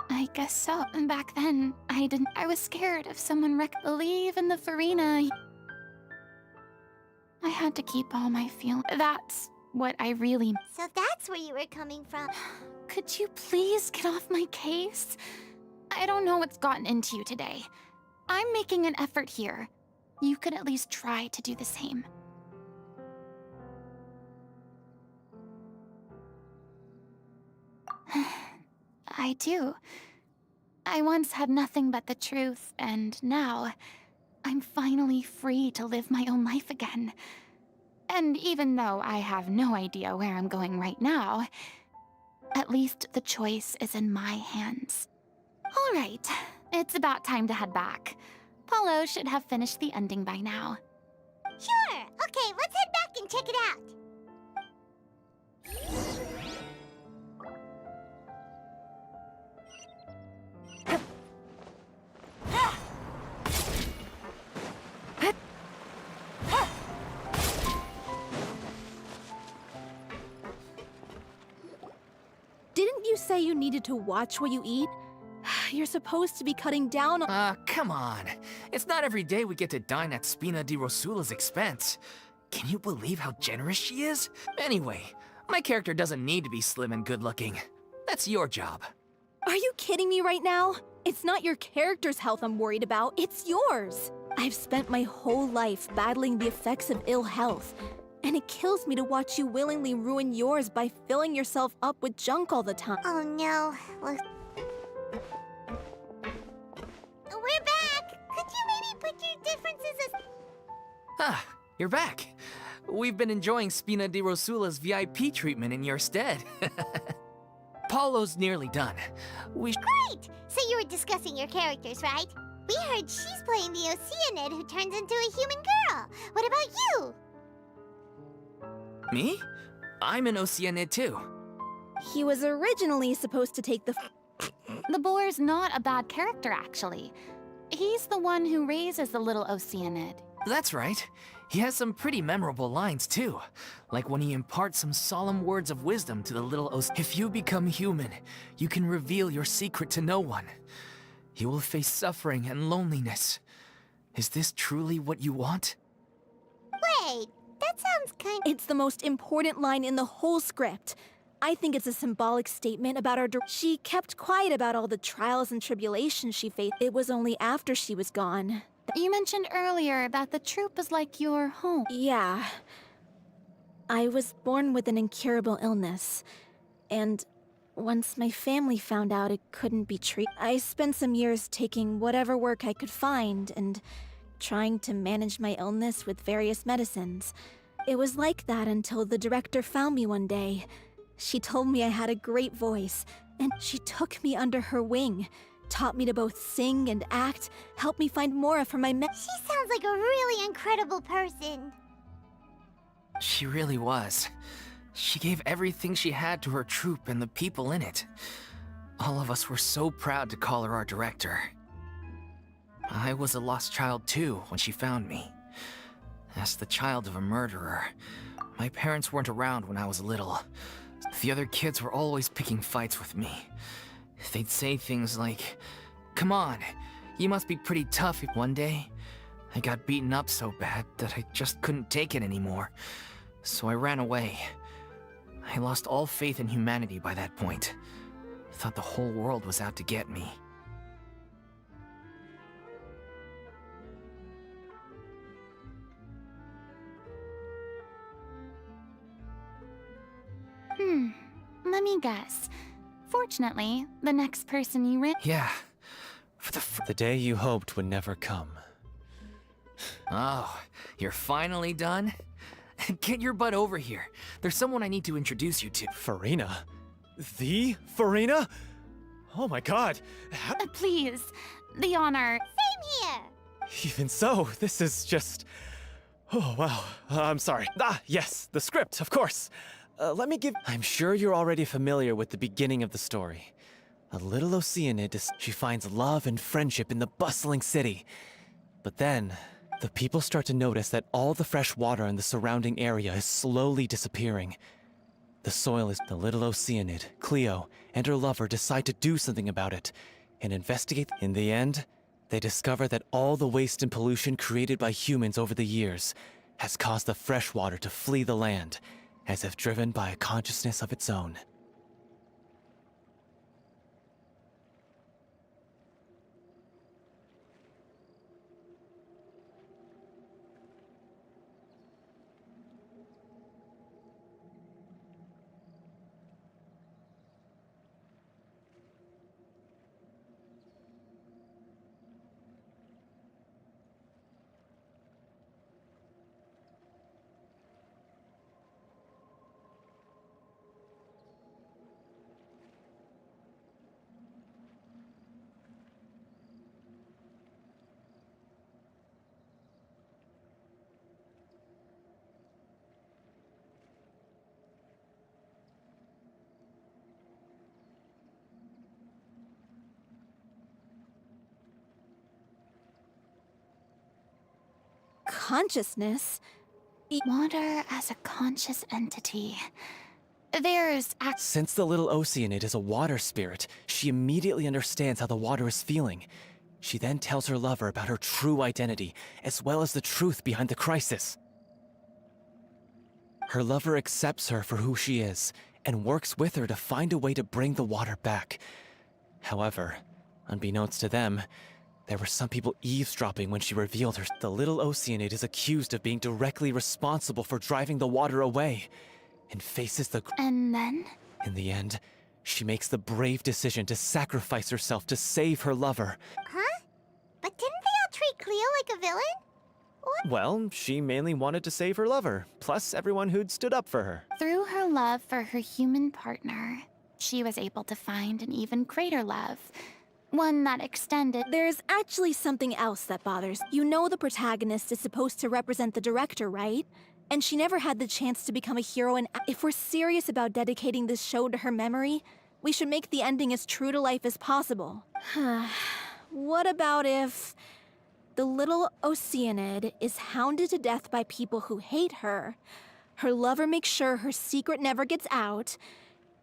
I guess so. Back then, I was scared if someone believe in the Farina. I had to keep all my feelings. That's what I really... So that's where you were coming from. Could you please get off my case? I don't know what's gotten into you today. I'm making an effort here. You could at least try to do the same. I do. I once had nothing but the truth, and now I'm finally free to live my own life again. And even though I have no idea where I'm going right now, at least the choice is in my hands. All right, it's about time to head back. Paulo should have finished the ending by now. Sure! Okay, let's head back and check it out. Didn't you say you needed to watch what you eat? You're supposed to be cutting down on... Come on. It's not every day we get to dine at Spina di Rosula's expense. Can you believe how generous she is? Anyway, my character doesn't need to be slim and good-looking. That's your job. Are you kidding me right now? It's not your character's health I'm worried about, it's yours. I've spent my whole life battling the effects of ill health, and it kills me to watch you willingly ruin yours by filling yourself up with junk all the time. Oh no. We're back! Could you maybe put your differences as... Ah, you're back. We've been enjoying Spina di Rosula's VIP treatment in your stead. Paulo's nearly done. Great! So you were discussing your characters, right? We heard she's playing the Oceanid who turns into a human girl. What about you? Me? I'm an Oceanid too. He was originally supposed to take the... The boar's not a bad character, actually. He's the one who raises the little Oceanid. That's right. He has some pretty memorable lines, too. Like when he imparts some solemn words of wisdom to the little If you become human, you can reveal your secret to no one. You will face suffering and loneliness. Is this truly what you want? Wait, that sounds kind. It's the most important line in the whole script. I think it's a symbolic statement about our. She kept quiet about all the trials and tribulations she faced. It was only after she was gone. You mentioned earlier that the troop is like your home. Yeah. I was born with an incurable illness, and once my family found out it couldn't be treated, I spent some years taking whatever work I could find and trying to manage my illness with various medicines. It was like that until the director found me one day. She told me I had a great voice, and she took me under her wing, taught me to both sing and act, helped me find Mora for my She sounds like a really incredible person. She really was. She gave everything she had to her troupe and the people in it. All of us were so proud to call her our director. I was a lost child too when she found me. As the child of a murderer, my parents weren't around when I was little. The other kids were always picking fights with me. They'd say things like, "Come on, you must be pretty tough." One day, I got beaten up so bad that I just couldn't take it anymore. So I ran away. I lost all faith in humanity by that point. Thought the whole world was out to get me. Let me guess. Fortunately, the next person you ran— Yeah. The day you hoped would never come. Oh, you're finally done? Get your butt over here. There's someone I need to introduce you to. Farina? The Farina? Oh my god. Please, the honor. Same here. Even so, this is just... Oh, wow. I'm sorry. Yes, the script, of course. Let me give... I'm sure you're already familiar with the beginning of the story. A little Oceanid, she finds love and friendship in the bustling city. But then, the people start to notice that all the fresh water in the surrounding area is slowly disappearing. The soil is... The little Oceanid, Cleo, and her lover decide to do something about it, and investigate. In the end, they discover that all the waste and pollution created by humans over the years has caused the fresh water to flee the land, as if driven by a consciousness of its own. Consciousness? Water as a conscious entity. There's Since the little Oceanid is a water spirit, she immediately understands how the water is feeling. She then tells her lover about her true identity, as well as the truth behind the crisis. Her lover accepts her for who she is, and works with her to find a way to bring the water back. However, unbeknownst to them, there were some people eavesdropping when she revealed her. The little Oceanid is accused of being directly responsible for driving the water away, and faces the... And then? In the end, she makes the brave decision to sacrifice herself to save her lover. Huh? But didn't they all treat Cleo like a villain? What? Well, she mainly wanted to save her lover, plus everyone who'd stood up for her. Through her love for her human partner, she was able to find an even greater love. One that extended. There's actually something else that bothers. You know the protagonist is supposed to represent the director, right? And she never had the chance to become a hero, and if we're serious about dedicating this show to her memory, we should make the ending as true to life as possible. What about if the little Oceanid is hounded to death by people who hate her, her lover makes sure her secret never gets out,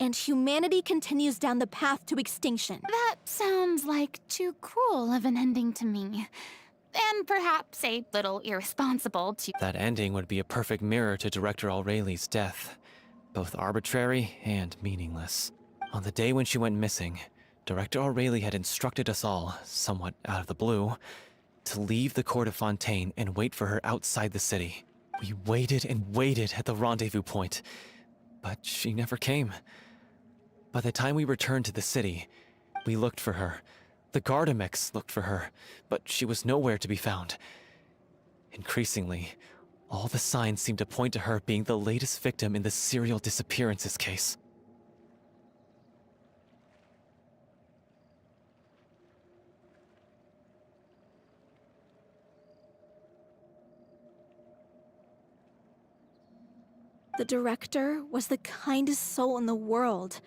and humanity continues down the path to extinction? That sounds like too cruel of an ending to me. And perhaps a little irresponsible to— That ending would be a perfect mirror to Director Aureli's death, both arbitrary and meaningless. On the day when she went missing, Director Aureli had instructed us all, somewhat out of the blue, to leave the court of Fontaine and wait for her outside the city. We waited and waited at the rendezvous point, but she never came. By the time we returned to the city, we looked for her. The Gardamex looked for her, but she was nowhere to be found. Increasingly, all the signs seemed to point to her being the latest victim in the serial disappearances case. The director was the kindest soul in the world.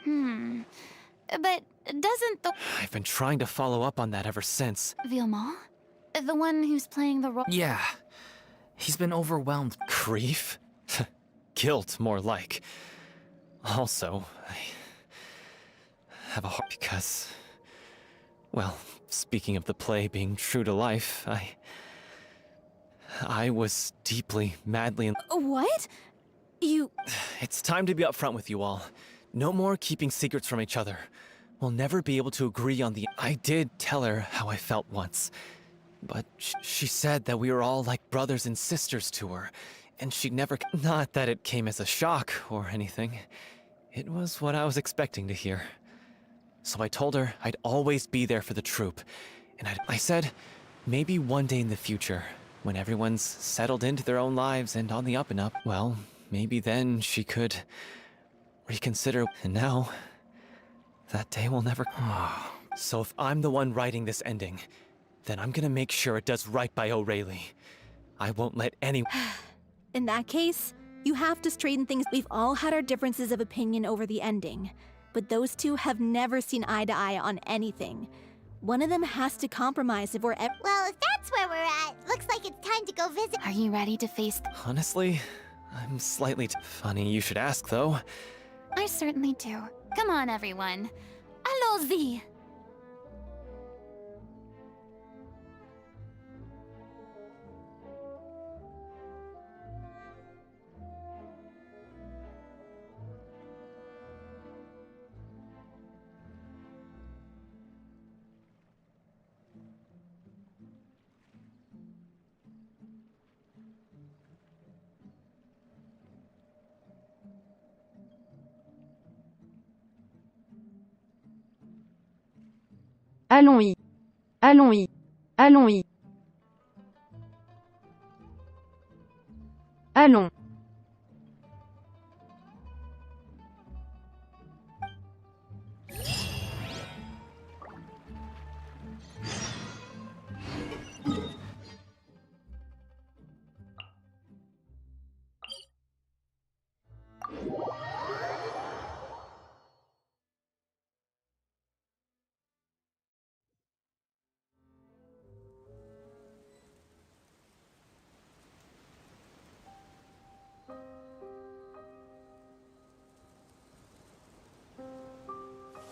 But doesn't the— I've been trying to follow up on that ever since. Villemont? The one who's playing the role— Yeah. He's been overwhelmed. Grief? Guilt, more like. Also, I have a heart because... Well, speaking of the play being true to life, I was deeply, madly in— What? It's time to be upfront with you all. No more keeping secrets from each other. We'll never be able to agree on the— I did tell her how I felt once. But she said that we were all like brothers and sisters to her. And she'd never— Not that it came as a shock or anything. It was what I was expecting to hear. So I told her I'd always be there for the troupe. And I said, maybe one day in the future, when everyone's settled into their own lives and on the up and up, well, maybe then she could reconsider. And now, that day will never— So if I'm the one writing this ending, then I'm gonna make sure it does right by O'Reilly. I won't let anyone— In that case, you have to straighten things. We've all had our differences of opinion over the ending, but those two have never seen eye to eye on anything. One of them has to compromise if we're— Well, if that's where we're at, looks like it's time to go visit— Are you ready to face— Honestly, I'm slightly funny you should ask, though. I certainly do. Come on, everyone. Allons-y! Allons-y. Allons-y. Allons-y. Allons.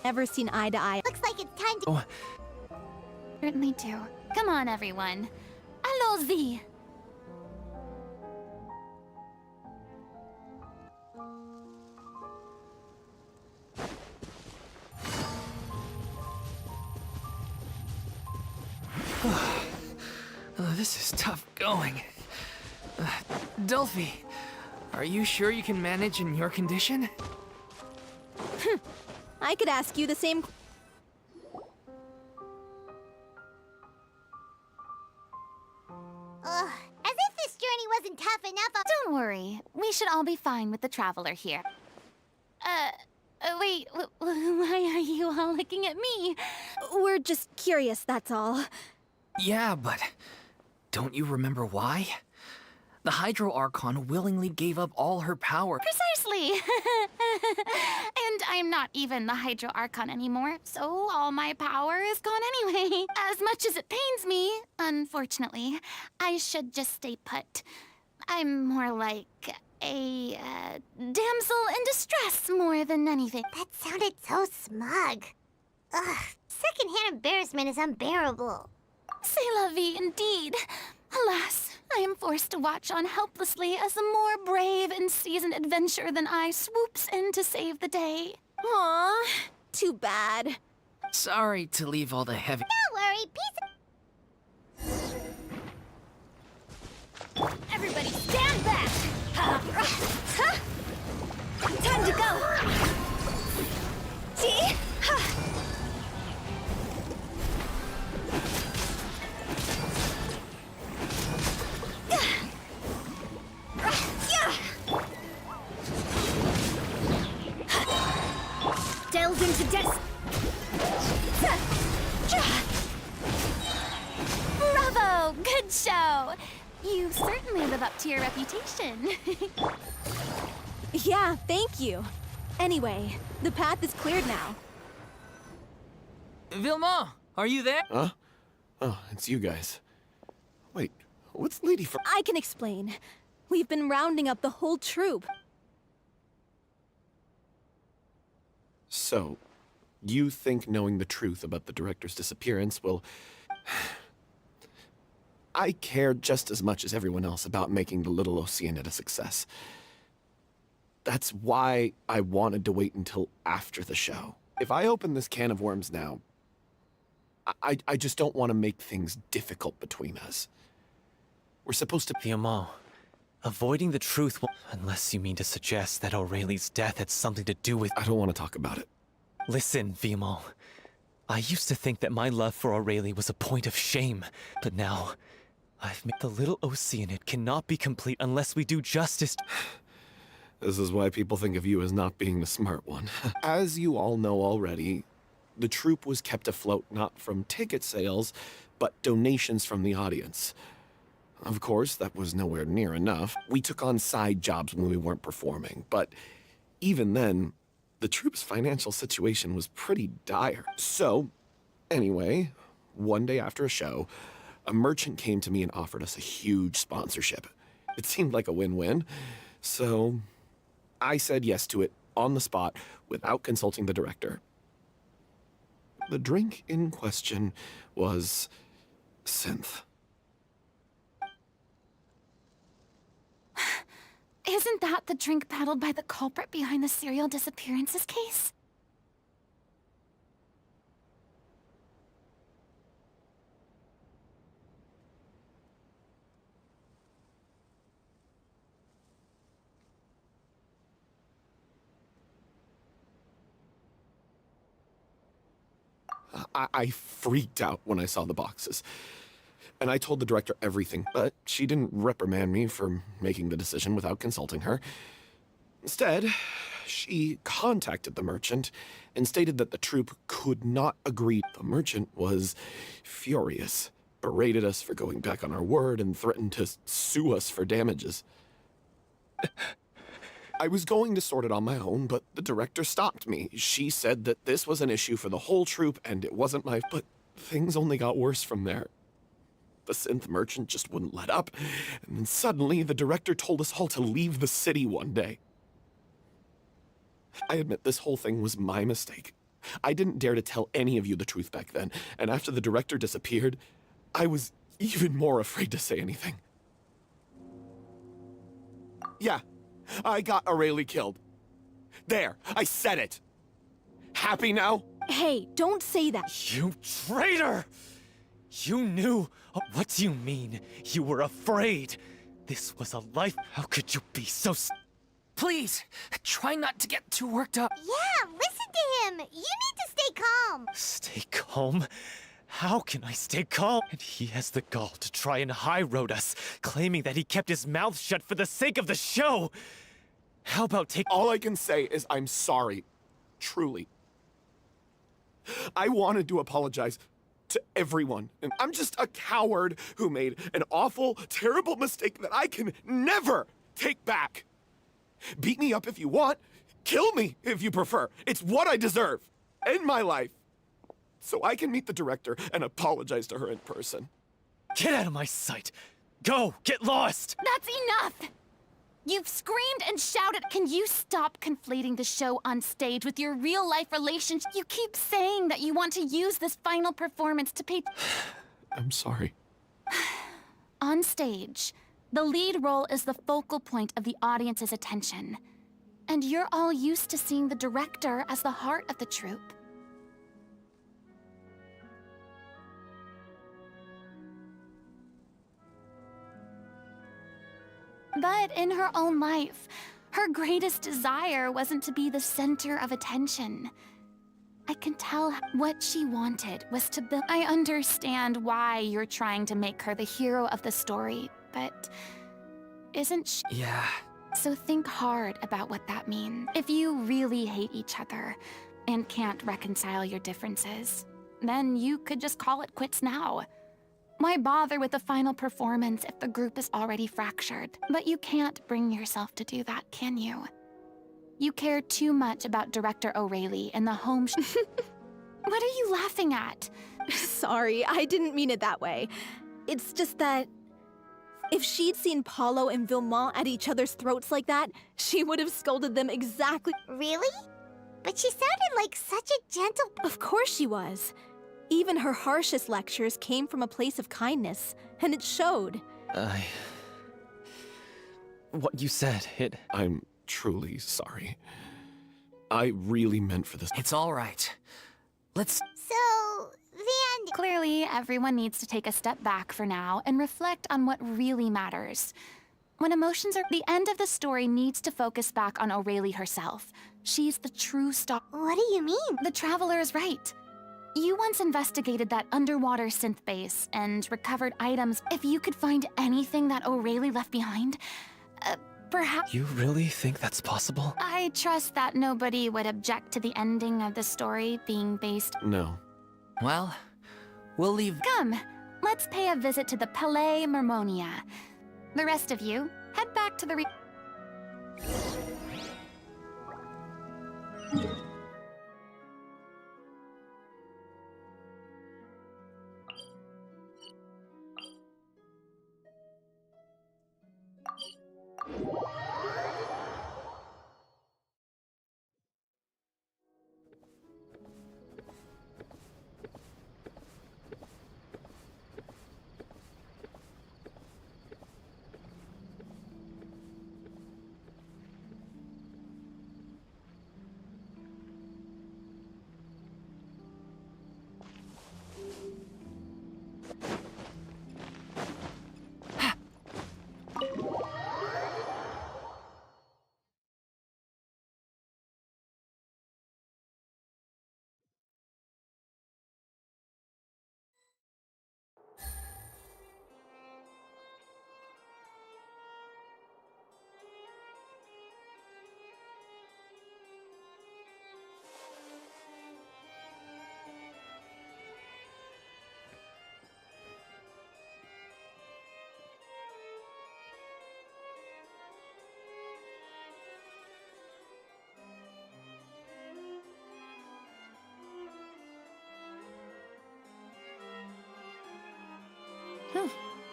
Never seen eye to eye. Looks like it's time to— Certainly do. Come on, everyone. Allons-y! This is tough going. Delphi, are you sure you can manage in your condition? I could ask you the same— As if this journey wasn't tough enough. Don't worry. We should all be fine with the Traveler here. Wait, why are you all looking at me? We're just curious, that's all. Yeah, but don't you remember why? The Hydro Archon willingly gave up all her power. Precisely! And I'm not even the Hydro Archon anymore, so all my power is gone anyway. As much as it pains me, unfortunately, I should just stay put. I'm more like a damsel in distress more than anything. That sounded so smug. Ugh, secondhand embarrassment is unbearable. C'est la vie indeed. Alas, I am forced to watch on helplessly as a more brave and seasoned adventurer than I swoops in to save the day. Aw, too bad. Sorry to leave all the heavy... Don't worry, Everybody stand back! Time to go! See? Delve into Bravo! Good show! You certainly live up to your reputation. Yeah, thank you. Anyway, the path is cleared now. Vilma, are you there? Huh? Oh, it's you guys. Wait, what's Lady from... I can explain. We've been rounding up the whole troop. So, you think knowing the truth about the director's disappearance will... I care just as much as everyone else about making the Little Oceanid a success. That's why I wanted to wait until after the show. If I open this can of worms now, I just don't want to make things difficult between us. We're supposed to... Vilma, avoiding the truth will... Unless you mean to suggest that Aurelie's death had something to do with... I don't want to talk about it. Listen, Vilma. I used to think that my love for Aurelie was a point of shame, but now... I've made the Little Oceanid cannot be complete unless we do justice. This is why people think of you as not being the smart one. As you all know already, the troupe was kept afloat not from ticket sales, but donations from the audience. Of course, that was nowhere near enough. We took on side jobs when we weren't performing, but even then, the troupe's financial situation was pretty dire. So, anyway, one day after a show, a merchant came to me and offered us a huge sponsorship. It seemed like a win-win, so I said yes to it on the spot without consulting the director. The drink in question was synth. Isn't that the drink peddled by the culprit behind the serial disappearances case? I freaked out when I saw the boxes. And I told the director everything, but she didn't reprimand me for making the decision without consulting her. Instead, she contacted the merchant and stated that the troupe could not agree. The merchant was furious, berated us for going back on our word, and threatened to sue us for damages. I was going to sort it on my own, but the director stopped me. She said that this was an issue for the whole troupe and it wasn't my... But things only got worse from there. The synth merchant just wouldn't let up, and then suddenly the director told us all to leave the city one day. I admit this whole thing was my mistake. I didn't dare to tell any of you the truth back then, and after the director disappeared, I was even more afraid to say anything. Yeah, I got Aurelie killed. There, I said it. Happy now? Hey, don't say that. You traitor! You knew. What do you mean? You were afraid. This was a life. How could you be so... Please, try not to get too worked up. Yeah, listen to him. You need to stay calm. Stay calm? How can I stay calm? And he has the gall to try and high-road us, claiming that he kept his mouth shut for the sake of the show. How about All I can say is I'm sorry. Truly. I wanted to apologize to everyone. And I'm just a coward who made an awful, terrible mistake that I can never take back. Beat me up if you want. Kill me if you prefer. It's what I deserve. End my life. So I can meet the director and apologize to her in person. Get out of my sight! Go! Get lost! That's enough! You've screamed and shouted. Can you stop conflating the show on stage with your real-life relationship? You keep saying that you want to use this final performance to pay... I'm sorry. On stage, the lead role is the focal point of the audience's attention. And you're all used to seeing the director as the heart of the troupe. But in her own life, her greatest desire wasn't to be the center of attention. I can tell what she wanted was to build... I understand why you're trying to make her the hero of the story, but isn't she... Yeah. So think hard about what that means. If you really hate each other and can't reconcile your differences, then you could just call it quits now. Why bother with the final performance if the group is already fractured? But you can't bring yourself to do that, can you? You care too much about Director O'Reilly and the home What are you laughing at? Sorry, I didn't mean it that way. It's just that... if she'd seen Paulo and Vilmont at each other's throats like that, she would have scolded them exactly... Really? But she sounded like such a gentle... Of course she was. Even her harshest lectures came from a place of kindness, and it showed. What you said, I'm truly sorry. I really meant for this. It's all right. Let's... So, the end... Clearly, everyone needs to take a step back for now and reflect on what really matters. When emotions are... The end of the story needs to focus back on O'Reilly herself. She's the true star... What do you mean? The Traveler is right. You once investigated that underwater synth base and recovered items. If you could find anything that O'Reilly left behind, perhaps... You really think that's possible? I trust that nobody would object to the ending of the story being based... No. Well, we'll leave... Come, let's pay a visit to the Palais Mermonia. The rest of you, head back to the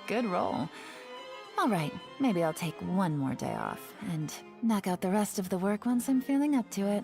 Good roll. All right, maybe I'll take one more day off and knock out the rest of the work once I'm feeling up to it.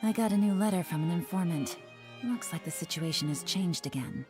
I got a new letter from an informant. Looks like the situation has changed again.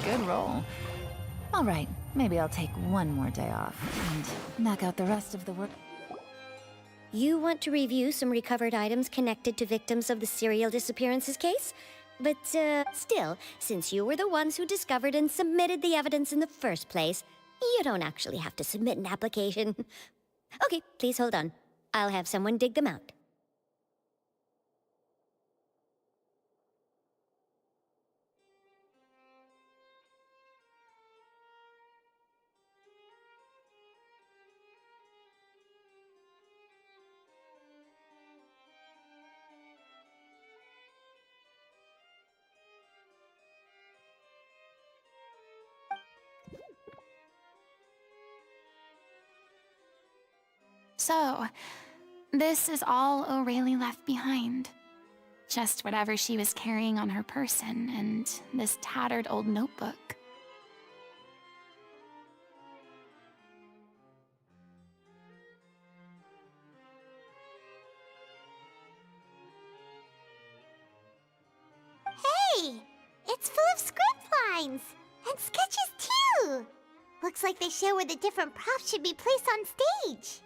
Good roll. Alright, maybe I'll take one more day off and knock out the rest of the work. You want to review some recovered items connected to victims of the serial disappearances case? But, still, since you were the ones who discovered and submitted the evidence in the first place, you don't actually have to submit an application. Okay, please hold on. I'll have someone dig them out. So, this is all O'Reilly left behind. Just whatever she was carrying on her person and this tattered old notebook. Hey! It's full of script lines! And sketches, too! Looks like they show where the different props should be placed on stage.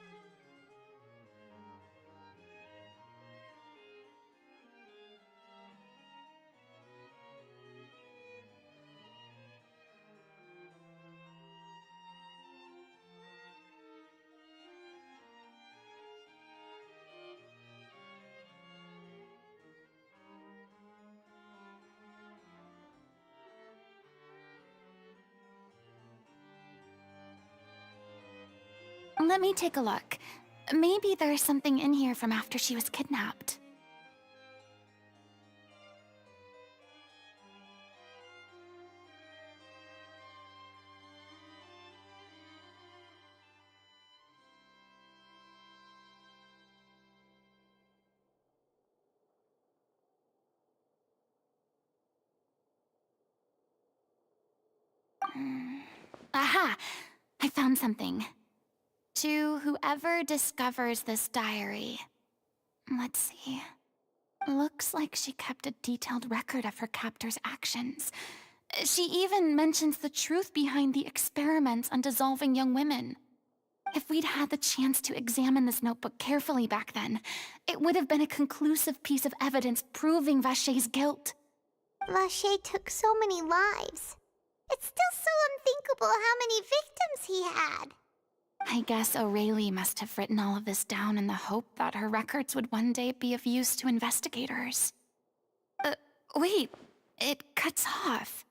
Let me take a look. Maybe there's something in here from after she was kidnapped. Aha! I found something. To whoever discovers this diary. Let's see. Looks like she kept a detailed record of her captor's actions. She even mentions the truth behind the experiments on dissolving young women. If we'd had the chance to examine this notebook carefully back then, it would have been a conclusive piece of evidence proving Vachey's guilt. Vachey took so many lives. It's still so unthinkable how many victims he had. I guess O'Reilly must have written all of this down in the hope that her records would one day be of use to investigators. Wait, it cuts off.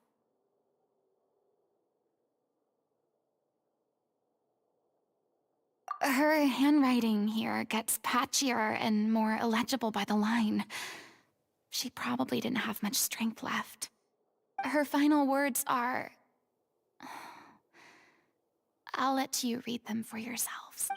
Her handwriting here gets patchier and more illegible by the line. She probably didn't have much strength left. Her final words are... I'll let you read them for yourselves.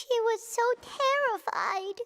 She was so terrified.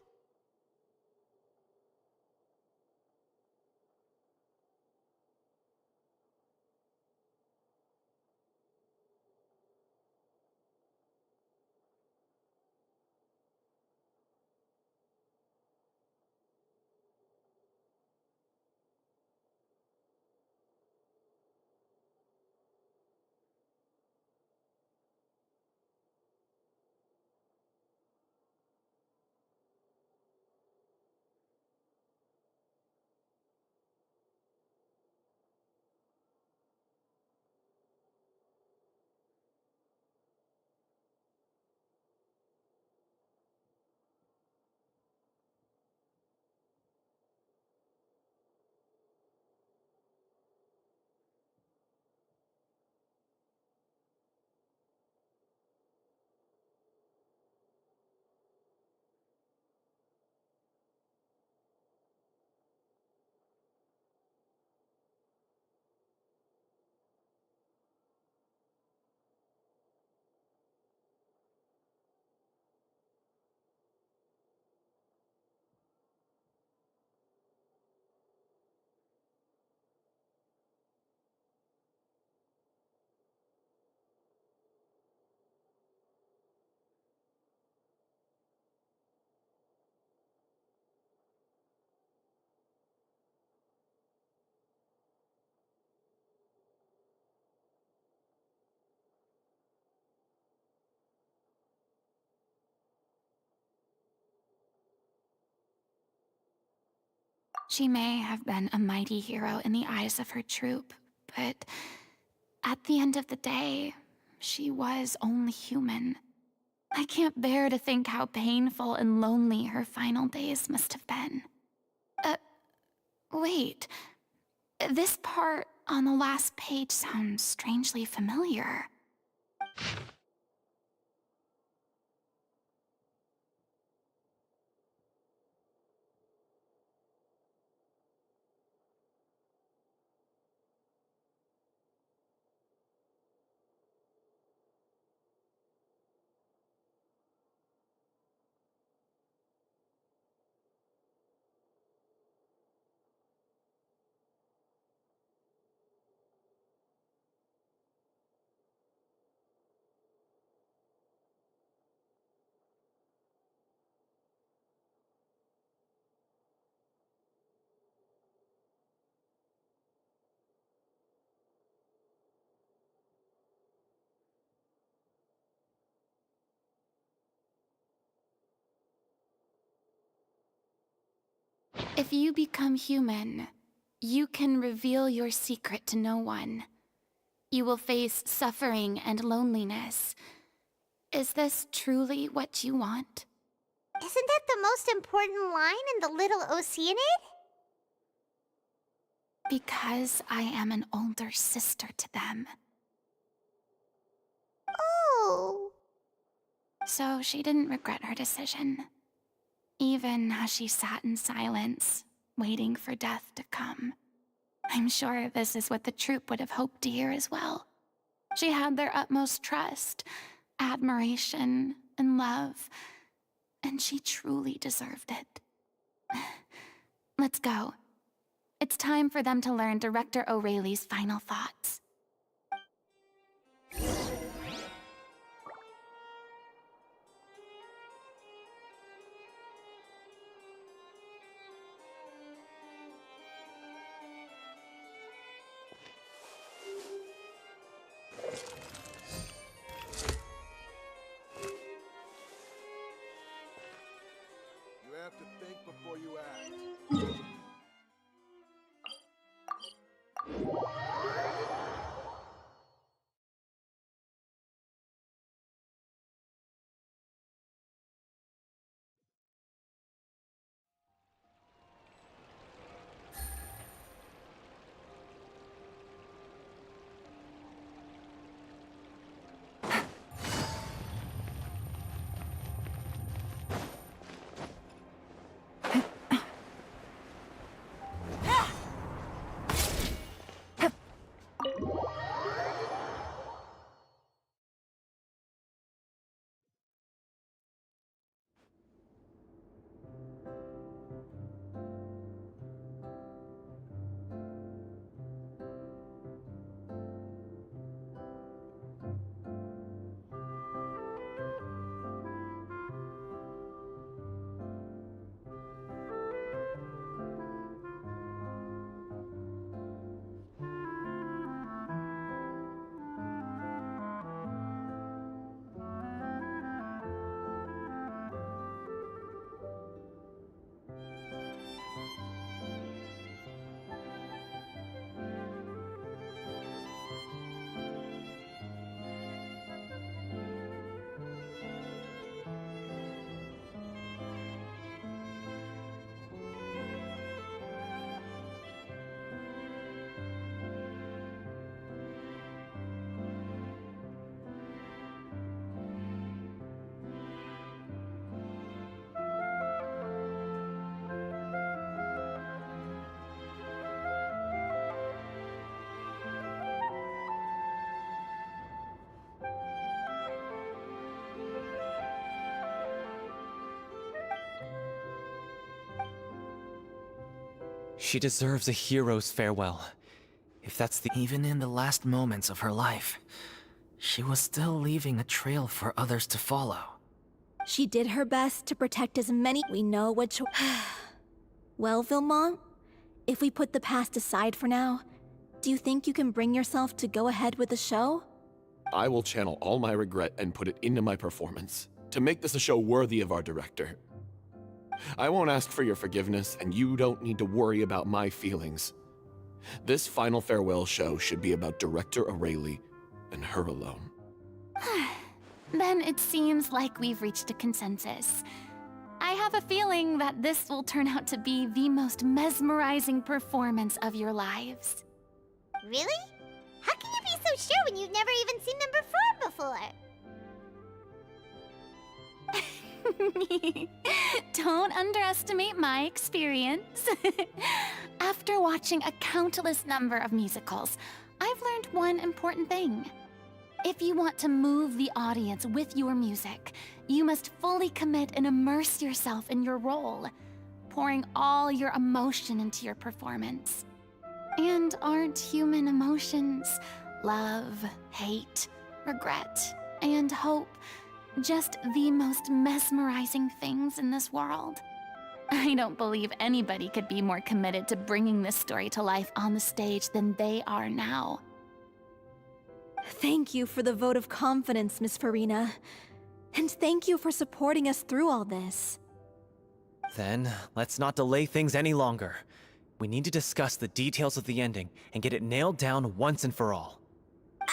She may have been a mighty hero in the eyes of her troop, but at the end of the day, she was only human. I can't bear to think how painful and lonely her final days must have been. Wait. This part on the last page sounds strangely familiar. If you become human, you can reveal your secret to no one. You will face suffering and loneliness. Is this truly what you want? Isn't that the most important line in the Little Oceanid? Because I am an older sister to them. Oh. So she didn't regret her decision. Even as she sat in silence, waiting for death to come. I'm sure this is what the troop would have hoped to hear as well. She had their utmost trust, admiration, and love, and she truly deserved it. Let's go. It's time for them to learn Director O'Reilly's final thoughts. You have to think before you act. She deserves a hero's farewell. If that's the— Even in the last moments of her life, she was still leaving a trail for others to follow. She did her best to protect as many we know what Well, Vilmont, if we put the past aside for now, do you think you can bring yourself to go ahead with the show? I will channel all my regret and put it into my performance, to make this a show worthy of our director. I won't ask for your forgiveness, and you don't need to worry about my feelings. This final farewell show should be about Director Aurelie and her alone. Then it seems like we've reached a consensus. I have a feeling that this will turn out to be the most mesmerizing performance of your lives. Really? How can you be so sure when you've never even seen them perform before? Don't underestimate my experience. After watching a countless number of musicals, I've learned one important thing. If you want to move the audience with your music, you must fully commit and immerse yourself in your role, pouring all your emotion into your performance. And aren't human emotions, love, hate, regret, and hope, just the most mesmerizing things in this world? I don't believe anybody could be more committed to bringing this story to life on the stage than they are now. Thank you for the vote of confidence, Miss Farina. And thank you for supporting us through all this. Then, let's not delay things any longer. We need to discuss the details of the ending and get it nailed down once and for all.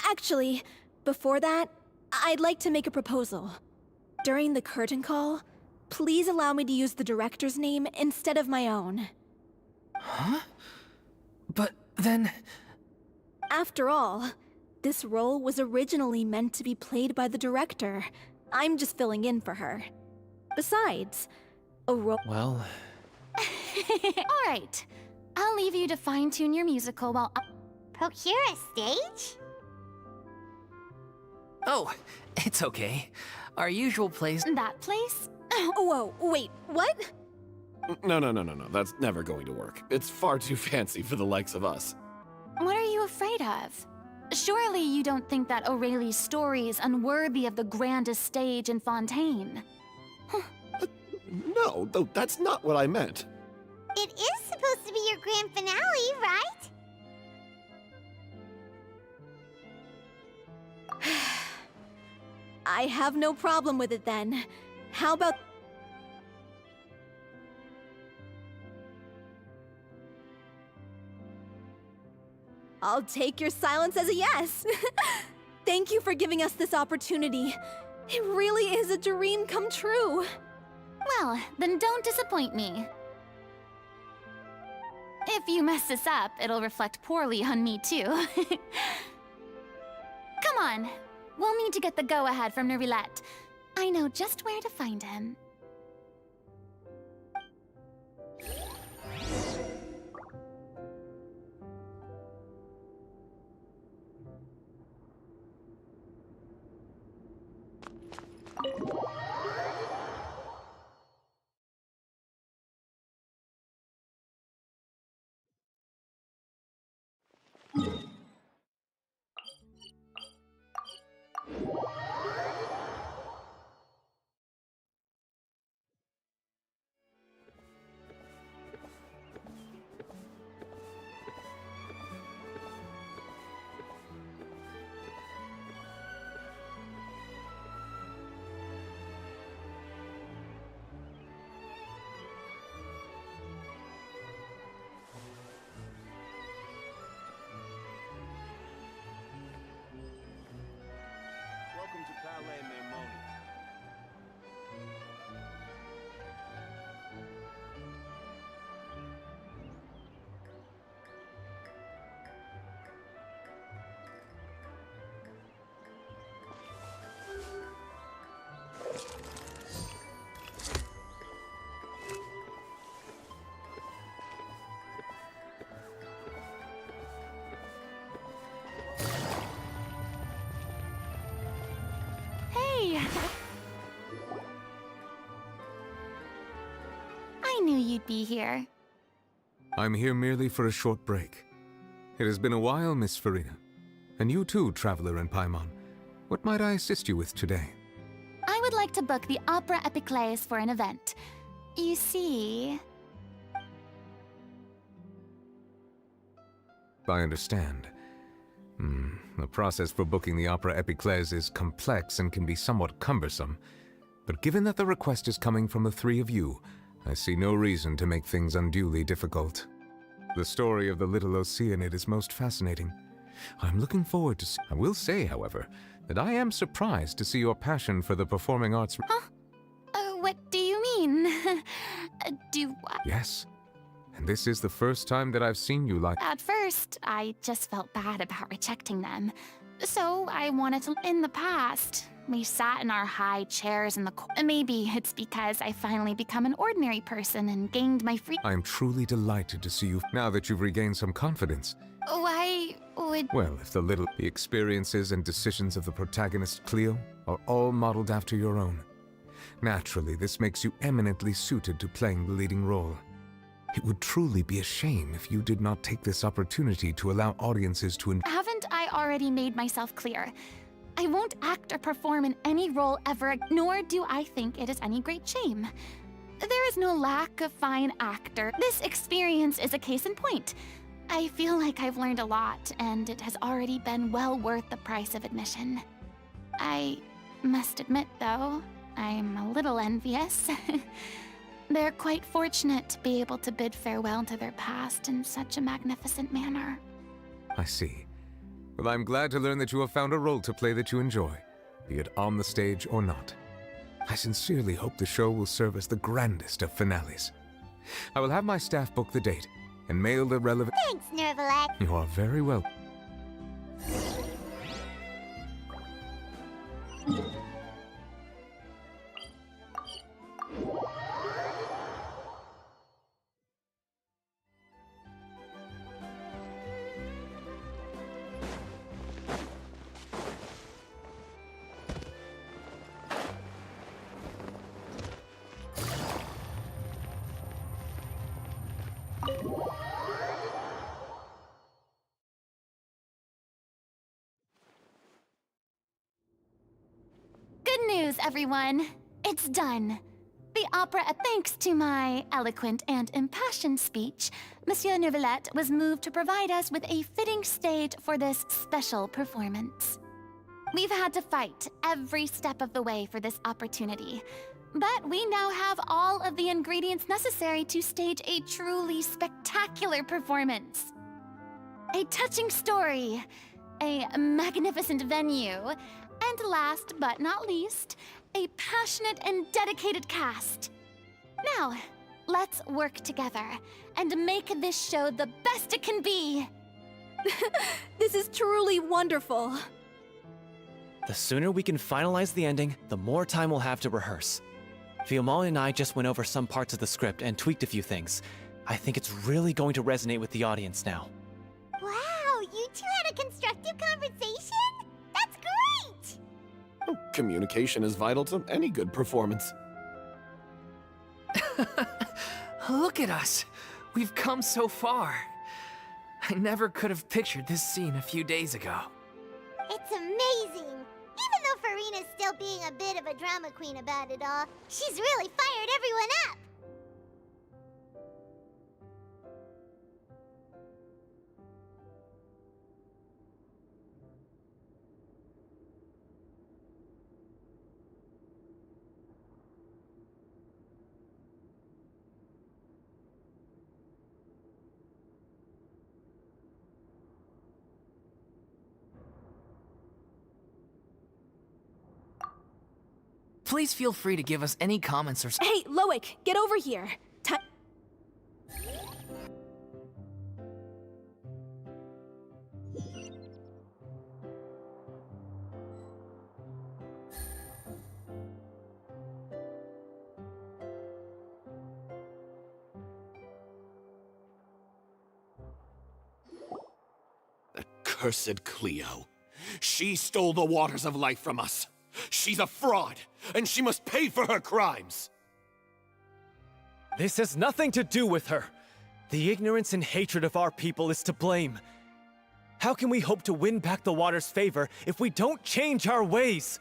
Actually, before that, I'd like to make a proposal. During the curtain call, please allow me to use the director's name instead of my own. Huh? But then... After all, this role was originally meant to be played by the director. I'm just filling in for her. Besides, a role— Well... All right. I'll leave you to fine-tune your musical while Procure a stage? Oh, it's okay. Our usual place... That place? Whoa, wait, what? No. That's never going to work. It's far too fancy for the likes of us. What are you afraid of? Surely you don't think that Aurelie's story is unworthy of the grandest stage in Fontaine. No, though that's not what I meant. It is supposed to be your grand finale, right? I have no problem with it then. How about... I'll take your silence as a yes. Thank you for giving us this opportunity. It really is a dream come true. Well, then don't disappoint me. If you mess this up, it'll reflect poorly on me too. Come on. We'll need to get the go-ahead from Nerilette. I know just where to find him. Welcome to Palais Mermoni. Hey! I knew you'd be here. I'm here merely for a short break. It has been a while, Miss Farina. And you too, Traveler in Paimon. What might I assist you with today? I would like to book the Opera Epiclese for an event. You see... I understand. The process for booking the Opera Epiclese is complex and can be somewhat cumbersome. But given that the request is coming from the three of you, I see no reason to make things unduly difficult. The story of the little Oceanid is most fascinating. I'm looking forward to I will say, however, that I am surprised to see your passion for the performing arts. Huh? What do you mean? Do what? Yes. And this is the first time that I've seen you like... At first, I just felt bad about rejecting them. So I wanted to... In the past, we sat in our high chairs in the... Maybe it's because I finally become an ordinary person and gained my free... I am truly delighted to see you now that you've regained some confidence. Why would... Well, if the experiences and decisions of the protagonist, Cleo, are all modeled after your own. Naturally, this makes you eminently suited to playing the leading role. It would truly be a shame if you did not take this opportunity to allow audiences to... Haven't I already made myself clear? I won't act or perform in any role ever, nor do I think it is any great shame. There is no lack of fine actor. This experience is a case in point. I feel like I've learned a lot, and it has already been well worth the price of admission. I must admit, though, I'm a little envious. They're quite fortunate to be able to bid farewell to their past in such a magnificent manner. I see. Well, I'm glad to learn that you have found a role to play that you enjoy, be it on the stage or not. I sincerely hope the show will serve as the grandest of finales. I will have my staff book the date and mail the relevant... Thanks, Nervalet. You are very welcome. Good news, everyone. It's done. The opera, thanks to my eloquent and impassioned speech, Monsieur Neuvillette was moved to provide us with a fitting stage for this special performance. We've had to fight every step of the way for this opportunity, but we now have all of the ingredients necessary to stage a truly spectacular performance. A touching story, a magnificent venue, and last but not least, a passionate and dedicated cast. Now, let's work together and make this show the best it can be. This is truly wonderful. The sooner we can finalize the ending, the more time we'll have to rehearse. Fiamma and I just went over some parts of the script and tweaked a few things. I think it's really going to resonate with the audience now. Wow, you two had a constructive conversation? That's great! Communication is vital to any good performance. Look at us! We've come so far. I never could have pictured this scene a few days ago. It's amazing! Even though Farina's still being a bit of a drama queen about it all, she's really fired everyone up! Please feel free to give us any comments or... Hey, Loic, get over here. Cursed Cleo. She stole the waters of life from us. She's a fraud, and she must pay for her crimes. This has nothing to do with her. The ignorance and hatred of our people is to blame. How can we hope to win back the water's favor if we don't change our ways?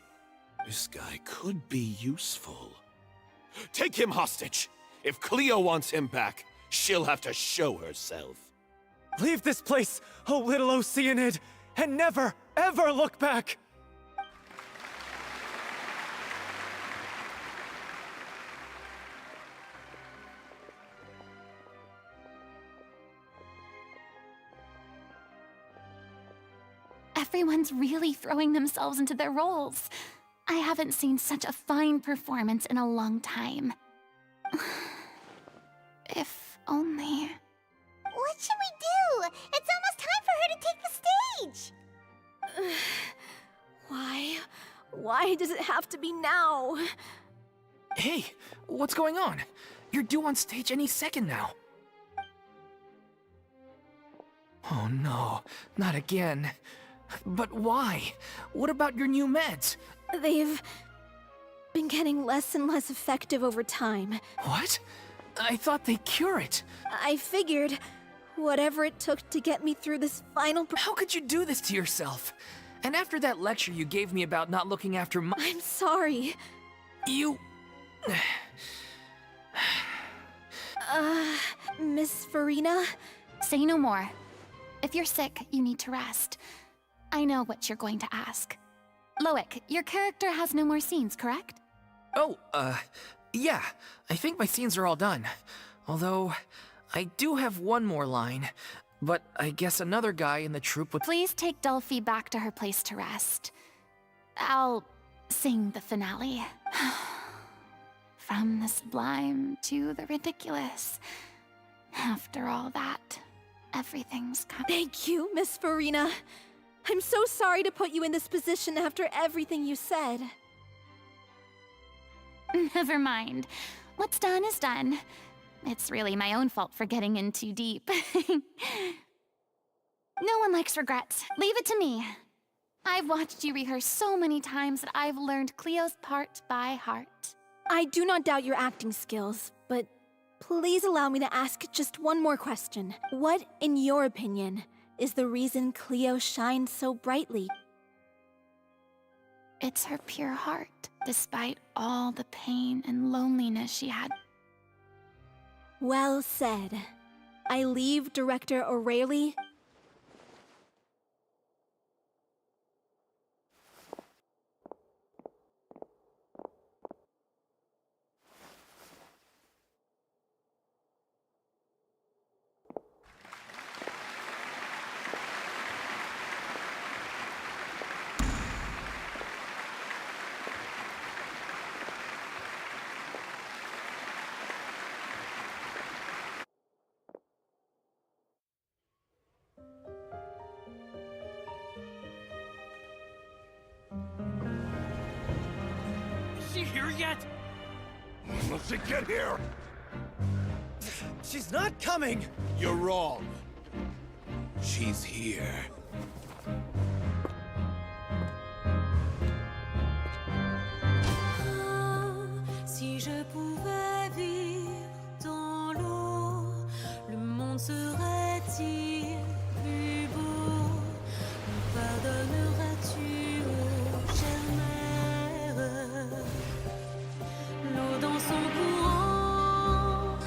This guy could be useful. Take him hostage. If Cleo wants him back, she'll have to show herself. Leave this place, O little Oceanid, and never, ever look back! Everyone's really throwing themselves into their roles. I haven't seen such a fine performance in a long time. If only... What should we do? It's almost time for her to take the stage! Why? Why does it have to be now? Hey, what's going on? You're due on stage any second now. Oh no, not again. But why? What about your new meds? They've been getting less and less effective over time. What? I thought they cure it. I figured whatever it took to get me through this final... How could you do this to yourself? And after that lecture you gave me about not looking after my... I'm sorry. You... Miss Farina? Say no more. If you're sick, you need to rest. I know what you're going to ask. Loic, your character has no more scenes, correct? Oh, yeah. I think my scenes are all done. Although, I do have one more line. But I guess another guy in the troupe would... Please take Delphi back to her place to rest. I'll sing the finale. From the sublime to the ridiculous. After all that, everything's coming. Thank you, Miss Farina. I'm so sorry to put you in this position after everything you said. Never mind. What's done is done. It's really my own fault for getting in too deep. No one likes regrets. Leave it to me. I've watched you rehearse so many times that I've learned Cleo's part by heart. I do not doubt your acting skills, but please allow me to ask just one more question. What, in your opinion, is the reason Cleo shines so brightly? It's her pure heart, despite all the pain and loneliness she had. Well said. I leave Director O'Reilly. Is she here yet? Will she get here? She's not coming! You're wrong. She's here. Si je pouvais vivre dans l'eau, le monde serait-il plus beau? Me pardonneras-tu, ô chère mère? L'eau dans son courant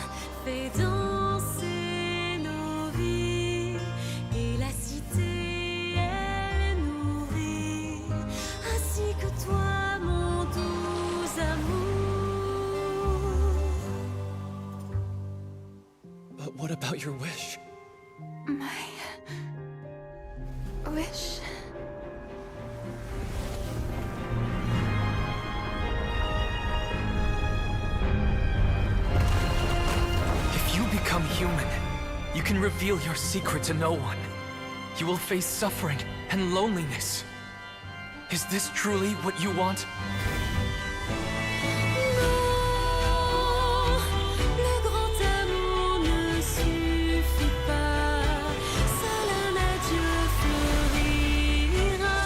fait danser nos vies, et la cité elle nourrit, ainsi que toi, mon doux amour. But what about your wish? My... wish... If you become human, you can reveal your secret to no one. You will face suffering and loneliness. Is this truly what you want? Le grand amour ne suffit pas, seul un adieu fleurira.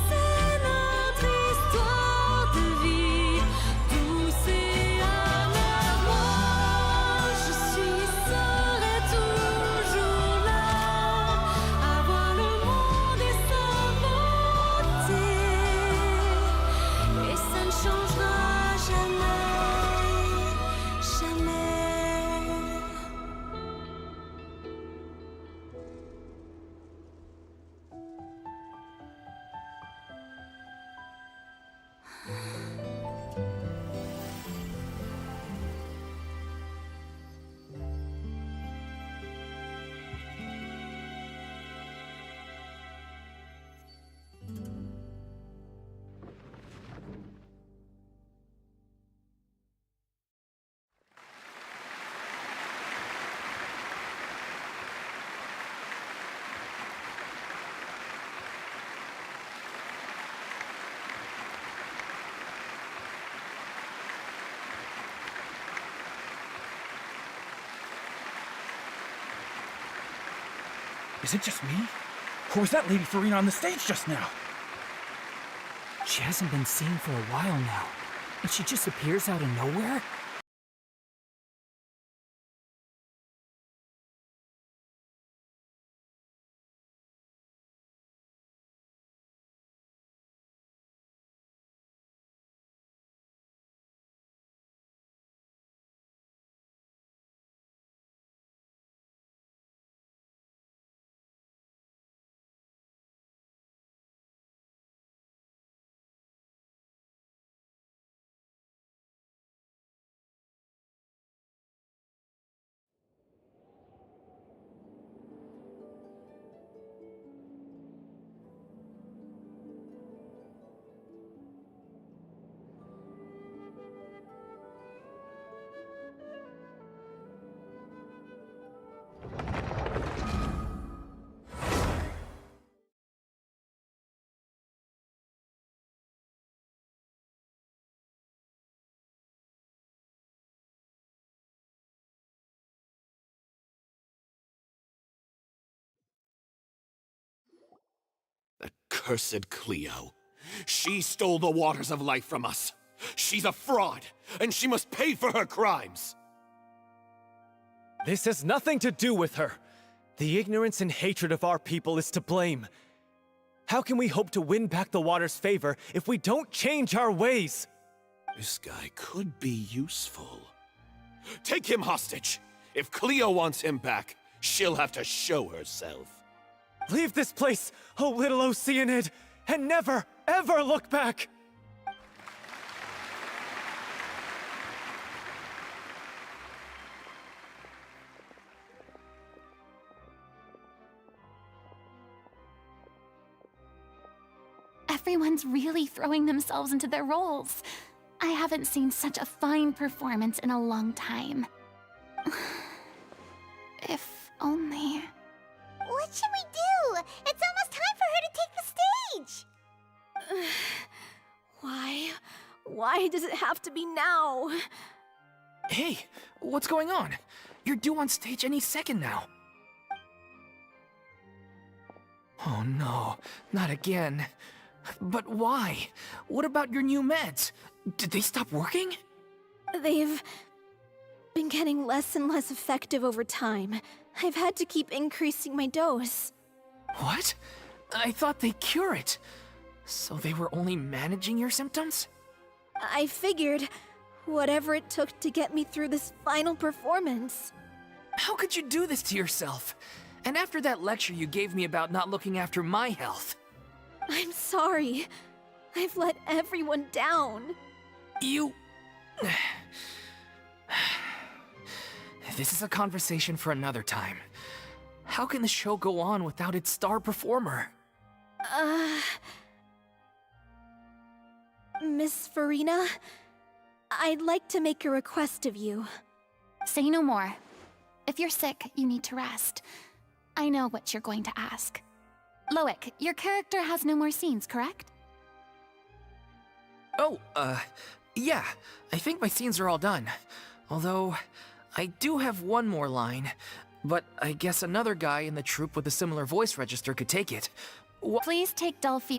C'est notre histoire de vie, douce et amère. Moi, je suis seule. Is it just me? Or was that Lady Farina on the stage just now? She hasn't been seen for a while now, and she just appears out of nowhere? That cursed Cleo. She stole the waters of life from us. She's a fraud, and she must pay for her crimes. This has nothing to do with her. The ignorance and hatred of our people is to blame. How can we hope to win back the water's favor if we don't change our ways? This guy could be useful. Take him hostage. If Cleo wants him back, she'll have to show herself. Leave this place, O little Oceanid, and never, ever look back! Everyone's really throwing themselves into their roles. I haven't seen such a fine performance in a long time. If only... What should we do? It's almost time for her to take the stage! Why? Why does it have to be now? Hey, what's going on? You're due on stage any second now. Oh no, not again. But why? What about your new meds? Did they stop working? They've been getting less and less effective over time. I've had to keep increasing my dose. What? I thought they cure it. So they were only managing your symptoms? I figured whatever it took to get me through this final performance. How could you do this to yourself? And after that lecture you gave me about not looking after my health. I'm sorry. I've let everyone down. You... This is a conversation for another time. How can the show go on without its star performer? Miss Farina, I'd like to make a request of you. Say no more. If you're sick, you need to rest. I know what you're going to ask. Loic, your character has no more scenes, correct? Oh, yeah. I think my scenes are all done. Although, I do have one more line. But I guess another guy in the troupe with a similar voice register could take it. Please take Delphi.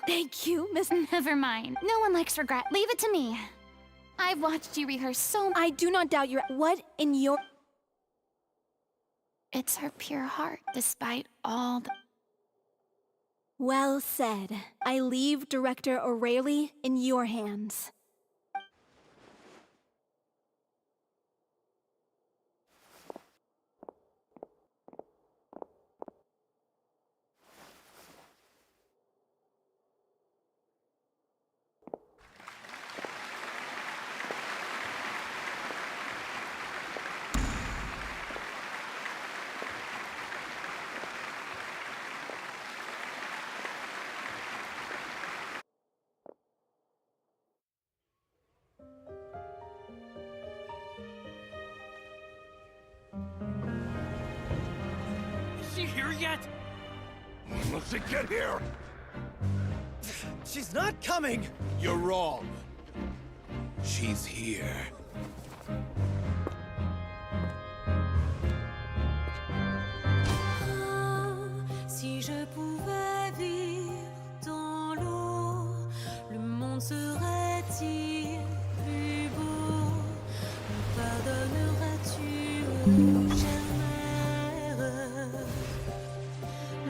Thank you, Miss... Never mind. No one likes regret. Leave it to me. I've watched you rehearse so... I do not doubt your... What in your... It's her pure heart, despite all the... Well said. I leave Director O'Reilly in your hands. Is she here yet? Must she get here? She's not coming! You're wrong. She's here.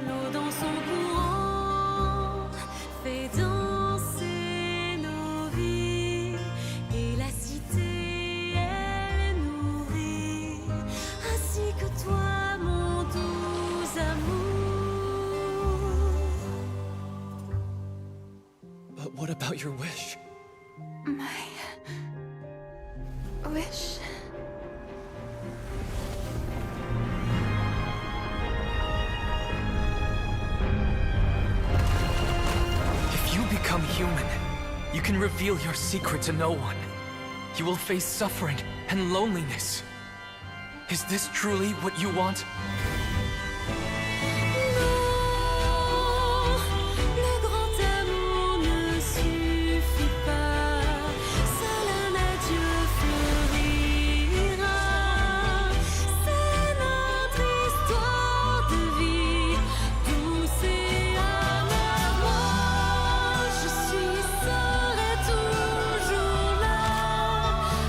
L'eau dans son courant fait danser nos vies et la cité elle nourrit ainsi que toi mon doux amour. But what about your wish? My wish. If you become human, you can reveal your secret to no one. You will face suffering and loneliness. Is this truly what you want? Le grand amour ne suffit pas, seul un adieu fleurira. C'est notre histoire de vie, douce et amère. Moi, je suis, serai toujours là,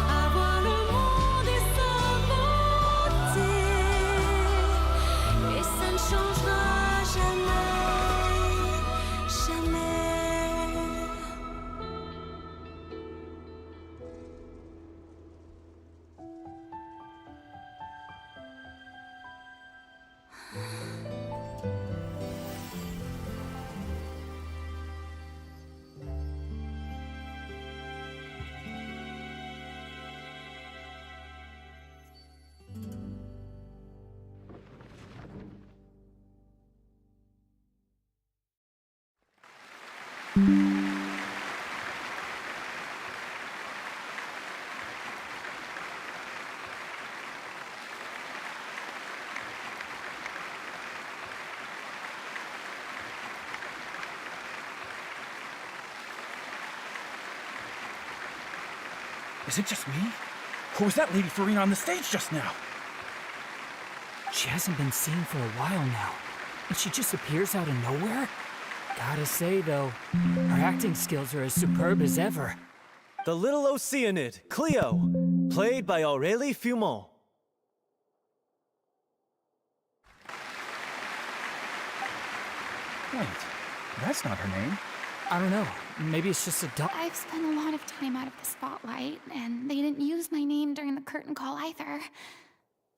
à voir le monde et sa beauté. Et ça ne changera jamais, jamais. Is it just me? Or was that Lady Farina on the stage just now? She hasn't been seen for a while now, and she just appears out of nowhere? Gotta say, though, her acting skills are as superb as ever. The little Oceanid, Cleo, played by Aurélie Fumont. Wait, that's not her name. I don't know. Maybe it's just a duck. I've spent a lot of time out of the spotlight, and they didn't use my name during the curtain call either.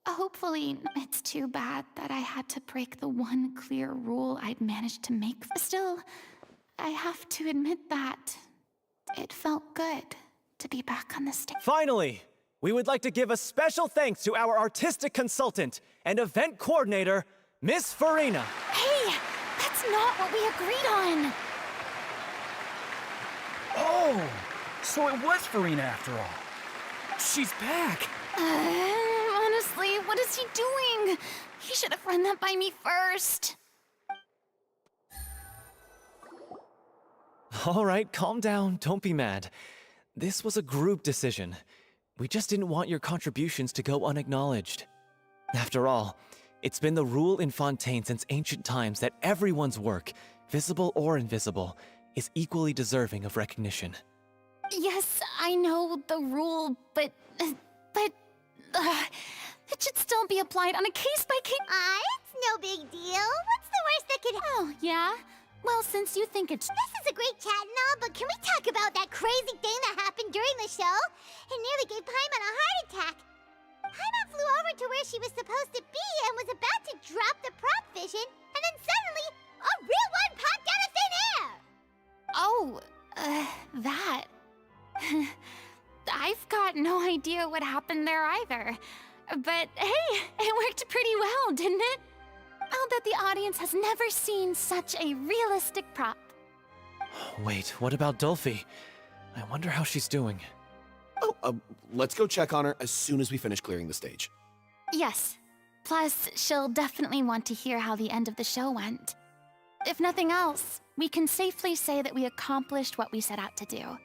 Hopefully, it's too bad that I had to break the one clear rule I'd managed to make. Still, I have to admit that it felt good to be back on the stage. Finally, we would like to give a special thanks to our artistic consultant and event coordinator, Miss Farina. Hey, that's not what we agreed on. Oh, so it was Farina after all. She's back. Honestly, what is he doing? He should have run that by me first. All right, calm down, don't be mad. This was a group decision. We just didn't want your contributions to go unacknowledged. After all, it's been the rule in Fontaine since ancient times that everyone's work, visible or invisible, is equally deserving of recognition. Yes, I know the rule, but it should still be applied on a case-by-case... It's no big deal. What's the worst that could happen? Oh, yeah? Well, since you think it's... This is a great chat and all, but can we talk about that crazy thing that happened during the show? It nearly gave Paimon a heart attack. Paimon flew over to where she was supposed to be and was about to drop the prop vision, and then suddenly, a real one popped out of thin air! Oh, that... I've got no idea what happened there either. But hey, it worked pretty well, didn't it? I'll bet the audience has never seen such a realistic prop. Wait, what about Dolphy? I wonder how she's doing. Oh, let's go check on her as soon as we finish clearing the stage. Yes. Plus, she'll definitely want to hear how the end of the show went. If nothing else, we can safely say that we accomplished what we set out to do.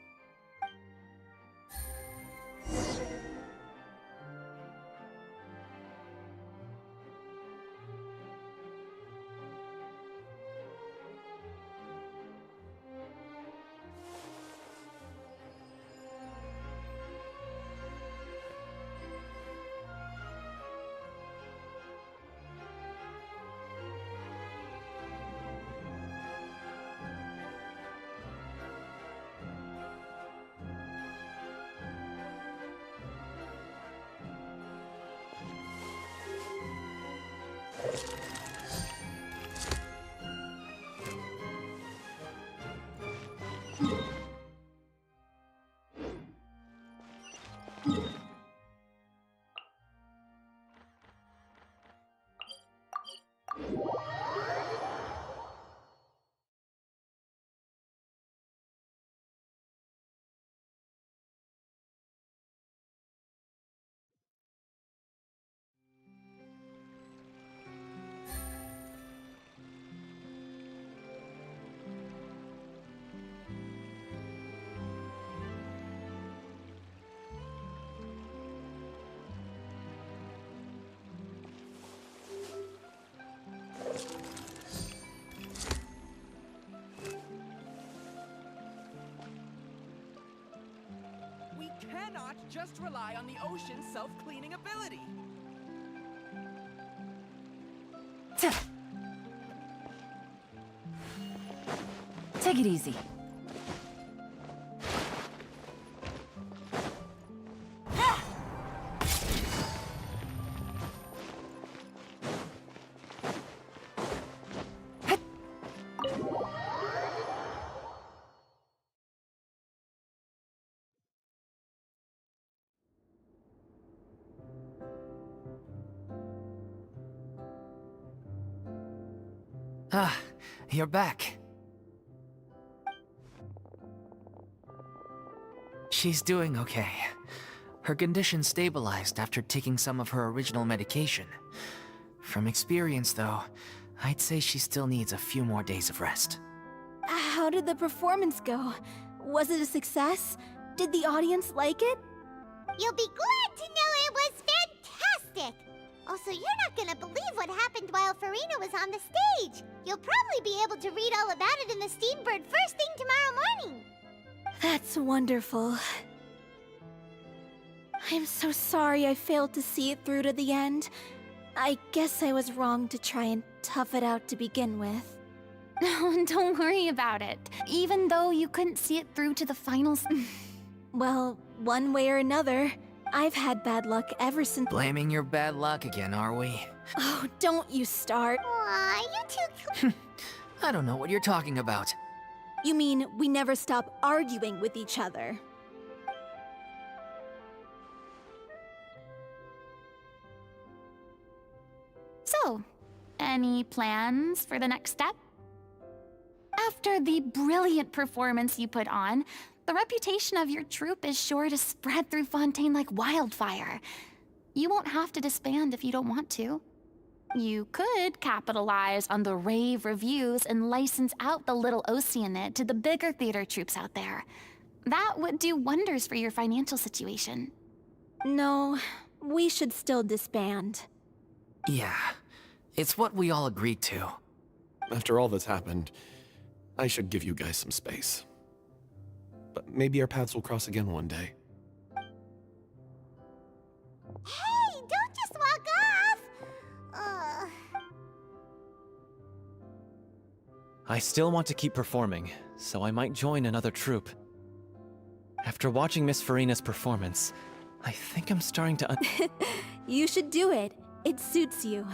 cannot just rely on the ocean's self-cleaning ability. Take it easy. Ah, you're back. She's doing okay. Her condition stabilized after taking some of her original medication. From experience, though, I'd say she still needs a few more days of rest. How did the performance go? Was it a success? Did the audience like it? You'll be glad to know it was fantastic! Also, you're not gonna believe what happened while Farina was on the stage! You'll probably be able to read all about it in the Steambird first thing tomorrow morning! That's wonderful. I'm so sorry I failed to see it through to the end. I guess I was wrong to try and tough it out to begin with. No, don't worry about it. Even though you couldn't see it through to the finals. Well, one way or another, I've had bad luck ever since— Blaming your bad luck again, are we? Oh, don't you start. Aw, you two— I don't know what you're talking about. You mean we never stop arguing with each other? So, any plans for the next step? After the brilliant performance you put on, the reputation of your troupe is sure to spread through Fontaine like wildfire. You won't have to disband if you don't want to. You could capitalize on the rave reviews and license out the little Oceanid to the bigger theater troupes out there. That would do wonders for your financial situation. No, we should still disband. Yeah, it's what we all agreed to. After all that's happened, I should give you guys some space. But maybe our paths will cross again one day. Hey, don't just walk off! I still want to keep performing, so I might join another troupe. After watching Miss Farina's performance, I think I'm starting to You should do it. It suits you.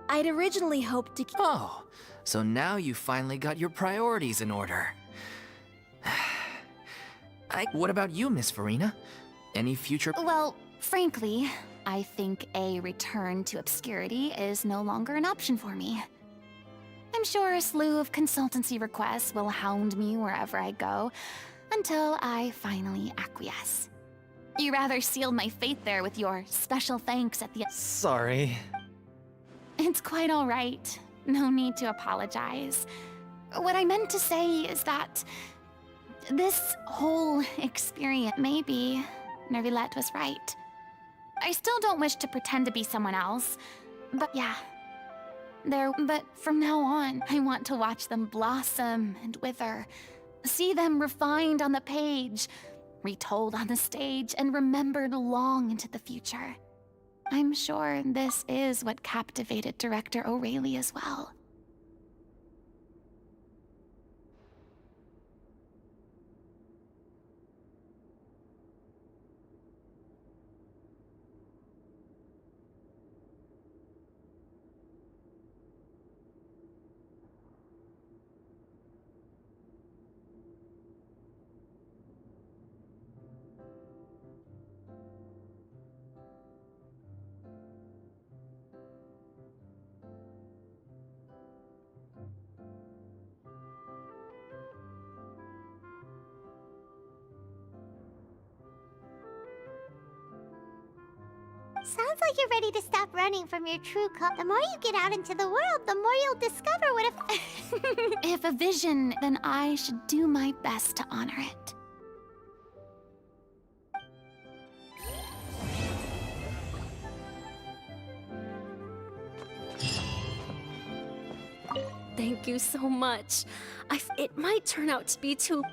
I'd originally hoped to— Oh, so now you finally got your priorities in order. What about you, Miss Farina? Any future— Well, frankly, I think a return to obscurity is no longer an option for me. I'm sure a slew of consultancy requests will hound me wherever I go, until I finally acquiesce. You rather sealed my fate there with your special thanks at the— Sorry. It's quite all right. No need to apologize. What I meant to say is that this whole experience— maybe Nervilette was right. I still don't wish to pretend to be someone else, but yeah. But from now on, I want to watch them blossom and wither, see them refined on the page, retold on the stage, and remembered long into the future. I'm sure this is what captivated director O'Reilly as well. Sounds like you're ready to stop running from your true call. The more you get out into the world, the more you'll discover what If a vision, then I should do my best to honor it. Thank you so much. It might turn out to be too—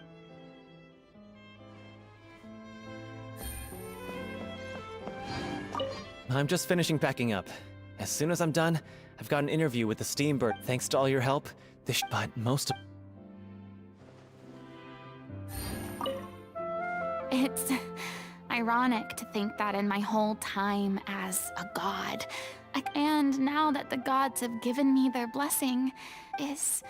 I'm just finishing packing up. As soon as I'm done, I've got an interview with the Steambird. Thanks to all your help, but most of... It's ironic to think that in my whole time as a god, and now that the gods have given me their blessing, is...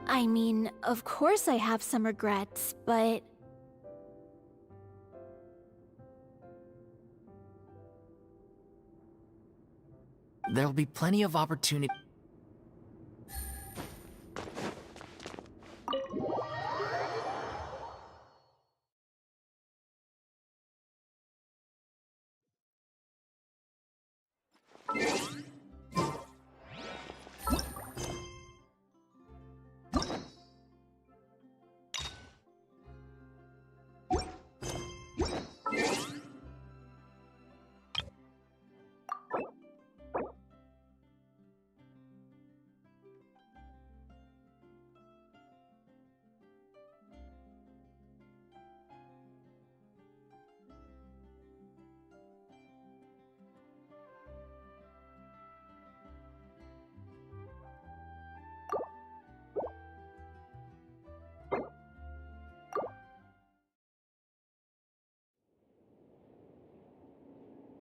I mean, of course I have some regrets, but... There'll be plenty of opportunity.